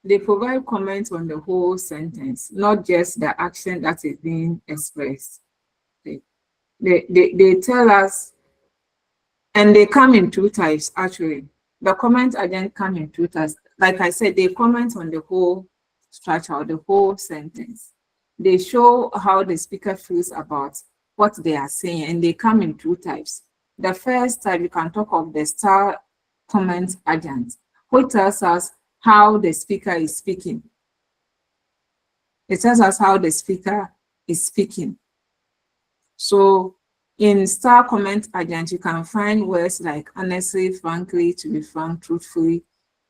They provide comments on the whole sentence, not just the action that is being expressed. They tell us, and they come in two types actually. The comment agent come in two types. Like I said, they comment on the whole structure, the whole sentence. They show how the speaker feels about what they are saying, and they come in two types. The first type, you can talk of the star comment agent, which tells us how the speaker is speaking. It tells us how the speaker is speaking. So in star comment agent, you can find words like honestly, frankly, to be frank, truthfully,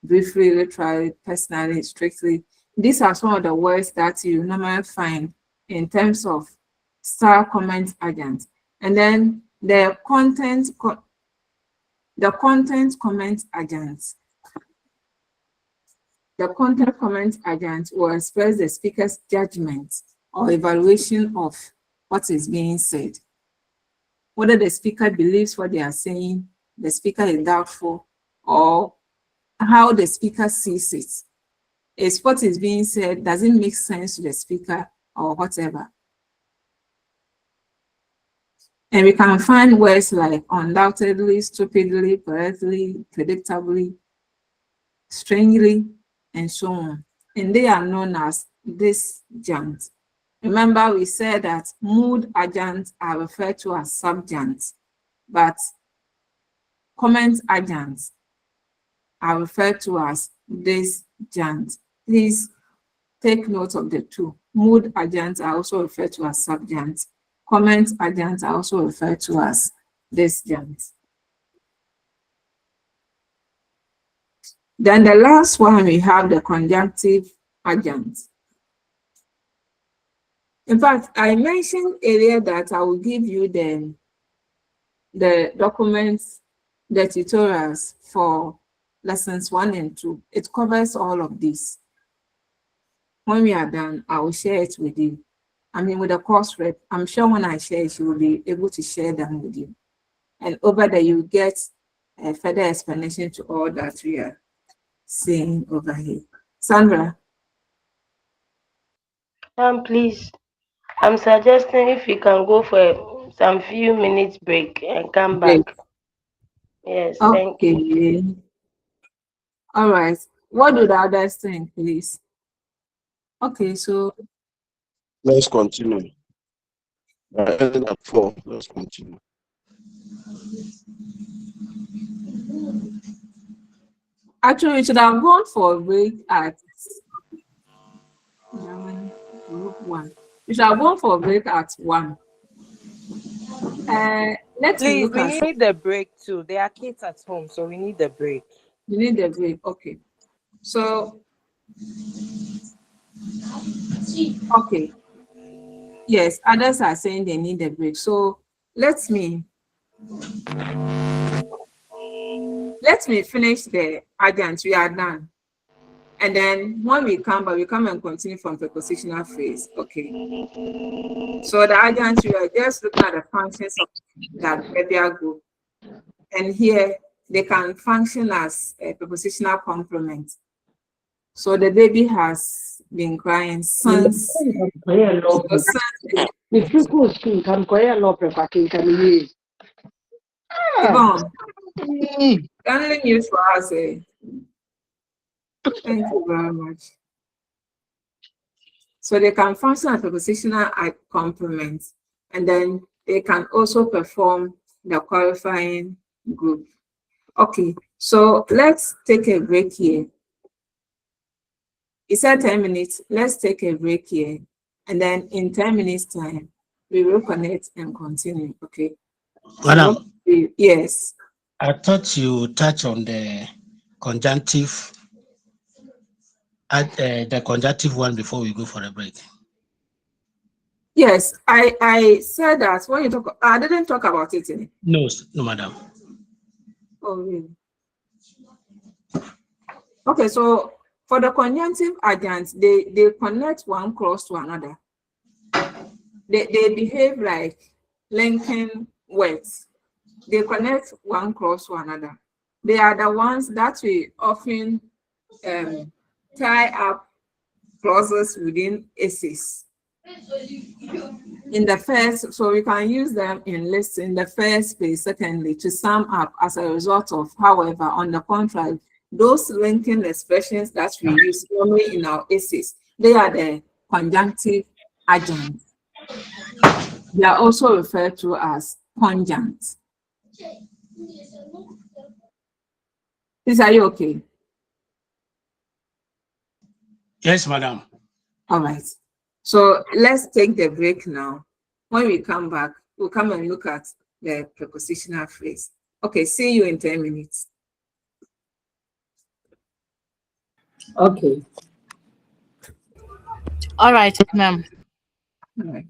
briefly, literally, personally, strictly. These are some of the words that you normally find in terms of star comment agent. And then the content comment agent. The content comment agent will express the speaker's judgment or evaluation of what is being said. Whether the speaker believes what they are saying, the speaker is doubtful, or how the speaker sees it. Is what is being said, does it make sense to the speaker or whatever? And we can find words like undoubtedly, stupidly, correctly, predictably, strangely, and so on. And they are known as disjuncts. Remember, we said that mood agents are referred to as subjuncts, but comment agents are referred to as disjuncts. Please take note of the two. Mood agents are also referred to as subjuncts. Comment agents are also referred to as disjuncts. Then the last one, we have the conjunctive agents. In fact, I mentioned earlier that I will give you the documents, the tutorials for lessons 1 and 2. It covers all of this. When we are done, I will share it with you. I mean, with the course rep, I'm sure when I share it, you will be able to share them with you. And over there, you get a further explanation to all that we are saying over here. Sandra. Please, I'm suggesting if you can go for some few minutes break and come back. Yes, thank you. Okay. All right. What do the others think, please? Okay, so let's continue. Ending at 4. Let's continue. Actually, we should have gone for a break at group 1. We should have gone for a break at 1. Let's Please, look at. we need the break too. There are kids at home, so we need the break. You need the break, okay. So, okay. Yes, others are saying they need a break. So let me finish the agents. We are done. And then when we come back, we come and continue from the prepositional phrase. Okay. So the agents, we are just looking at the functions of that adverbial group. And here they can function as a prepositional complement. So the baby has been crying since. Yvonne, kindly mute for us. Thank you very much. So they can function as prepositional complement, and then they can also perform the qualifying group. Okay, so let's take a break here. It's at 10 minutes. Let's take a break here. And then in 10 minutes time, we will connect and continue. Okay. Madam, yes. I thought you touched on the conjunctive add the conjunctive one before we go for a break? Yes, I said that when you talk, I didn't talk about it. No, no, madam. Oh, really? Okay, so for the conjunctive adjuncts, they connect one clause to another. They behave like linking words. They connect one clause to another. They are the ones that we often tie up clauses within essays. In the first, so we can use them in lists in the first place, secondly, to sum up as a result of. However, on the contrary, those linking expressions that we use normally in our essays, they are the conjunctive adjuncts. They are also referred to as conjuncts. Please, are you okay? Yes, madam. All right. So let's take the break now. When we come back, we'll come and look at the prepositional phrase. Okay, see you in 10 minutes. Okay. All right, ma'am. All right.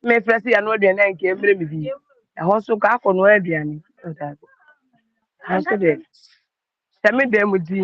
Me first ya no de na nke mere me bi. Ɛhɔ so ka akɔ no aduane. Aso de. Sɛ me dem di.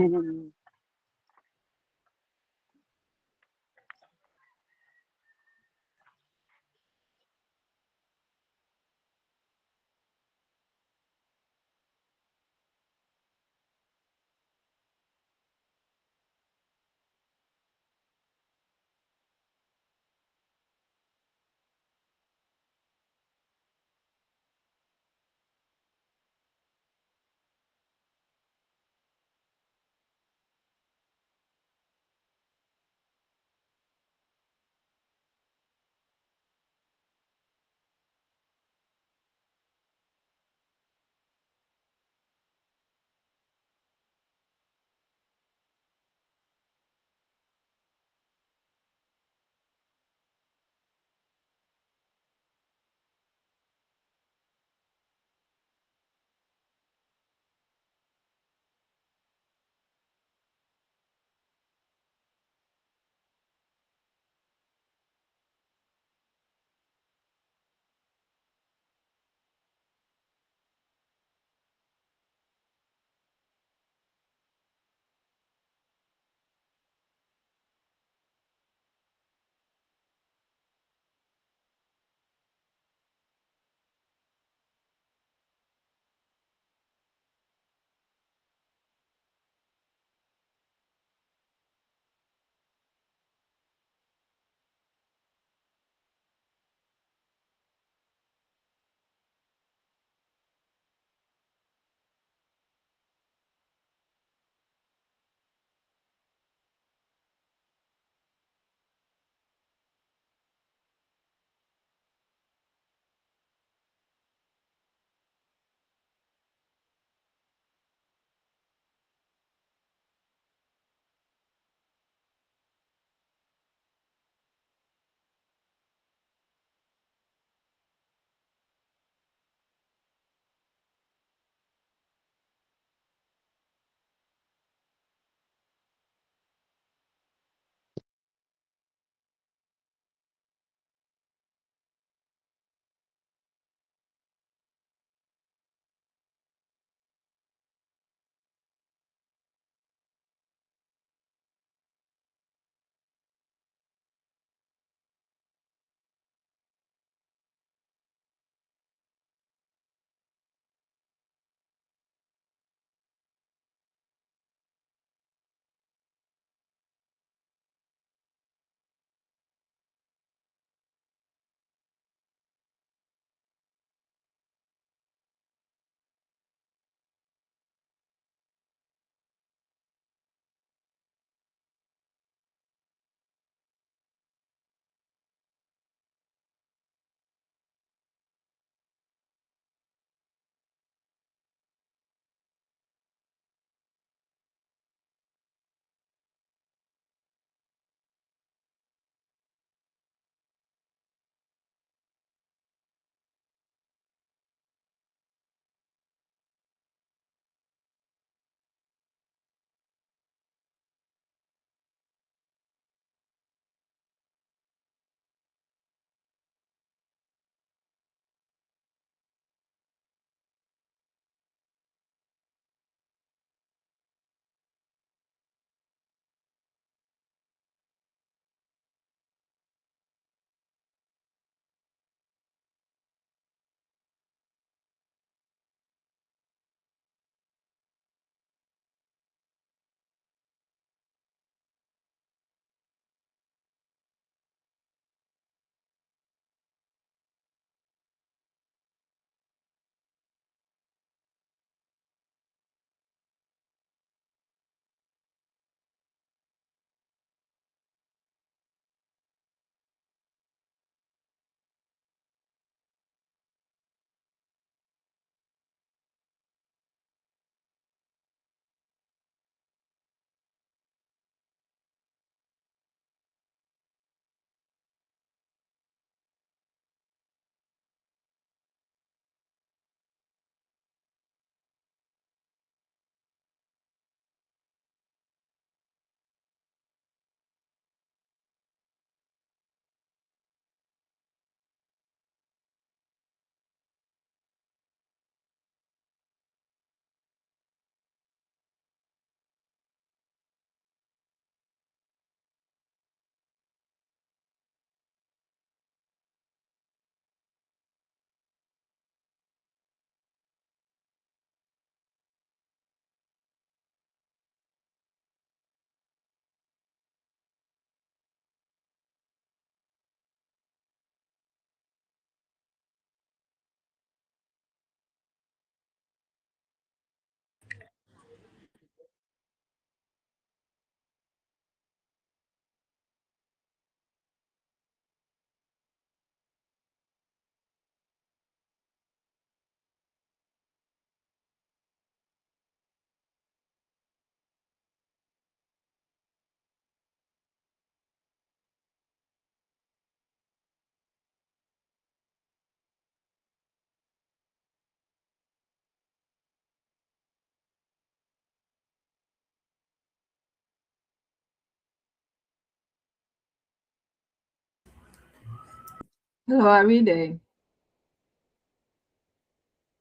Hello, are we there?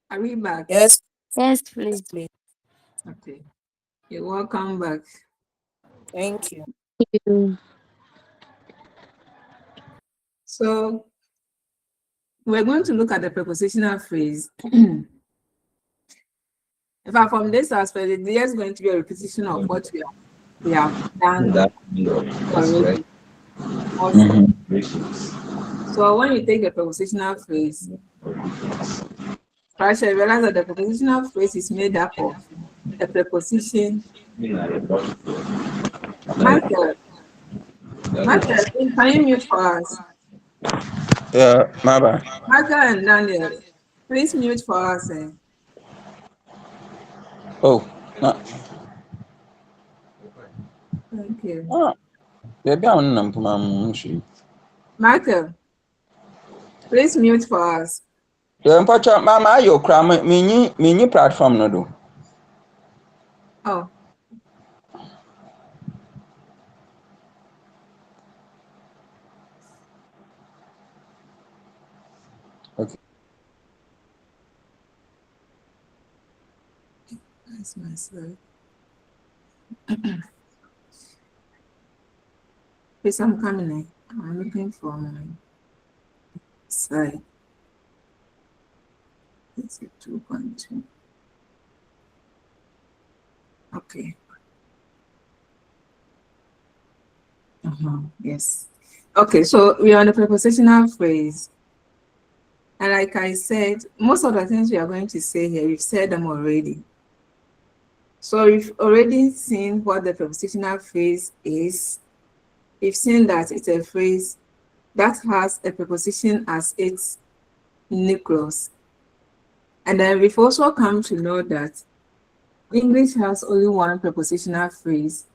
Are we back? Yes. Yes, please. Okay. You're welcome back. Thank you. Thank you. So we're going to look at the prepositional phrase. In fact, from this aspect, there's going to be a repetition of what we have done already. Also. So when you take the prepositional phrase, first you realize that the prepositional phrase is made up of a preposition. Michael, can you mute for us? Yeah, my bad. Michael and Daniel, please mute for us. Oh, no. Thank you. Baby, I'm not Michael, please mute for us. Yeah, Mama, you cram mini platform no do. Oh. Okay. That's my slide. Please, I'm coming. I'm looking for my slide. It's a 2.2. Okay. Yes. Okay, so we are on the prepositional phrase. And like I said, most of the things we are going to say here, we've said them already. So we've already seen what the prepositional phrase is. We've seen that it's a phrase that has a preposition as its nucleus. And then we've also come to know that English has only one prepositional phrase.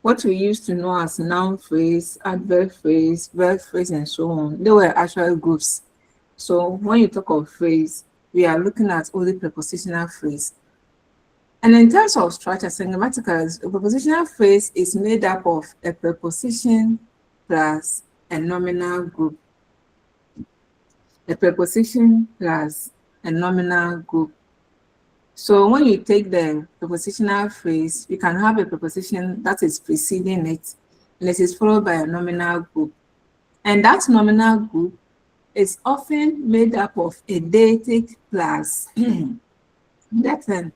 What we used to know as noun phrase, adverb phrase, verb phrase, and so on, they were actual groups. So when you talk of phrase, we are looking at only prepositional phrase. And in terms of structure, grammatically, a prepositional phrase is made up of a preposition plus a nominal group. A preposition plus a nominal group. So when you take the prepositional phrase, you can have a preposition that is preceding it, and it is followed by a nominal group. And that nominal group is often made up of a deictic plus definite.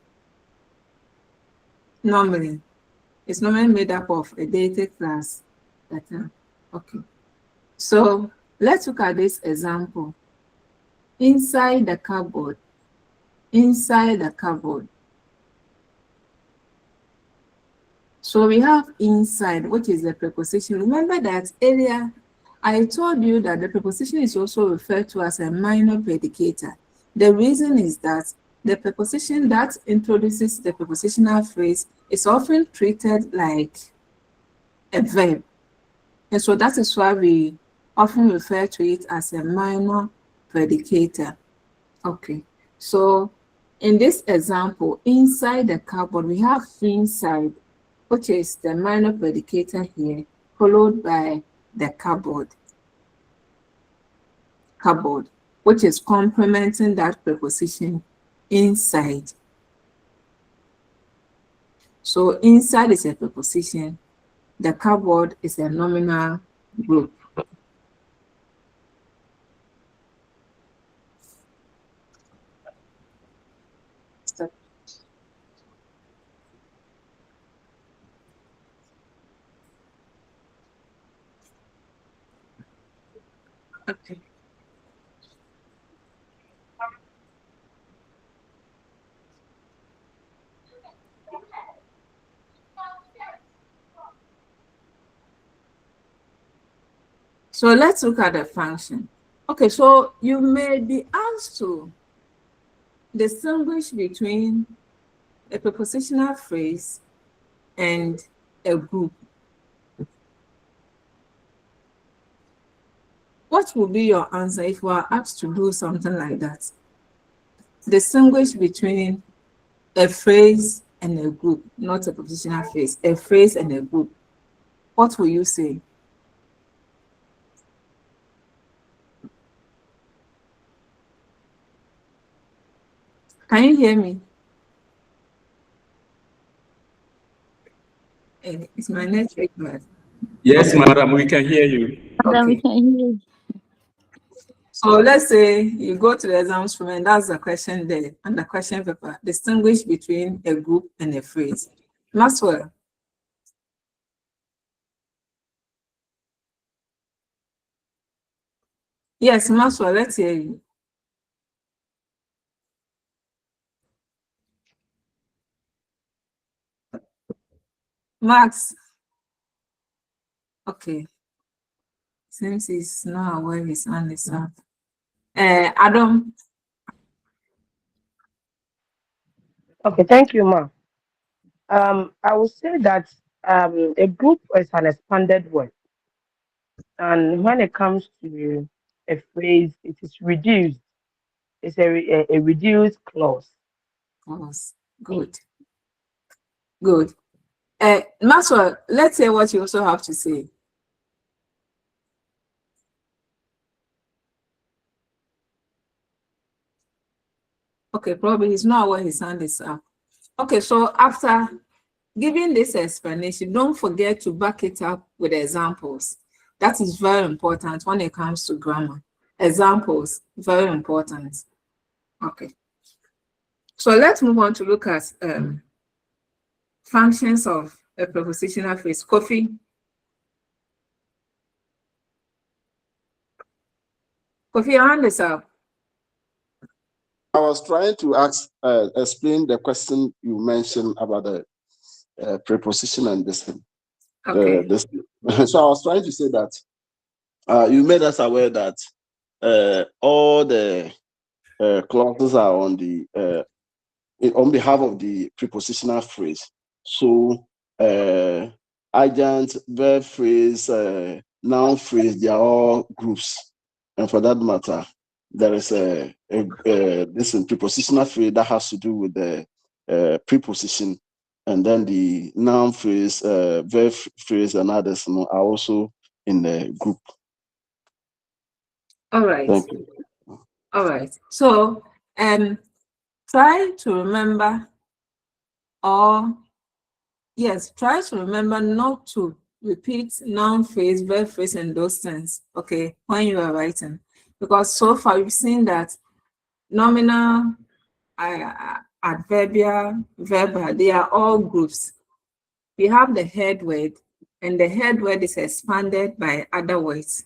Normally, it's normally made up of a deictic plus definite. Okay. So let's look at this example. Inside the cupboard. Inside the cupboard. So we have inside, which is the preposition. Remember that earlier I told you that the preposition is also referred to as a minor predicator. The reason is that the preposition that introduces the prepositional phrase is often treated like a verb. And so that is why we often refer to it as a minor predicator. Okay, so in this example, inside the cupboard, we have inside, which is the minor predicator here, followed by the cupboard. Cupboard, which is complementing that preposition inside. So inside is a preposition, the cupboard is a nominal group. Stop. Okay. So let's look at the function. Okay, so you may be asked to distinguish between a prepositional phrase and a group. What will be your answer if you are asked to do something like that? Distinguish between a phrase and a group, not a prepositional phrase, a phrase and a group. What will you say? Can you hear me? It's my network bad. Yes, madam, we can hear you. Madam, we Okay. can hear you. So let's say you go to the exams room and that's the question there and the question paper. Distinguish between a group and a phrase. Maxwell. Yes, Maxwell, let's hear you. Max. Okay. Seems he's not aware his hand is up. Adam. Okay, thank you, ma. I would say that a group is an expanded word, and when it comes to a phrase, it is reduced. It's a reduced clause. Clause. Good. Good. Maxwell, let's hear what you also have to say. Okay, probably he's not aware his hand is up. Okay, so after giving this explanation, don't forget to back it up with examples. That is very important when it comes to grammar. Examples, very important. Okay. So let's move on to look at functions of a prepositional phrase. Kofi. Kofi, your hand is up. I was trying to explain the question you mentioned about the preposition and this thing. Okay. So I was trying to say that you made us aware that all the clauses are on behalf of the prepositional phrase. So agent, verb phrase, noun phrase, they are all groups. And for that matter, there is this prepositional phrase that has to do with the preposition, and then the noun phrase, verb phrase, and others are also in the group. All right. Thank you. All right. So try to remember, try to remember not to repeat noun phrase, verb phrase, and those things, okay, when you are writing. Because so far we've seen that nominal, adverbial, verbal, they are all groups. We have the head word, and the head word is expanded by other words.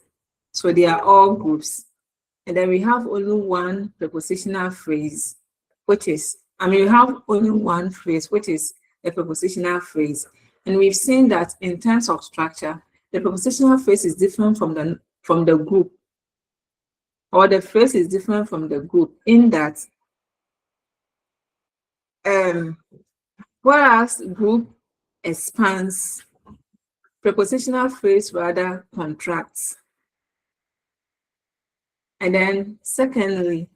So they are all groups. And then we have only one prepositional phrase, which is, we have only one phrase, which is a prepositional phrase. And we've seen that in terms of structure, the prepositional phrase is different from the group, or the phrase is different from the group in that whereas group expands, prepositional phrase rather contracts. And then thirdly,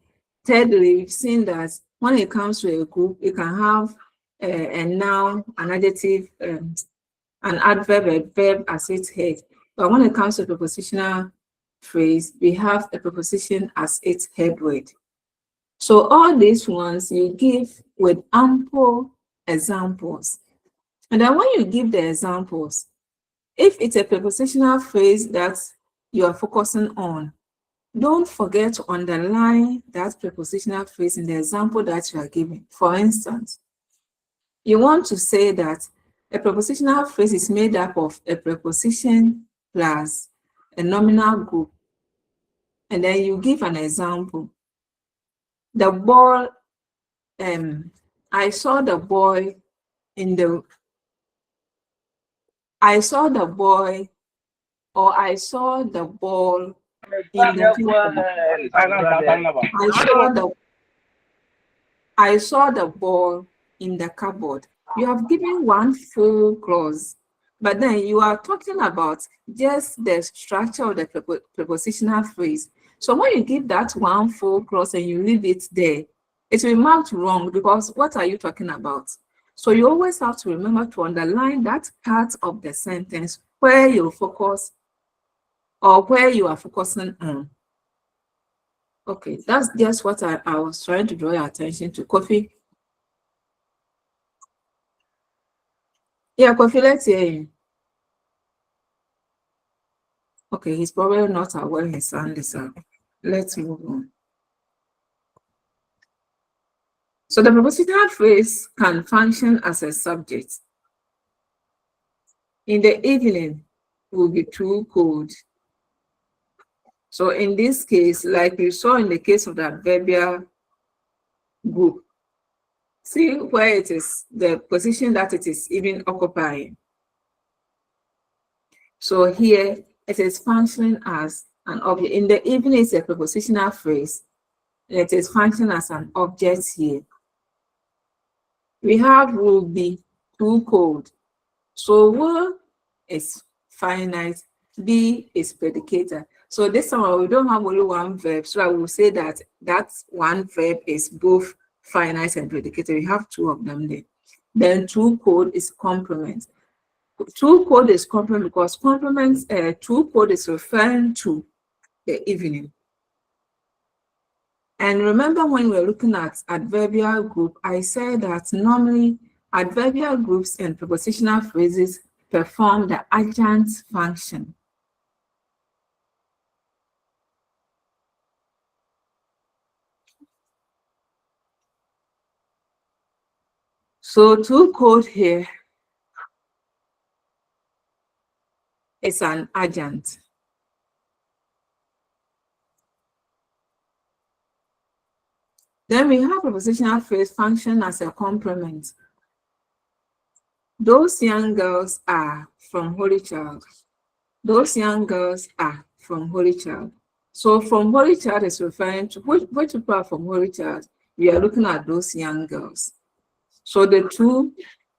we've seen that when it comes to a group, it can have a noun, an adjective, an adverb, a verb as its head. But when it comes to a prepositional phrase, we have a preposition as its head word. So all these ones you give with ample examples. And then when you give the examples, if it's a prepositional phrase that you are focusing on, don't forget to underline that prepositional phrase in the example that you are giving. For instance, you want to say that a prepositional phrase is made up of a preposition plus a nominal group. And then you give an example. The ball, I saw the boy in the, I saw the boy, or I saw the ball in the I saw the ball in the cupboard. You have given one full clause, but then you are talking about just the structure of the prepositional phrase. So when you give that one full clause and you leave it there, it will be marked wrong, because what are you talking about? So you always have to remember to underline that part of the sentence where you focus or where you are focusing on. Okay, that's just what I was trying to draw your attention to. Kofi. Yeah, Kofi, let's hear you. Okay, he's probably not aware his hand is up. Let's move on. So the prepositional phrase can function as a subject. In the evening will be too cold. So in this case, like you saw in the case of the adverbial group, see where it is, the position that it is even occupying. So here it is functioning as an object. In the evening is a prepositional phrase. It is functioning as an object here. We have will be too cold. So will is finite, be is predicator. So this time we don't have only one verb. So I will say that that one verb is both finite and predicator. We have two of them there. Then too cold is complement. Too cold is complement because complements too cold is referring to the evening. And remember when we were looking at adverbial group, I said that normally adverbial groups and prepositional phrases perform the adjunct function. So too cold here is an adjunct. Then we have prepositional phrase function as a complement. Those young girls are from Holy Child. Those young girls are from Holy Child. So from Holy Child is referring to which people are from Holy Child. We are looking at those young girls. So the two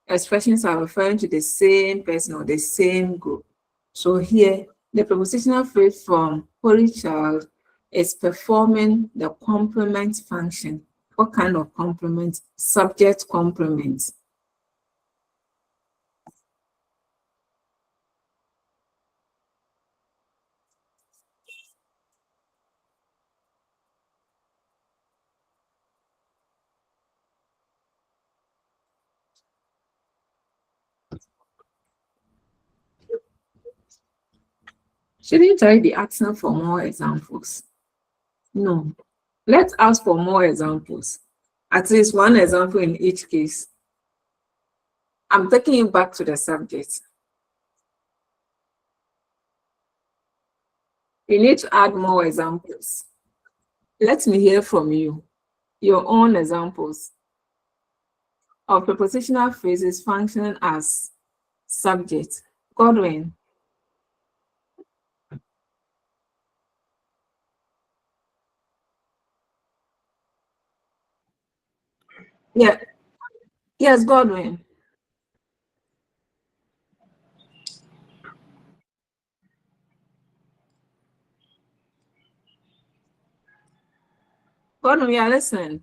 expressions are referring to the same person or the same group. So here, the prepositional phrase from Holy Child is performing the complement function. What kind of complement? Subject complement. Shouldn't I be asking for more examples? No. Let's ask for more examples. At least one example in each case. I'm taking you back to the subject. You need to add more examples. Let me hear from you, your own examples of prepositional phrases functioning as subject. Godwin. Yeah. Yes, Godwin. Godwin, we are listening.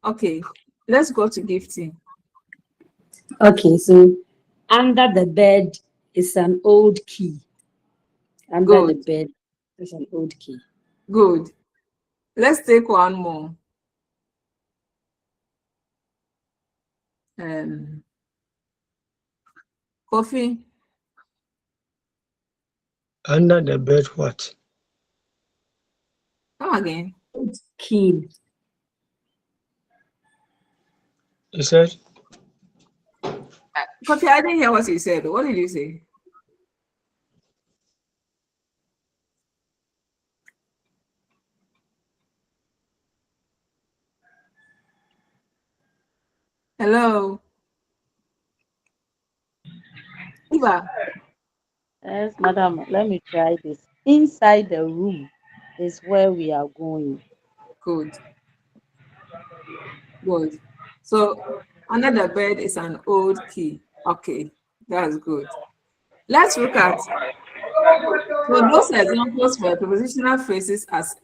Okay, let's go to gifting. Okay, so under the bed is an old key. Under the bed is an old key. Good. Let's take one more. Coffee. Under the bed, what? Come again. Key. You said? Coffee, I didn't hear what you said. What did you say? Hello. Eva. Yes, madam, let me try this. Inside the room is where we are going. Good. Good. So under the bed is an old key. Okay, that's good. Let's look at, so those examples were prepositional phrases as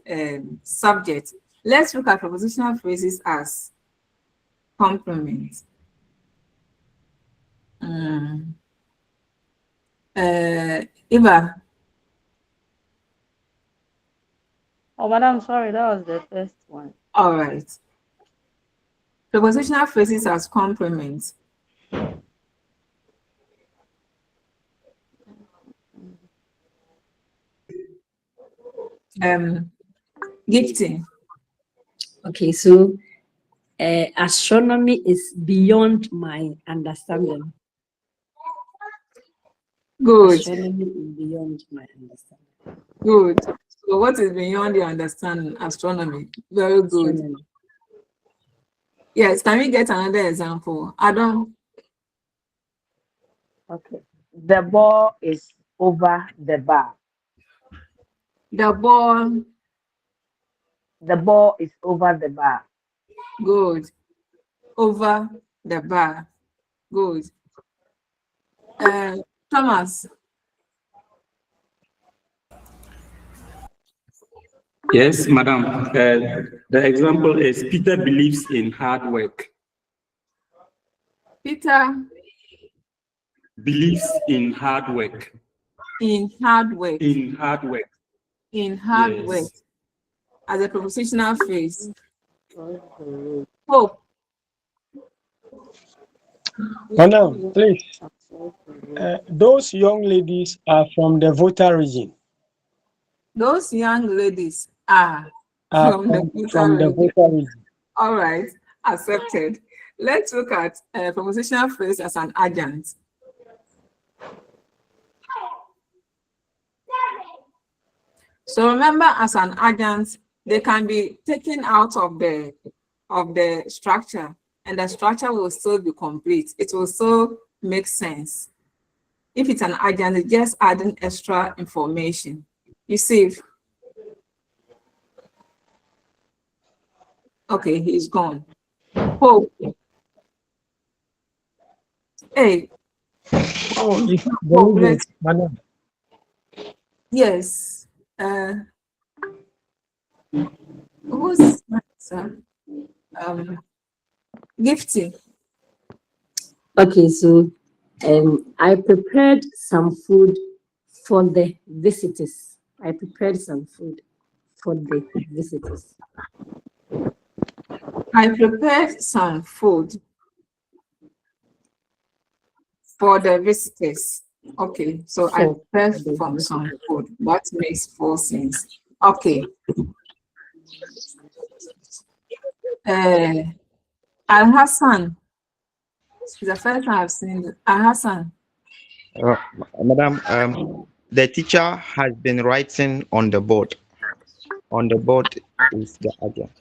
subject. Let's look at prepositional phrases as complement. Eva. Oh, madam, sorry, that was the first one. All right. Prepositional phrases as complements. Gifting. Okay, so astronomy is beyond my understanding. Good. Astronomy is beyond my understanding. Good. So what is beyond your understanding? Astronomy. Very good. Astronomy. Yes, can we get another example? Adam. Okay. The ball is over the bar. The ball. The ball is over the bar. Good. Over the bar. Good. Thomas. Yes, madam. The example is Peter believes in hard work. Peter believes in hard work. In hard work. In hard work. In hard Yes. work. As a prepositional phrase. Hope. Madam, please. Those young ladies are from the voter region. Those young ladies are from the voter region. All right, accepted. Let's look at a prepositional phrase as an adjunct. So remember, as an adjunct, they can be taken out of the structure, and the structure will still be complete. It will still make sense. If it's an adjunct, it's just adding extra information. You see, okay, he's gone. Hope. Hey. Oh, it's very madam. Yes. Who's gifting? Okay, so I prepared some food for the visitors. I prepared some food for the visitors. I prepared some food for the visitors. Okay, so I prepared some food. That makes full sense. Okay. Al Hassan. It's the first time I've seen Al Hassan. Madam, the teacher has been writing on the board. On the board is the adjunct.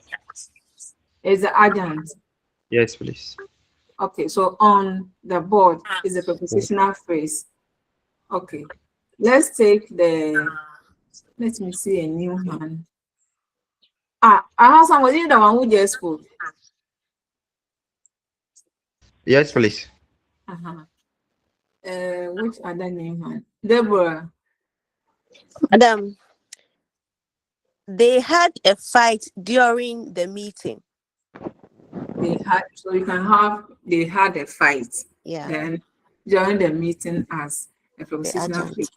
Is the adjunct? Yes, please. Okay, so on the board is a prepositional phrase. Okay, let's take let me see a new one. Al Hassan, was it the one who just spoke? Yes, please. Which other name one? Deborah. Madam, they had a fight during the meeting. So you can have they had a fight. Yeah. Then during the meeting as a prepositional phrase.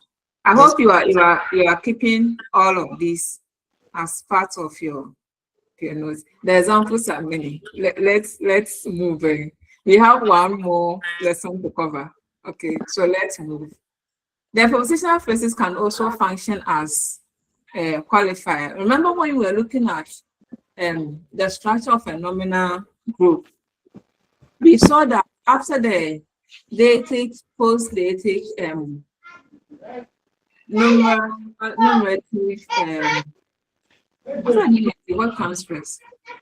I Yes. hope you are keeping all of this as part of your notes. The examples are many. Let's move. We have one more lesson to cover. Okay, so let's move. The prepositional phrases can also function as a qualifier. Remember when we were looking at the structure of a nominal group, we saw that after the dative, post-dative, numerative, what comes first?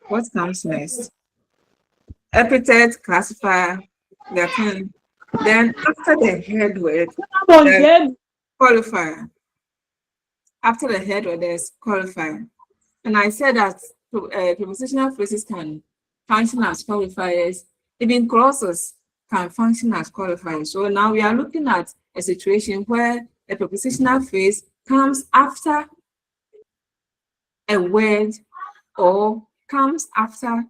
What comes next? Epithet, classifier, then after the head word, qualifier. After the head word, there's qualifier. And I said that prepositional phrases can function as qualifiers. Even clauses can function as qualifiers. So now we are looking at a situation where a prepositional phrase comes after a word or comes after,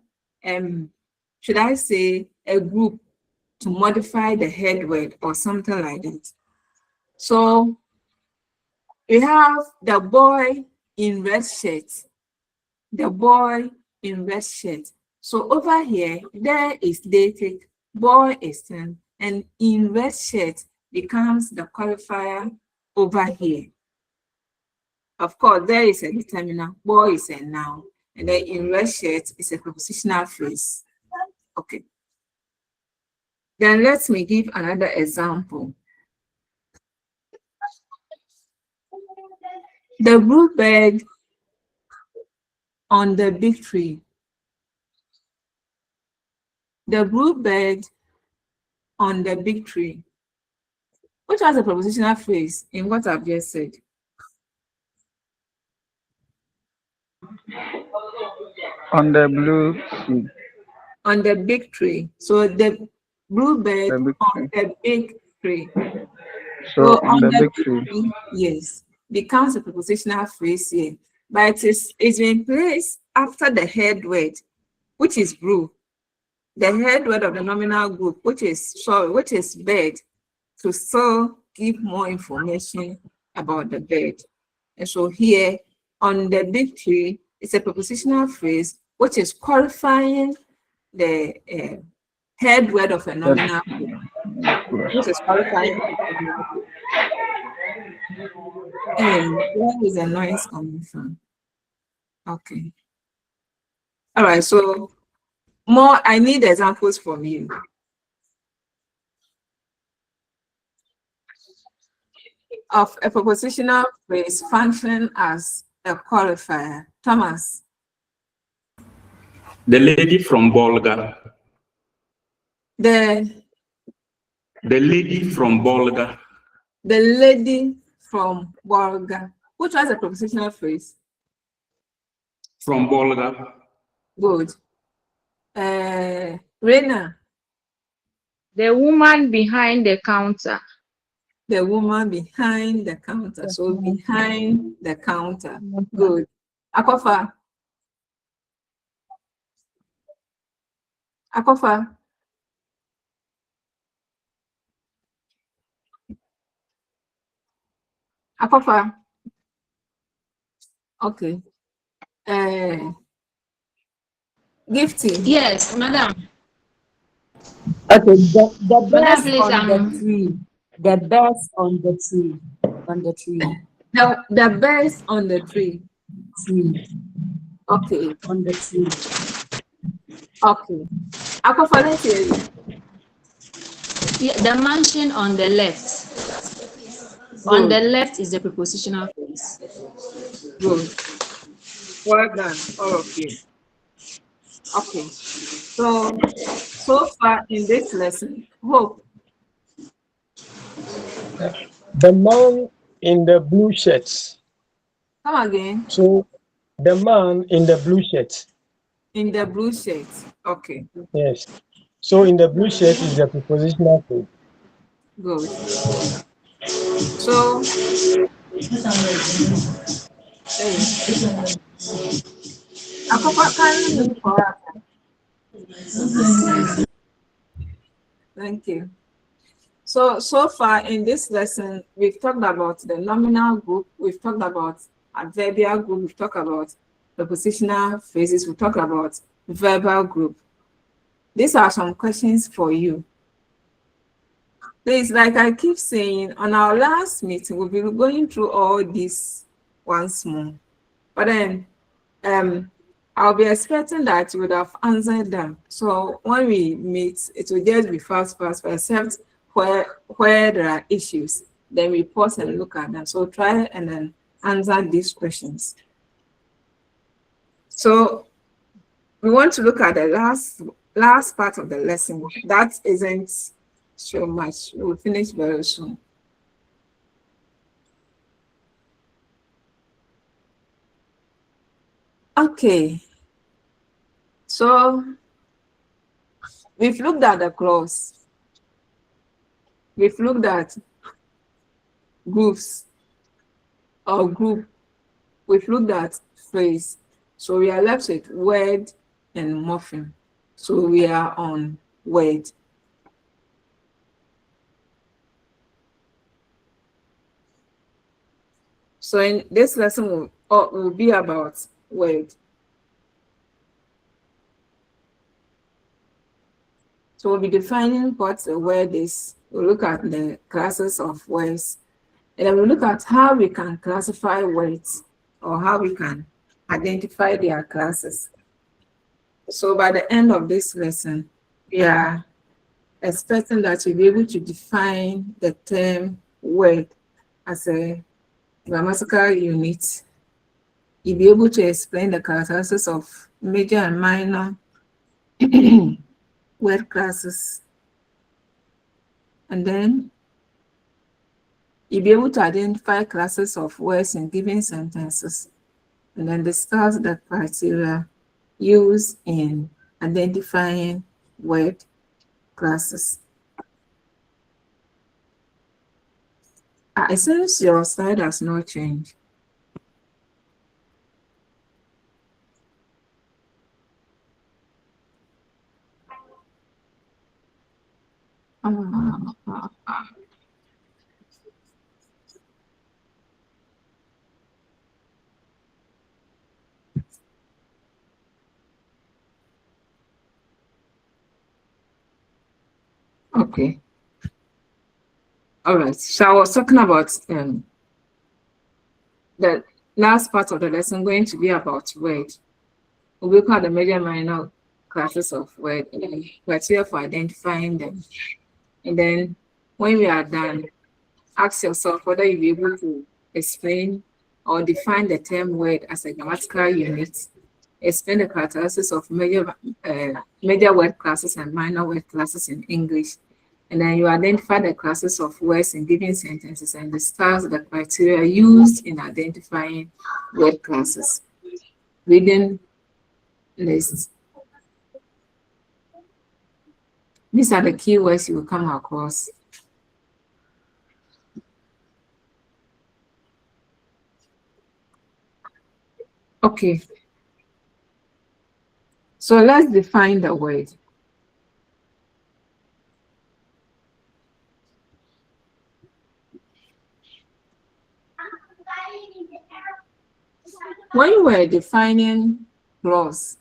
should I say, a group to modify the head word or something like that. So we have the boy in red shirt. the boy in red shirt. So over here, there is dated, boy is 10, and in red shirt becomes the qualifier over here. Of course, there is a determiner, boy is a noun, and then in red shirt is a prepositional phrase. Okay. Then let me give another example. The bluebird on the big tree. The bluebird on the big tree. Which has a prepositional phrase in what I've just said? On the blue tree. On the big tree. So the bluebird The big on tree. the big tree. So on the big tree. Yes, becomes a prepositional phrase here, but it's been placed after the head word, which is blue. The head word of the nominal group, which is bird, to still give more information about the bird. And so here on the big tree, it's a prepositional phrase which is qualifying the head word of a nominal group, which is qualifying the nominal group. And where is the noise coming from? Okay. All right, so I need examples from you. Of a prepositional phrase functioning as a qualifier. Thomas. The lady from Bolga. The lady from Bolga. The lady from Bolga. Which was a prepositional phrase? From Bolga. Good. Rena. The woman behind the counter. The woman behind the counter. So behind the counter. Good. Akofa. Akofa. Akofa. Okay. Gifty. Yes, madam. Okay, the Madam, birds please, on the tree. The birds on the tree. On the tree. The birds on the tree. Tree. Okay. On the tree. Okay. Akofa, let's hear you. Yeah, the mansion on the left. Good. On the left is the prepositional phrase. Good. Well done, all of you. Okay. So far in this lesson, Hope. The man in the blue shirts. Come again. So the man in the blue shirt. In the blue shirt. Okay. Yes. So in the blue shirt is the prepositional phrase. Good. So thank you. So far in this lesson, we've talked about the nominal group, we've talked about adverbial group, we've talked about prepositional phrases, we've talked about verbal group. These are some questions for you. Please, like I keep saying, on our last meeting, we'll be going through all this once more. But then I'll be expecting that you would have answered them. So when we meet, it will just be fast, except where there are issues. Then we pause and look at them. So try and then answer these questions. So we want to look at the last part of the lesson. That isn't so much. We'll finish very soon. Okay. So we've looked at the clause. We've looked at groups or group. We've looked at phrase. So we are left with word and morpheme. So we are on word. So in this lesson will be about word. So we'll be defining what a word is. We'll look at the classes of words, and then we'll look at how we can classify words or how we can identify their classes. So by the end of this lesson, we are expecting that you'll be able to define the term word as a grammatical unit. You'll be able to explain the characteristics of major and minor word classes. And then you'll be able to identify classes of words in given sentences, and then discuss the criteria used in identifying word classes. It seems your slide has not changed. Okay. All right. So I was talking about the last part of the lesson going to be about word. We look at the major and minor classes of word and criteria for identifying them. And then when we are done, ask yourself whether you'll be able to explain or define the term word as a grammatical unit, explain the characteristics of major word classes and minor word classes in English, and then you identify the classes of words in given sentences and discuss the criteria used in identifying word classes. Reading lists. These are the keywords you will come across. Okay. So let's define the word. When you were defining clause,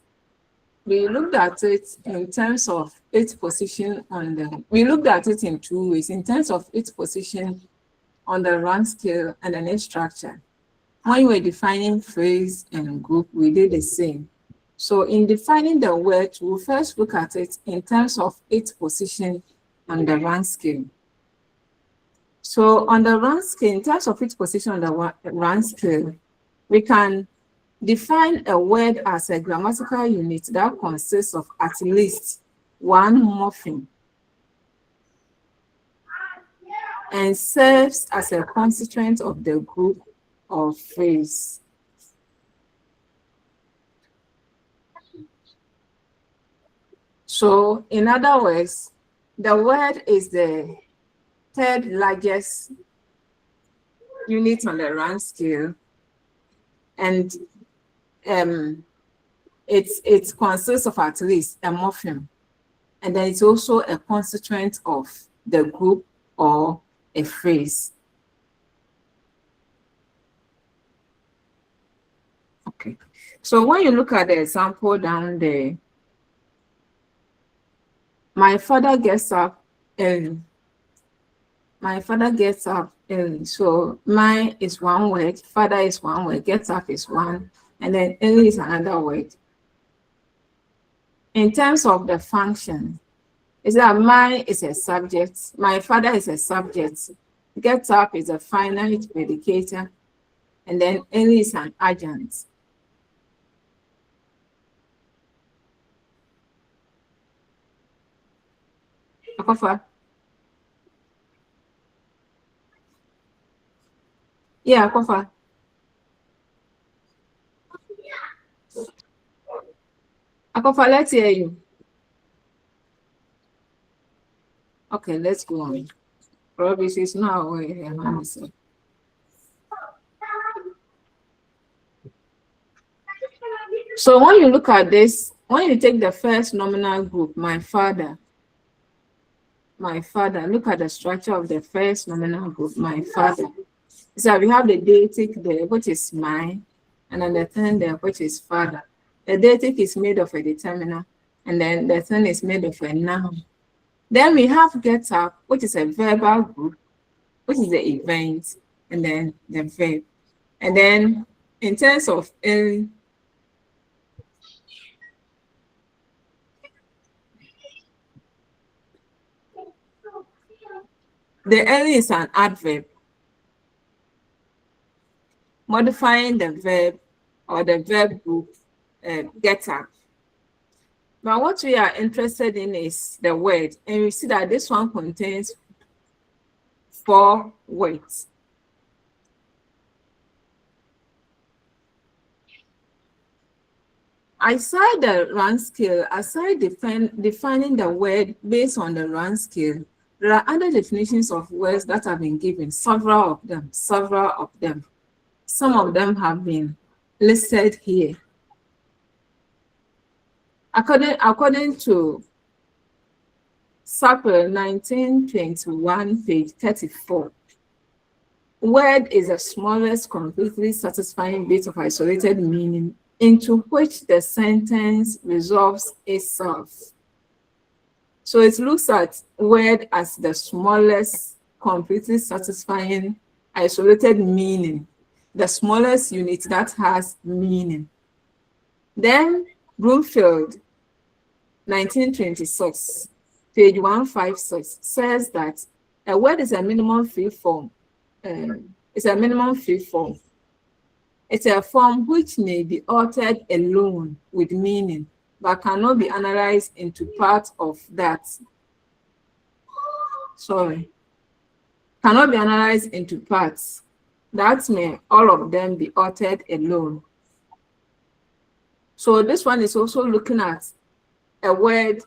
we looked at it in terms of its position on the, we looked at it in two ways, in terms of its position on the rank scale and then its structure. When you were defining phrase and group, we did the same. So in defining the word, we'll first look at it in terms of its position on the rank scale. So on the rank scale, in terms of its position on the rank scale, we can define a word as a grammatical unit that consists of at least one morpheme and serves as a constituent of the group or phrase. So in other words, the word is the third largest unit on the rank scale, and it consists of at least a morpheme, and then it's also a constituent of the group or a phrase. Okay, so when you look at the example down there, my father gets up early. My father gets up early. So my is one word, father is one word, gets up is one, and then early is another word. In terms of the function, is that my is a subject, my father is a subject, gets up is a finite predicator, and then early is an adjunct. Akofa? Yeah, Akofa. Akofa, let's hear you. Okay, let's go on. Probably she's not aware. So when you look at this, when you take the first nominal group, my father, look at the structure of the first nominal group, my father. So we have the deictic there, which is my, and then the thing there, which is father. The deictic is made of a determiner, and then the thing is made of a noun. Then we have get up, which is a verbal group, which is the event, and then the verb. And then in terms of early, the early is an adverb modifying the verb or the verb group get up. Now what we are interested in is the word, and we see that this one contains 4 words. Aside the rank scale, aside defining the word based on the rank scale, there are other definitions of words that have been given, several of them. Some of them have been listed here. According to Sapper 1921, page 34, word is the smallest completely satisfying bit of isolated meaning into which the sentence resolves itself. So it looks at word as the smallest completely satisfying isolated meaning, the smallest unit that has meaning. Then Broomfield 1926, page 156, says that a word is a minimum free form. It's a minimum free form. It's a form which may be altered alone with meaning, but cannot be analyzed into parts of that. Cannot be analyzed into parts. That may all of them be altered alone. So this one is also looking at a word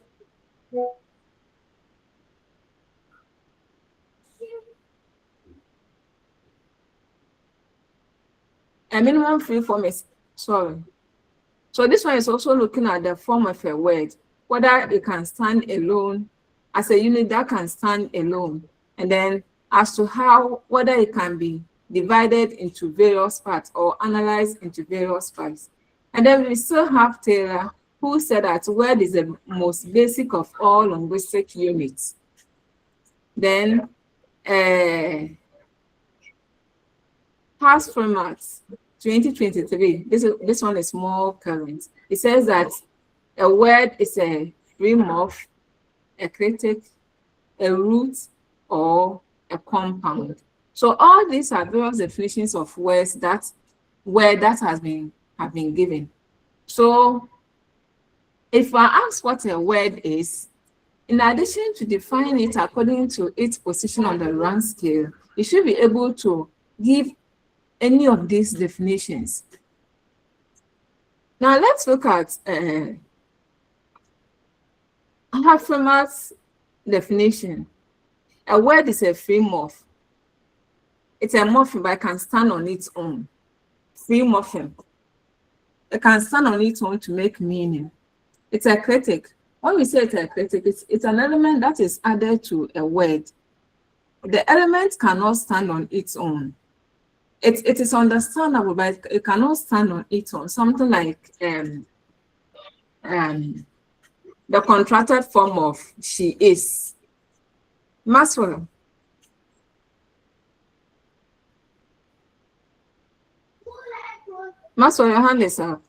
a minimum free form is, So this one is also looking at the form of a word, whether it can stand alone as a unit that can stand alone, and then as to whether it can be divided into various parts or analyzed into various parts. And then we still have Taylor, who said that word is the most basic of all linguistic units. Then past formats 2023, this one is more current. It says that a word is a free morph, a critic, a root, or a compound. So all these are various definitions of words that have been given. So if I ask what a word is, in addition to define it according to its position on the rank scale, you should be able to give any of these definitions. Now let's look at Hafermat's definition. A word is a free morph. It's a morpheme, but it can stand on its own. Free morpheme. It can stand on its own to make meaning. It's a critic. When we say it's a critic, it's an element that is added to a word. The element cannot stand on its own. It is understandable, but it cannot stand on its own. Something like the contracted form of she is. Maxwell. Maxwell, your hand is up.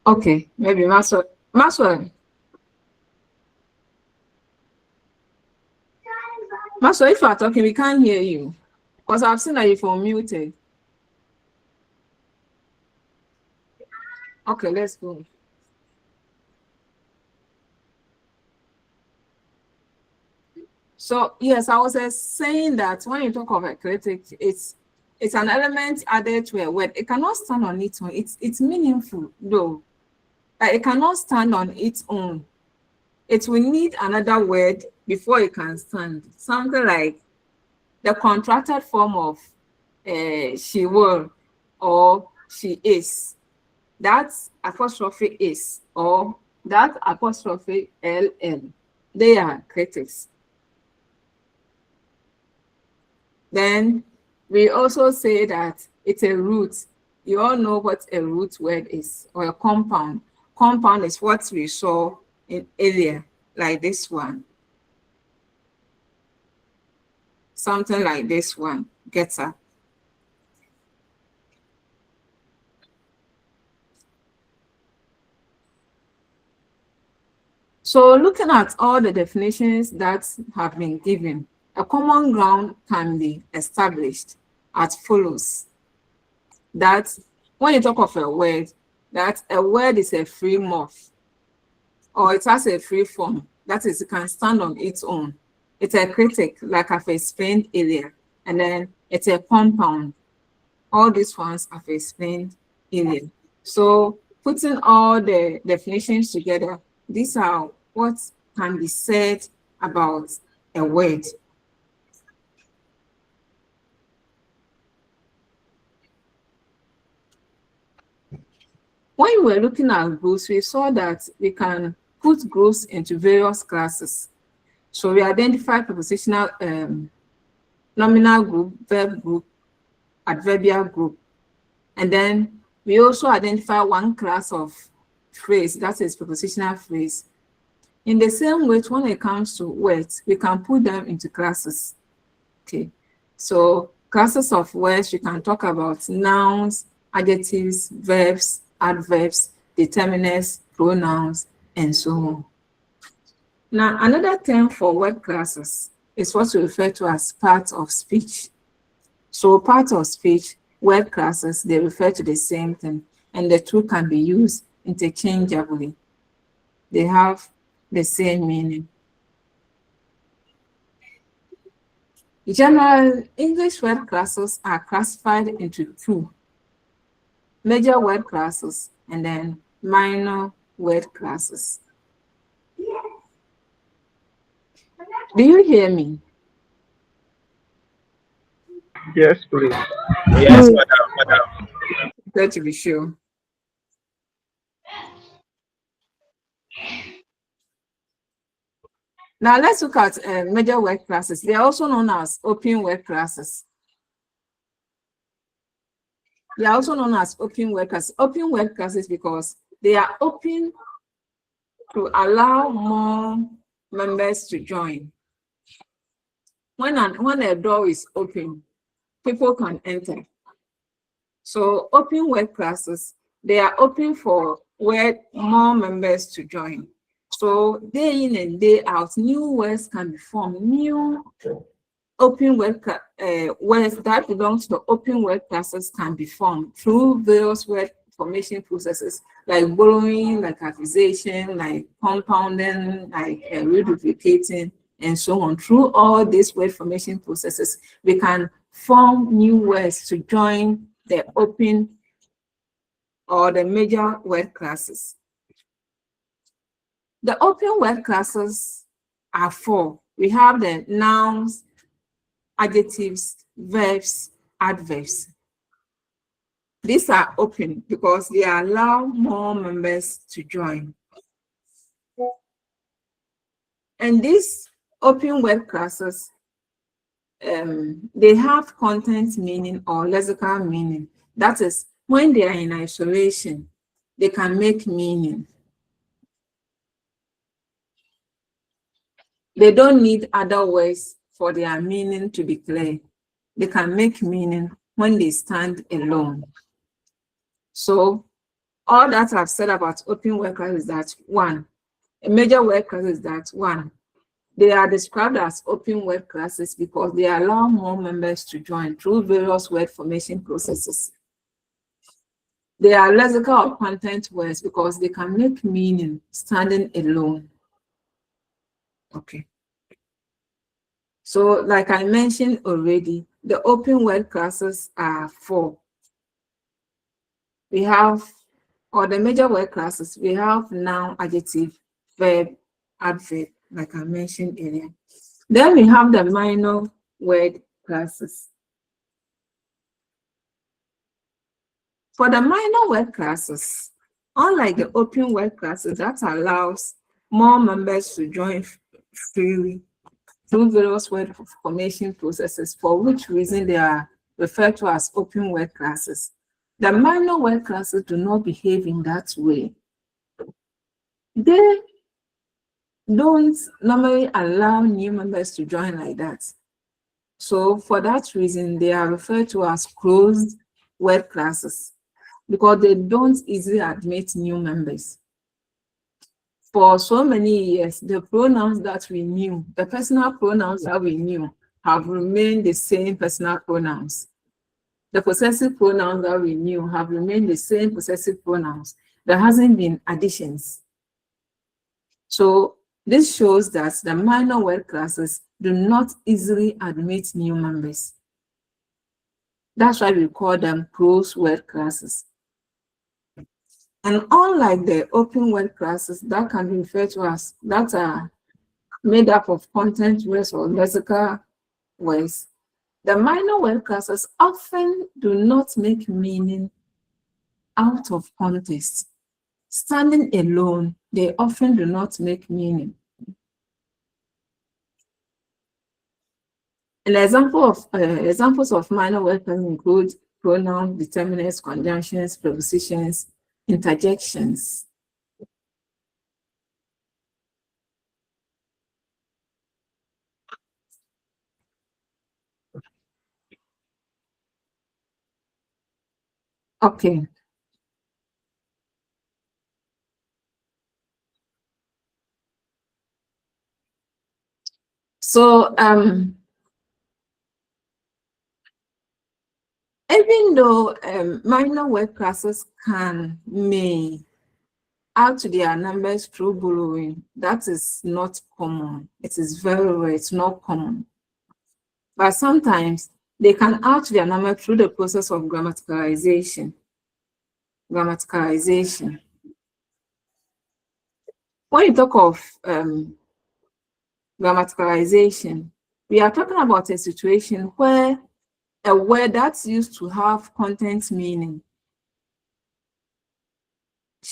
Okay, maybe Maxwell. Maxwell, if you are talking, we can't hear you. Because I've seen that you're muted. Okay, let's go. So yes, I was saying that when you talk of a critic, it's an element added to a word. It cannot stand on its own. It's meaningful though. It cannot stand on its own. It will need another word before it can stand. Something like the contracted form of she will or she is. That apostrophe is or that apostrophe LL. They are critics. Then we also say that it's a root. You all know what a root word is, or a compound. Compound is what we saw in earlier, like this one. Something like this one, getter. So looking at all the definitions that have been given, a common ground can be established as follows. That when you talk of a word, that a word is a free morph, or it has a free form, that is, it can stand on its own. It's a critic, like I've explained earlier, and then it's a compound. All these ones I've explained earlier. So putting all the definitions together, these are what can be said about a word. When we were looking at groups, we saw that we can put groups into various classes. So we identify prepositional nominal group, verb group, adverbial group. And then we also identify one class of phrase, that is prepositional phrase. In the same way, when it comes to words, we can put them into classes. Okay, so classes of words, we can talk about nouns, adjectives, verbs, adverbs, determiners, pronouns, and so on. Now, another term for word classes is what we refer to as part of speech. So part of speech, word classes, they refer to the same thing, and the two can be used interchangeably. They have the same meaning. General English word classes are classified into two: major word classes and then minor word classes. Do you hear me? Yes, please. Yes, madam. Glad to be sure. Now let's look at major word classes. They are also known as open word classes. They are also known as open word classes. Open word classes because they are open to allow more members to join. When a door is open, people can enter. So open word classes, they are open for more members to join. So day in and day out, new words can be formed. New open word words that belong to the open word classes can be formed through various word formation processes, like borrowing, like accusation, like compounding, like reduplicating, and so on. Through all these word formation processes, we can form new words to join the open or the major word classes. The open word classes are four. We have the nouns, adjectives, verbs, adverbs. These are open because they allow more members to join. And these open word classes, they have content meaning or lexical meaning. That is, when they are in isolation, they can make meaning. They don't need other words for their meaning to be clear. They can make meaning when they stand alone. So all that I've said about open word classes is that one, a major word class is that one, they are described as open word classes because they allow more members to join through various word formation processes. They are lexical or content words because they can make meaning standing alone. Okay. So like I mentioned already, the open word classes are four. We have, or the major word classes, we have noun, adjective, verb, adverb, like I mentioned earlier. Then we have the minor word classes. For the minor word classes, unlike the open word classes that allows more members to join freely, through various word formation processes, for which reason they are referred to as open word classes. The minor word classes do not behave in that way. They don't normally allow new members to join like that. So for that reason, they are referred to as closed word classes because they don't easily admit new members. For so many years, the pronouns that we knew, the personal pronouns that we knew, have remained the same personal pronouns. The possessive pronouns that we knew have remained the same possessive pronouns. There hasn't been additions. So this shows that the minor word classes do not easily admit new members. That's why we call them closed word classes. And unlike the open word classes that can be referred to as, that are made up of content words or lexical words, the minor word classes often do not make meaning out of context. Standing alone, they often do not make meaning. An example of examples of minor word classes include pronoun, determinants, conjunctions, prepositions, interjections. Okay. So even though minor word classes may add to their numbers through borrowing, that is not common. It is very rare, it's not common. But sometimes they can add to their number through the process of grammaticalization. When you talk of grammaticalization, we are talking about a situation where a word that's used to have content meaning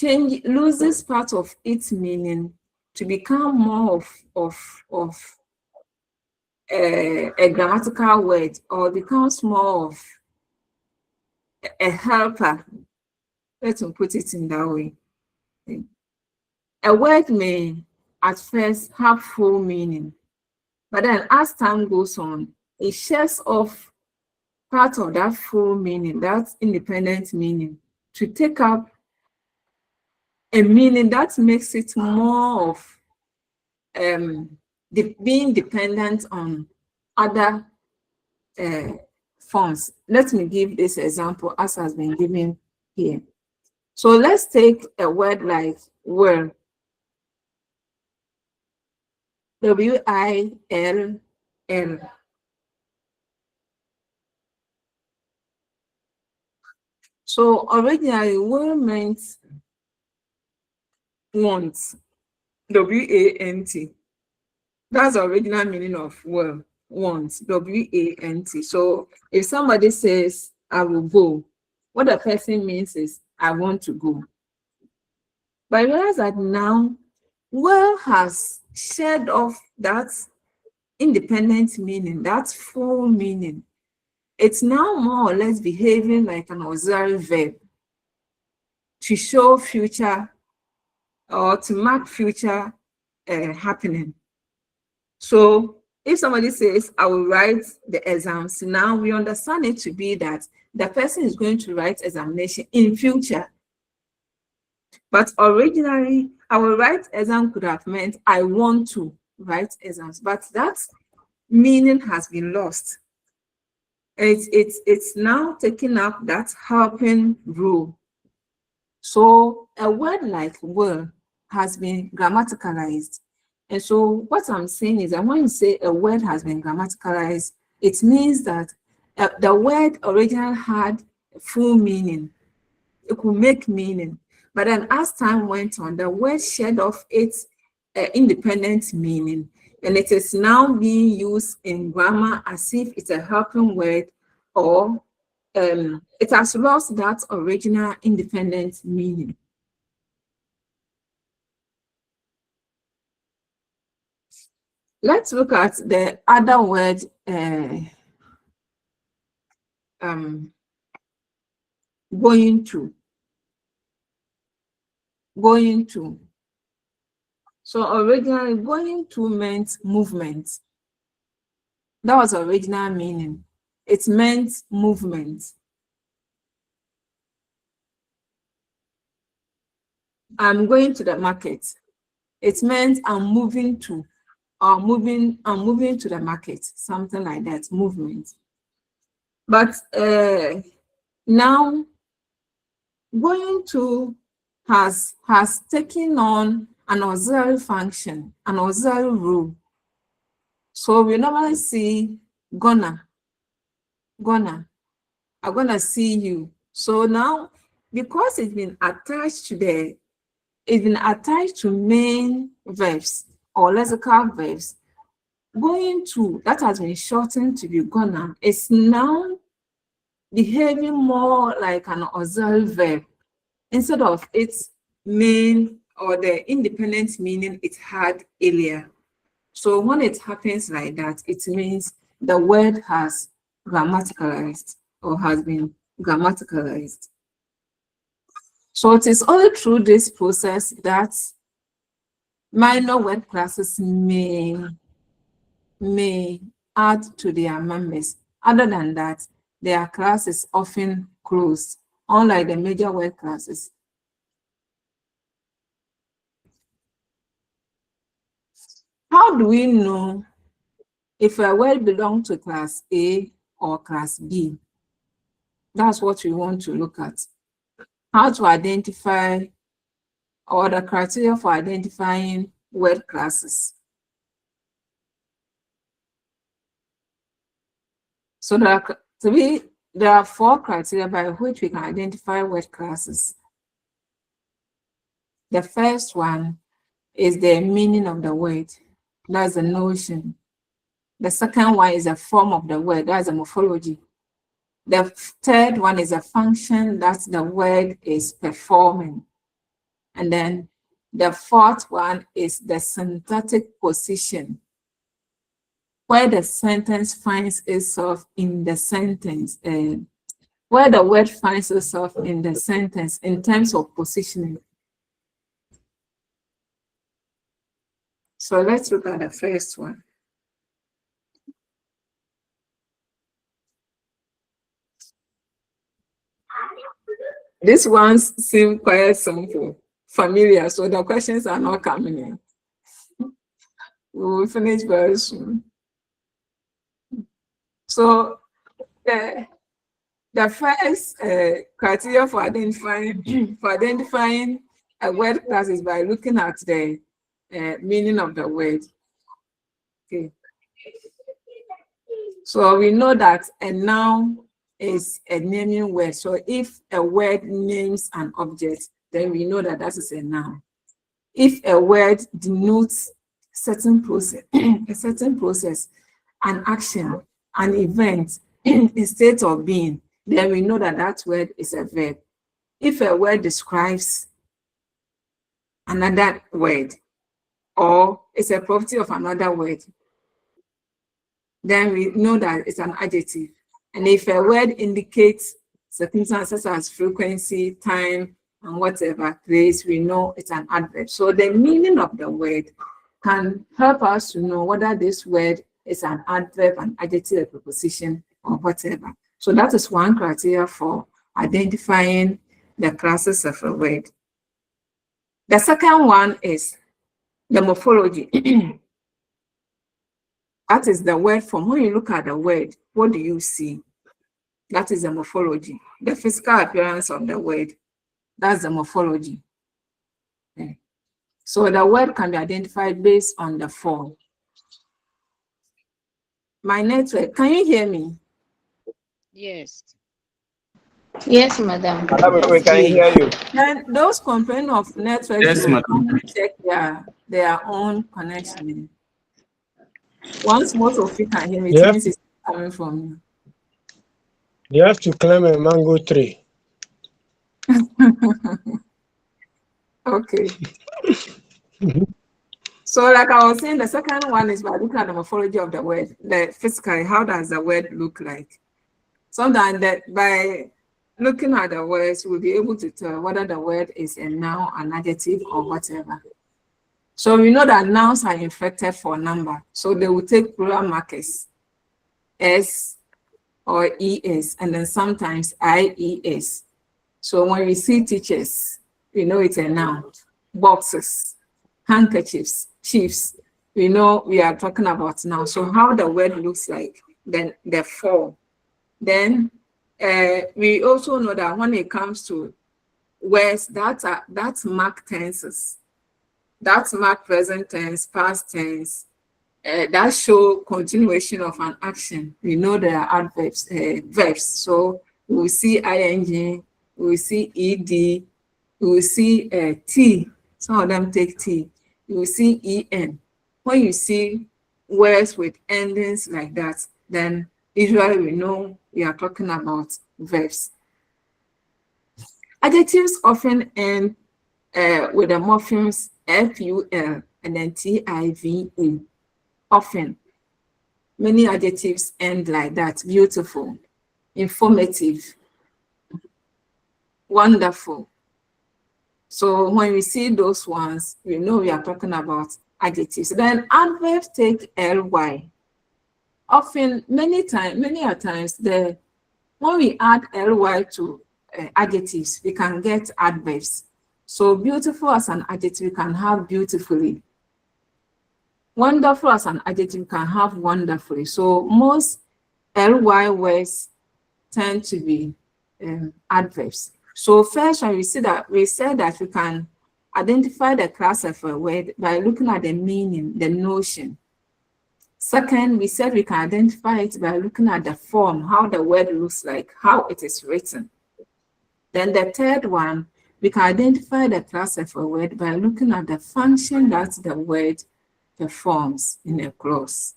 loses part of its meaning to become more of a grammatical word, or becomes more of a helper. Let's put it in that way. A word may at first have full meaning, but then as time goes on, it sheds off part of that full meaning, that independent meaning, to take up a meaning that makes it more of being dependent on other forms. Let me give this example as has been given here. So let's take a word like will. W-I-L-L. So originally, will meant want. W-A-N-T. That's the original meaning of will, want. W-A-N-T. So if somebody says, I will go, what the person means is, I want to go. But I realize that now, will has shed off that independent meaning, that full meaning. It's now more or less behaving like an auxiliary verb to show future or to mark future happening. So if somebody says, I will write the exams, now we understand it to be that the person is going to write examination in future. But originally, I will write exam could have meant I want to write exams, but that meaning has been lost. It's now taking up that helping role. So a word like will has been grammaticalized. And so what I'm saying is that when you say a word has been grammaticalized, it means that the word originally had full meaning. It could make meaning. But then as time went on, the word shed off its independent meaning. And it is now being used in grammar as if it's a helping word, or it has lost that original independent meaning. Let's look at the other word, going to. Going to. So originally, going to meant movement. That was original meaning. It meant movement. I'm going to the market. It meant I'm moving to, or I'm moving to the market, something like that, movement. But now going to has taken on an auxiliary function, an auxiliary role. So we normally see I'm gonna see you. So now, because it's been attached to main verbs or lexical verbs, going to, that has been shortened to be gonna, is now behaving more like an auxiliary verb instead of its main or the independent meaning it had earlier. So when it happens like that, it means the word has grammaticalized or has been grammaticalized. So it is only through this process that minor word classes may add to their members. Other than that, their class is often closed, unlike the major word classes. How do we know if a word belongs to class A or class B? That's what we want to look at. How to identify, or the criteria for identifying word classes. So there are 4 criteria by which we can identify word classes. The first one is the meaning of the word. That's the notion. The second one is the form of the word. That's the morphology. The third one is a function that the word is performing. And then the fourth one is the syntactic position, where the sentence finds itself in the sentence, where the word finds itself in the sentence in terms of positioning. So let's look at the first one. These ones seem quite simple, familiar, so the questions are not coming in. We will finish very soon. So the first criteria for identifying a word class is by looking at the meaning of the word. Okay. So we know that a noun is a naming word. So if a word names an object, then we know that that is a noun. If a word denotes certain process, a certain process, an action, an event, a state of being, then we know that that word is a verb. If a word describes another word or it's a property of another word, then we know that it's an adjective. And if a word indicates circumstances as frequency, time, and whatever place, we know it's an adverb. So the meaning of the word can help us to know whether this word is an adverb, an adjective, a preposition, or whatever. So that is one criteria for identifying the classes of a word. The second one is the morphology. That is the word form. When you look at the word, what do you see? That is the morphology. The physical appearance of the word, that's the morphology. Okay. So the word can be identified based on the form. My network, can you hear me? Yes. Yes, madam. We can hear you. Then those components of network Yes, should madam. check their own connection. Once most of you can hear me, it means it's coming from you. You have to climb a mango tree. Okay. So like I was saying, the second one is by looking at the morphology of the word, the physically, how does the word look like? Sometimes that by looking at the words, we'll be able to tell whether the word is a noun, an adjective, or whatever. So we know that nouns are inflected for number. So they will take plural markers, S or ES, and then sometimes IES. So when we see teachers, we know it's a noun. Boxes, handkerchiefs, chiefs, we know we are talking about now. So how the word looks like, then the form. Then we also know that when it comes to words, that's mark tenses. That's mark present tense, past tense. That show continuation of an action. We know there are adverbs, verbs. So we will see ing, we will see ed, we will see t. Some of them take t. You will see en. When you see words with endings like that, then usually we know we are talking about verbs. Adjectives often end with the morphemes ful and then tiva. Often, many adjectives end like that: beautiful, informative, wonderful. So when we see those ones, we know we are talking about adjectives. Then adverbs take ly. Often, many a times, when we add ly to adjectives, we can get adverbs. So beautiful as an adjective, we can have beautifully. Wonderful as an adjective, can have wonderfully. So most ly words tend to be adverbs. So first, when we said that we can identify the class of a word by looking at the meaning, the notion. Second, we said we can identify it by looking at the form, how the word looks like, how it is written. Then the third one, we can identify the class of a word by looking at the function that the word performs in a clause.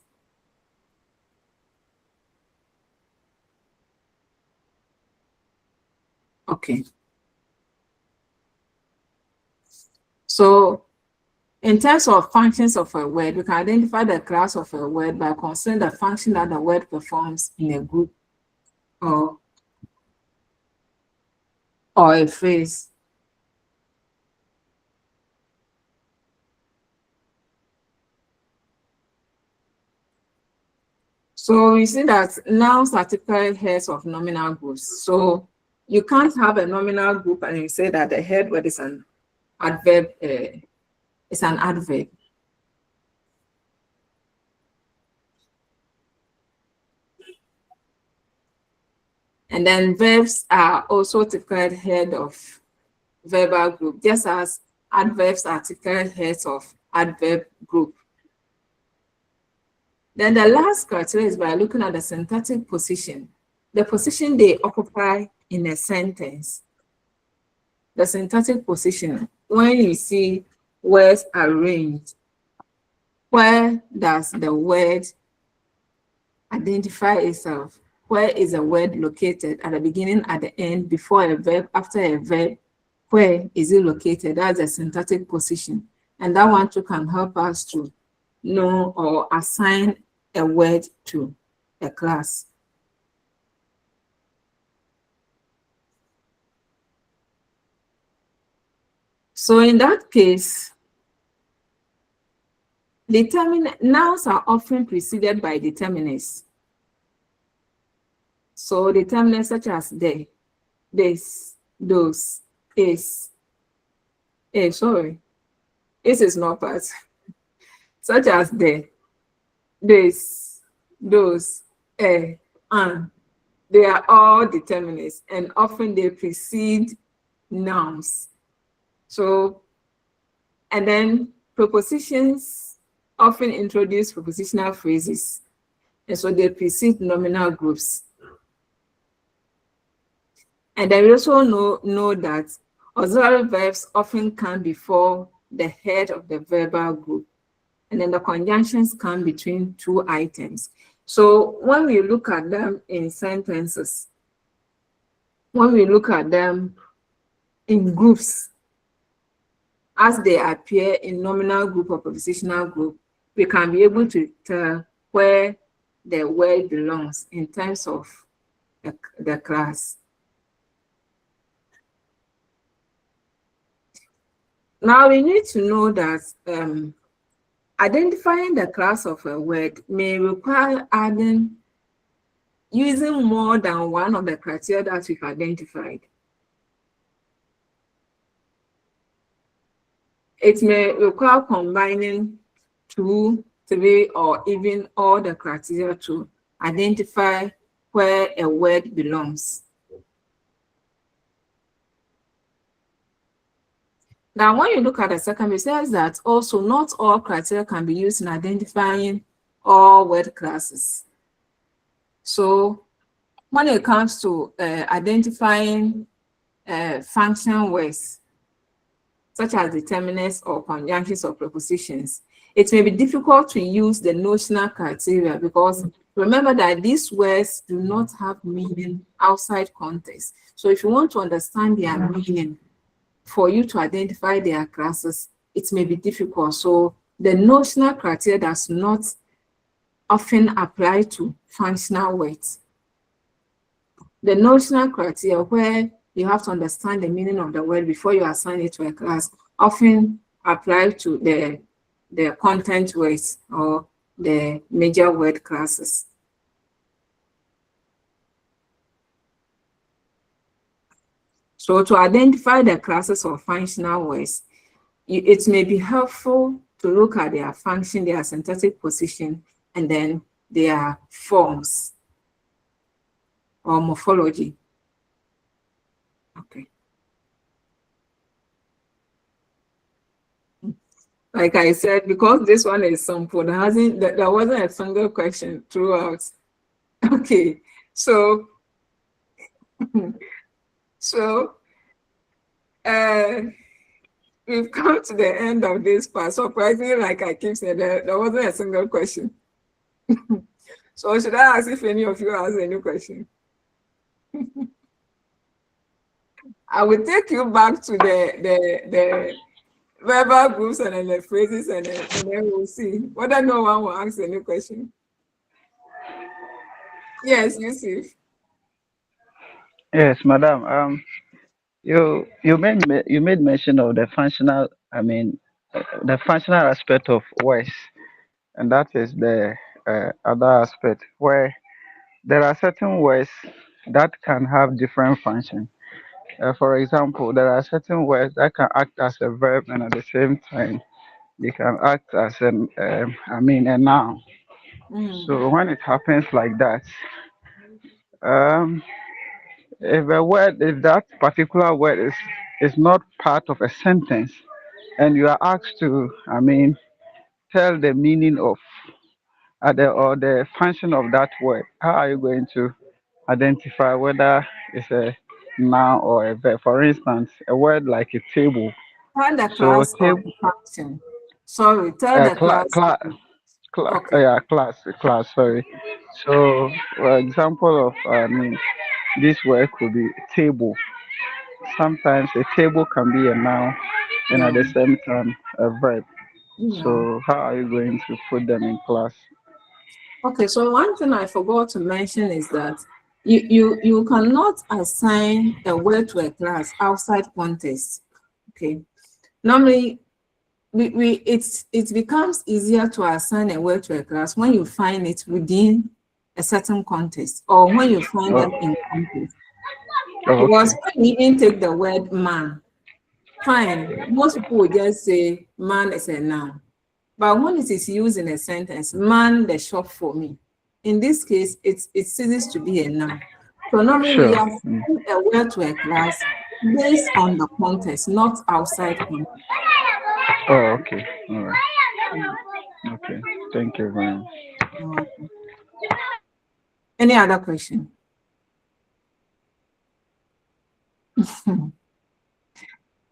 Okay. So in terms of functions of a word, we can identify the class of a word by considering the function that the word performs in a group or a phrase. So we see that nouns are typically heads of nominal groups. So you can't have a nominal group and you say that the head word is an adverb. And then verbs are also typical head of verbal group, just as adverbs are typical heads of adverb group. Then the last criteria is by looking at the syntactic position, the position they occupy in a sentence. The syntactic position, when you see words arranged, where does the word identify itself? Where is a word located? At the beginning, at the end, before a verb, after a verb? Where is it located? That's a syntactic position. And that one too can help us to know or assign a word to a class. So in that case, nouns are often preceded by determinants. So determinants such as they, this, those, is. This is not part. Such as this, those, and. They are all determinants and often they precede nouns. So, and then prepositions often introduce prepositional phrases. And so they precede nominal groups. And then we also know that auxiliary verbs often come before the head of the verbal group. And then the conjunctions come between two items. So when we look at them in sentences, when we look at them in groups, as they appear in nominal group or prepositional group, we can be able to tell where the word belongs in terms of the class. Now we need to know that identifying the class of a word may require using more than one of the criteria that we've identified. It may require combining 2, 3, or even all the criteria to identify where a word belongs. Now, when you look at the second, it says that also not all criteria can be used in identifying all word classes. So when it comes to identifying function words, such as determinants or conjunctions or prepositions, it may be difficult to use the notional criteria because remember that these words do not have meaning outside context. So if you want to understand their meaning, for you to identify their classes, it may be difficult. So the notional criteria does not often apply to functional words. The notional criteria, where you have to understand the meaning of the word before you assign it to a class, often apply to the content words or the major word classes. So to identify the classes of functional words, it may be helpful to look at their function, their syntactic position, and then their forms or morphology. Okay. Like I said, because this one is simple, there wasn't a single question throughout. Okay, so we've come to the end of this part. Surprisingly, like I keep saying, there wasn't a single question. So should I ask if any of you has any question? I will take you back to the verbal groups and then the phrases, and then we'll see whether no one will ask any question. Yes, Yusuf. Yes, madam. You made mention of the functional. I mean, the functional aspect of voice, and that is the other aspect where there are certain words that can have different functions. For example, there are certain words that can act as a verb and at the same time they can act as a noun. So when it happens like that, if that particular word is not part of a sentence, and you are asked to, tell the meaning of or the function of that word, how are you going to identify whether it's a noun or a verb? For instance, a word like a table. Tell the So class of table, the function. Sorry, tell the class. Okay. class. Sorry. So, for example of this word could be table. Sometimes a table can be a noun and at the same time a verb. Yeah. So, how are you going to put them in class? Okay, so one thing I forgot to mention is that you cannot assign a word to a class outside context. Okay. Normally, it becomes easier to assign a word to a class when you find it within a certain context or when you find them in context. Because when you even take the word man, fine, most people will just say man is a noun. But when it is used in a sentence, man the shop for me. In this case, it ceases to be a noun. So normally we assign a word to a class based on the context, not outside context. Oh, okay. All right. Okay. Thank you very much. You're welcome. Any other question?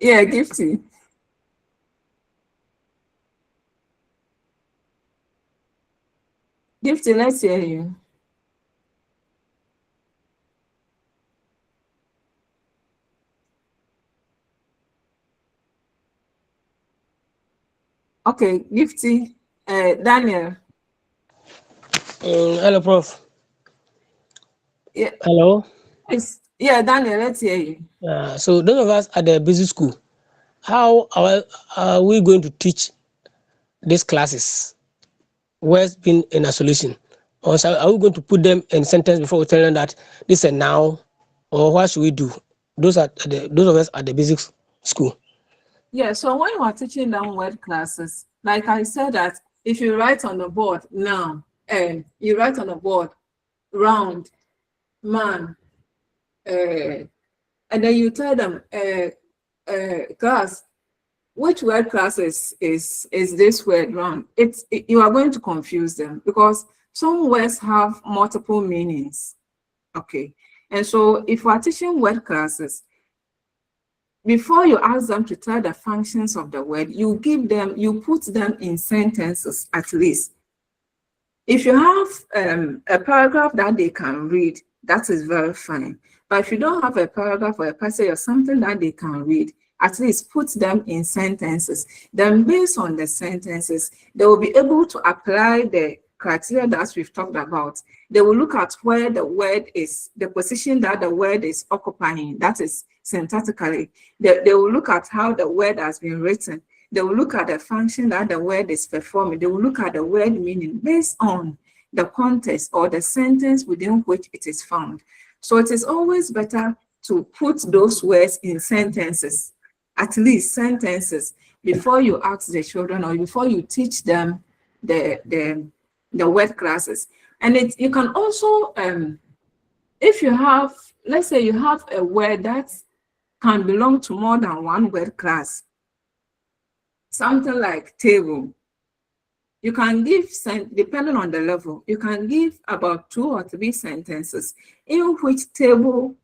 Yeah, Gifty. Gifty, let's hear you. Okay, Gifty, Daniel. Hello, Prof. Yeah. Hello. Yeah, Daniel, let's hear you. So those of us at the business school, how are we going to teach these classes? Where's been in a solution? Or are we going to put them in sentence before we tell them that this is a now, or what should we do? Those of us at the basic school. Yeah, so when you are teaching them word classes, like I said that if you write on the board now, and you write on the board round, man, and then you tell them, class, which word class is this word round? You are going to confuse them because some words have multiple meanings. Okay, and so if we are teaching word classes, before you ask them to tell the functions of the word, you put them in sentences at least. If you have a paragraph that they can read, that is very fine. But if you don't have a paragraph or a passage or something that they can read, at least put them in sentences. Then based on the sentences, they will be able to apply the criteria that we've talked about. They will look at where the word is, the position that the word is occupying, that is syntactically. They will look at how the word has been written. They will look at the function that the word is performing. They will look at the word meaning based on the context or the sentence within which it is found. So it is always better to put those words in sentences, at least sentences, before you ask the children or before you teach them the word classes. And you can also, if you have, let's say you have a word that can belong to more than one word class, something like table, you can give, depending on the level, you can give about 2 or 3 sentences in which table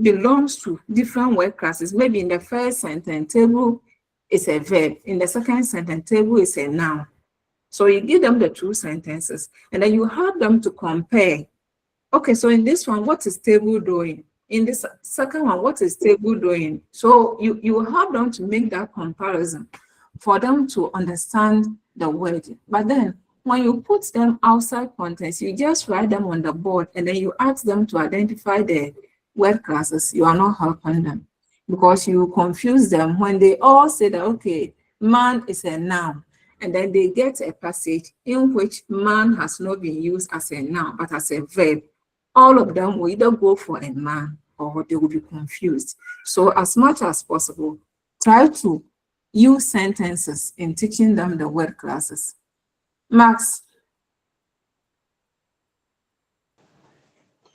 belongs to different word classes. Maybe in the first sentence, table is a verb. In the second sentence, table is a noun. So you give them the 2 sentences, and then you have them to compare. Okay, so in this one, what is table doing? In this second one, what is table doing? So you have them to make that comparison for them to understand the word. But then when you put them outside context, you just write them on the board and then you ask them to identify the word classes. You are not helping them because you confuse them when they all say that, okay, man is a noun. And then they get a passage in which man has not been used as a noun, but as a verb. All of them will either go for a man or they will be confused. So as much as possible, try to use sentences in teaching them the word classes. Max.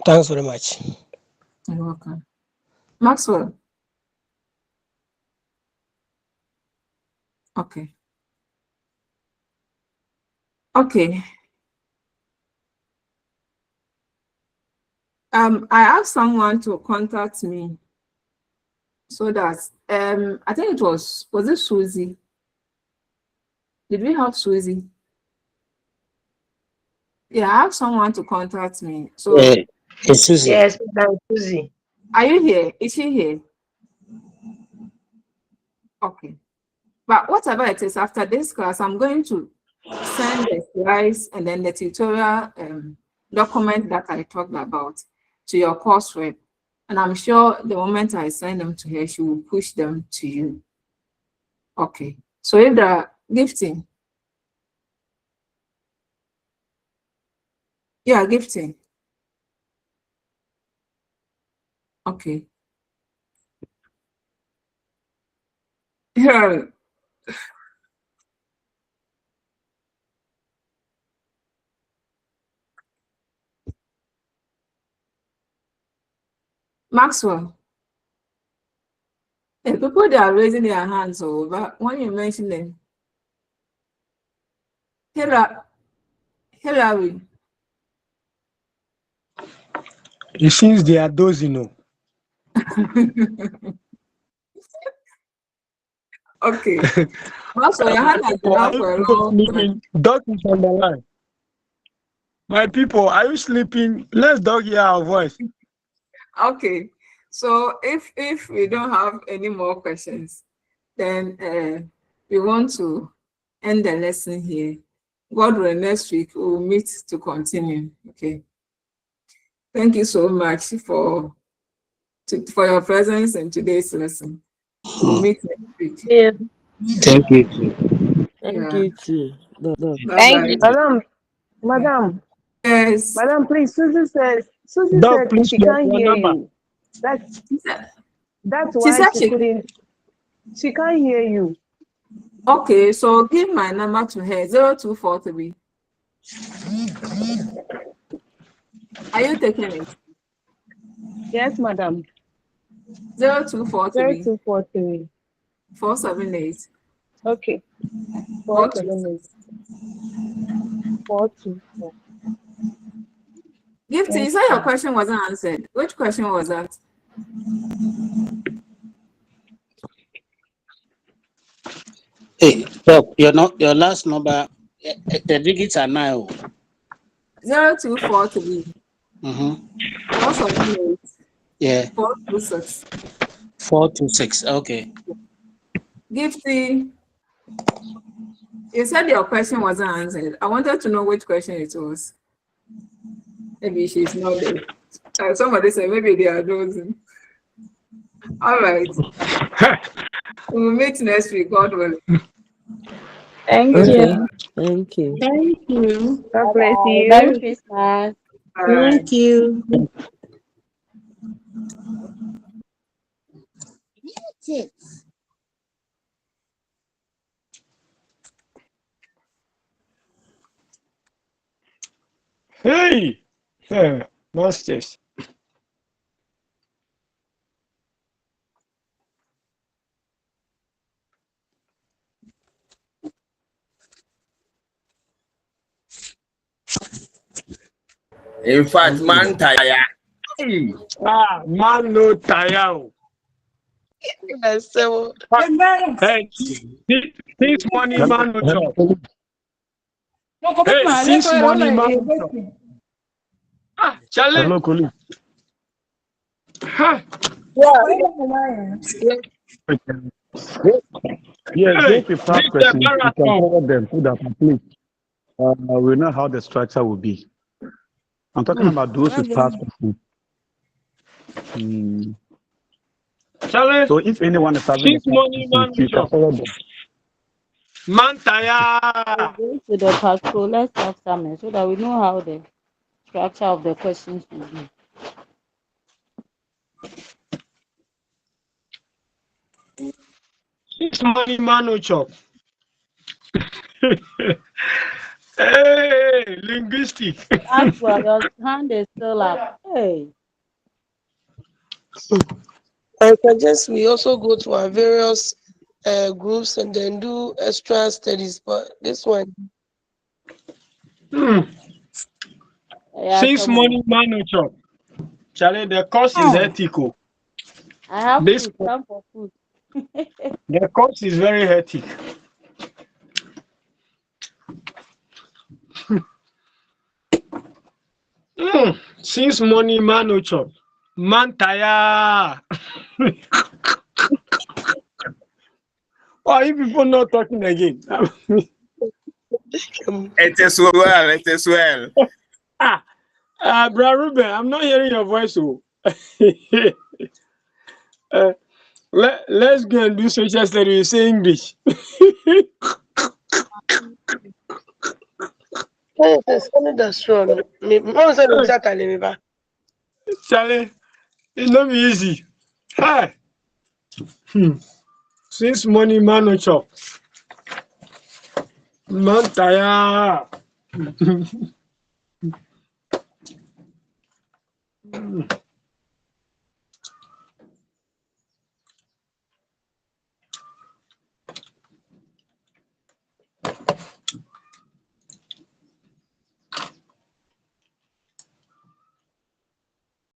Thanks very much. You're welcome. Maxwell. Okay. Okay. I asked someone to contact me so that I think it was it Susie? Did we have Susie? Yeah, I asked someone to contact me. So it's Susie. Yes, Madam Susie. Are you here? Is she here? Okay. But whatever it is, after this class, I'm going to send the slides and then the tutorial document that I talked about to your coursework. And I'm sure the moment I send them to her, she will push them to you. Okay. So if the gifting. Yeah, gifting. Okay. Yeah. Maxwell. Hey, people they are raising their hands over when you mention them. Hillary. It seems they are dozing. Okay. Also, your hand has been up for a long time. Dog is on the line. My people, are you sleeping? Let's dog hear our voice. Okay. So if we don't have any more questions, then we want to end the lesson here. God willing, next week we will meet to continue. Okay. Thank you so much for your presence in today's lesson. We'll meet next week. Yeah. Thank you too. Thank Yeah. you too. Thank you. Bye-bye. Madam, Yes. Madam, please, Susie said Please, she your can't hear number. you. That's She why said she can't hear you. Okay, so give my number to her, 0243. Are you taking it? Yes, madam. 0243 0243 478. Okay. 478 424. Gifty, you said your question wasn't answered. Which question was that? Hey, look, your last number, the digits are 9. 0243 478 Yeah. 426. 426. Okay. Gifty, you said your question wasn't answered. I wanted to know which question it was. Maybe she's not there. Somebody said maybe they are dozing. All right. We'll meet next week, God willing. Thank you. Thank you. Thank you. God bless you. Merry Christmas. Thank you. Hey, masters. In fact, man tire. Hey. Man no tire. Yes, so Hey, this money man no chop. Hey, since money man no chop. Charlie. Hello, colleague. Ha. Yes, Hey, those the first questions, you can forward them so that at least we know how the structure will be. I'm talking about those with past questions. Charlie. So if anyone is having Since money man no you can chop. forward them. Man tire. Go to the patrol. Let's have some so that we know how the structure of the questions will be. Since money man no chop. Hey, linguistic. Actually, your hand is still up. Hey. I suggest we also go to our various groups and then do extra studies. But this one, Since money man no chop. Charlie, the cost is ethical. I have This food. Come for food. the cost is very hectic. Since money man no chop. Man tire. Why you people not talking again? It is well, it is well. Bro Ruben, I'm not hearing your voice. Let's go and do social studies. You say English. Charlie, it's not easy. Hi. Since money man no chop. Man tire.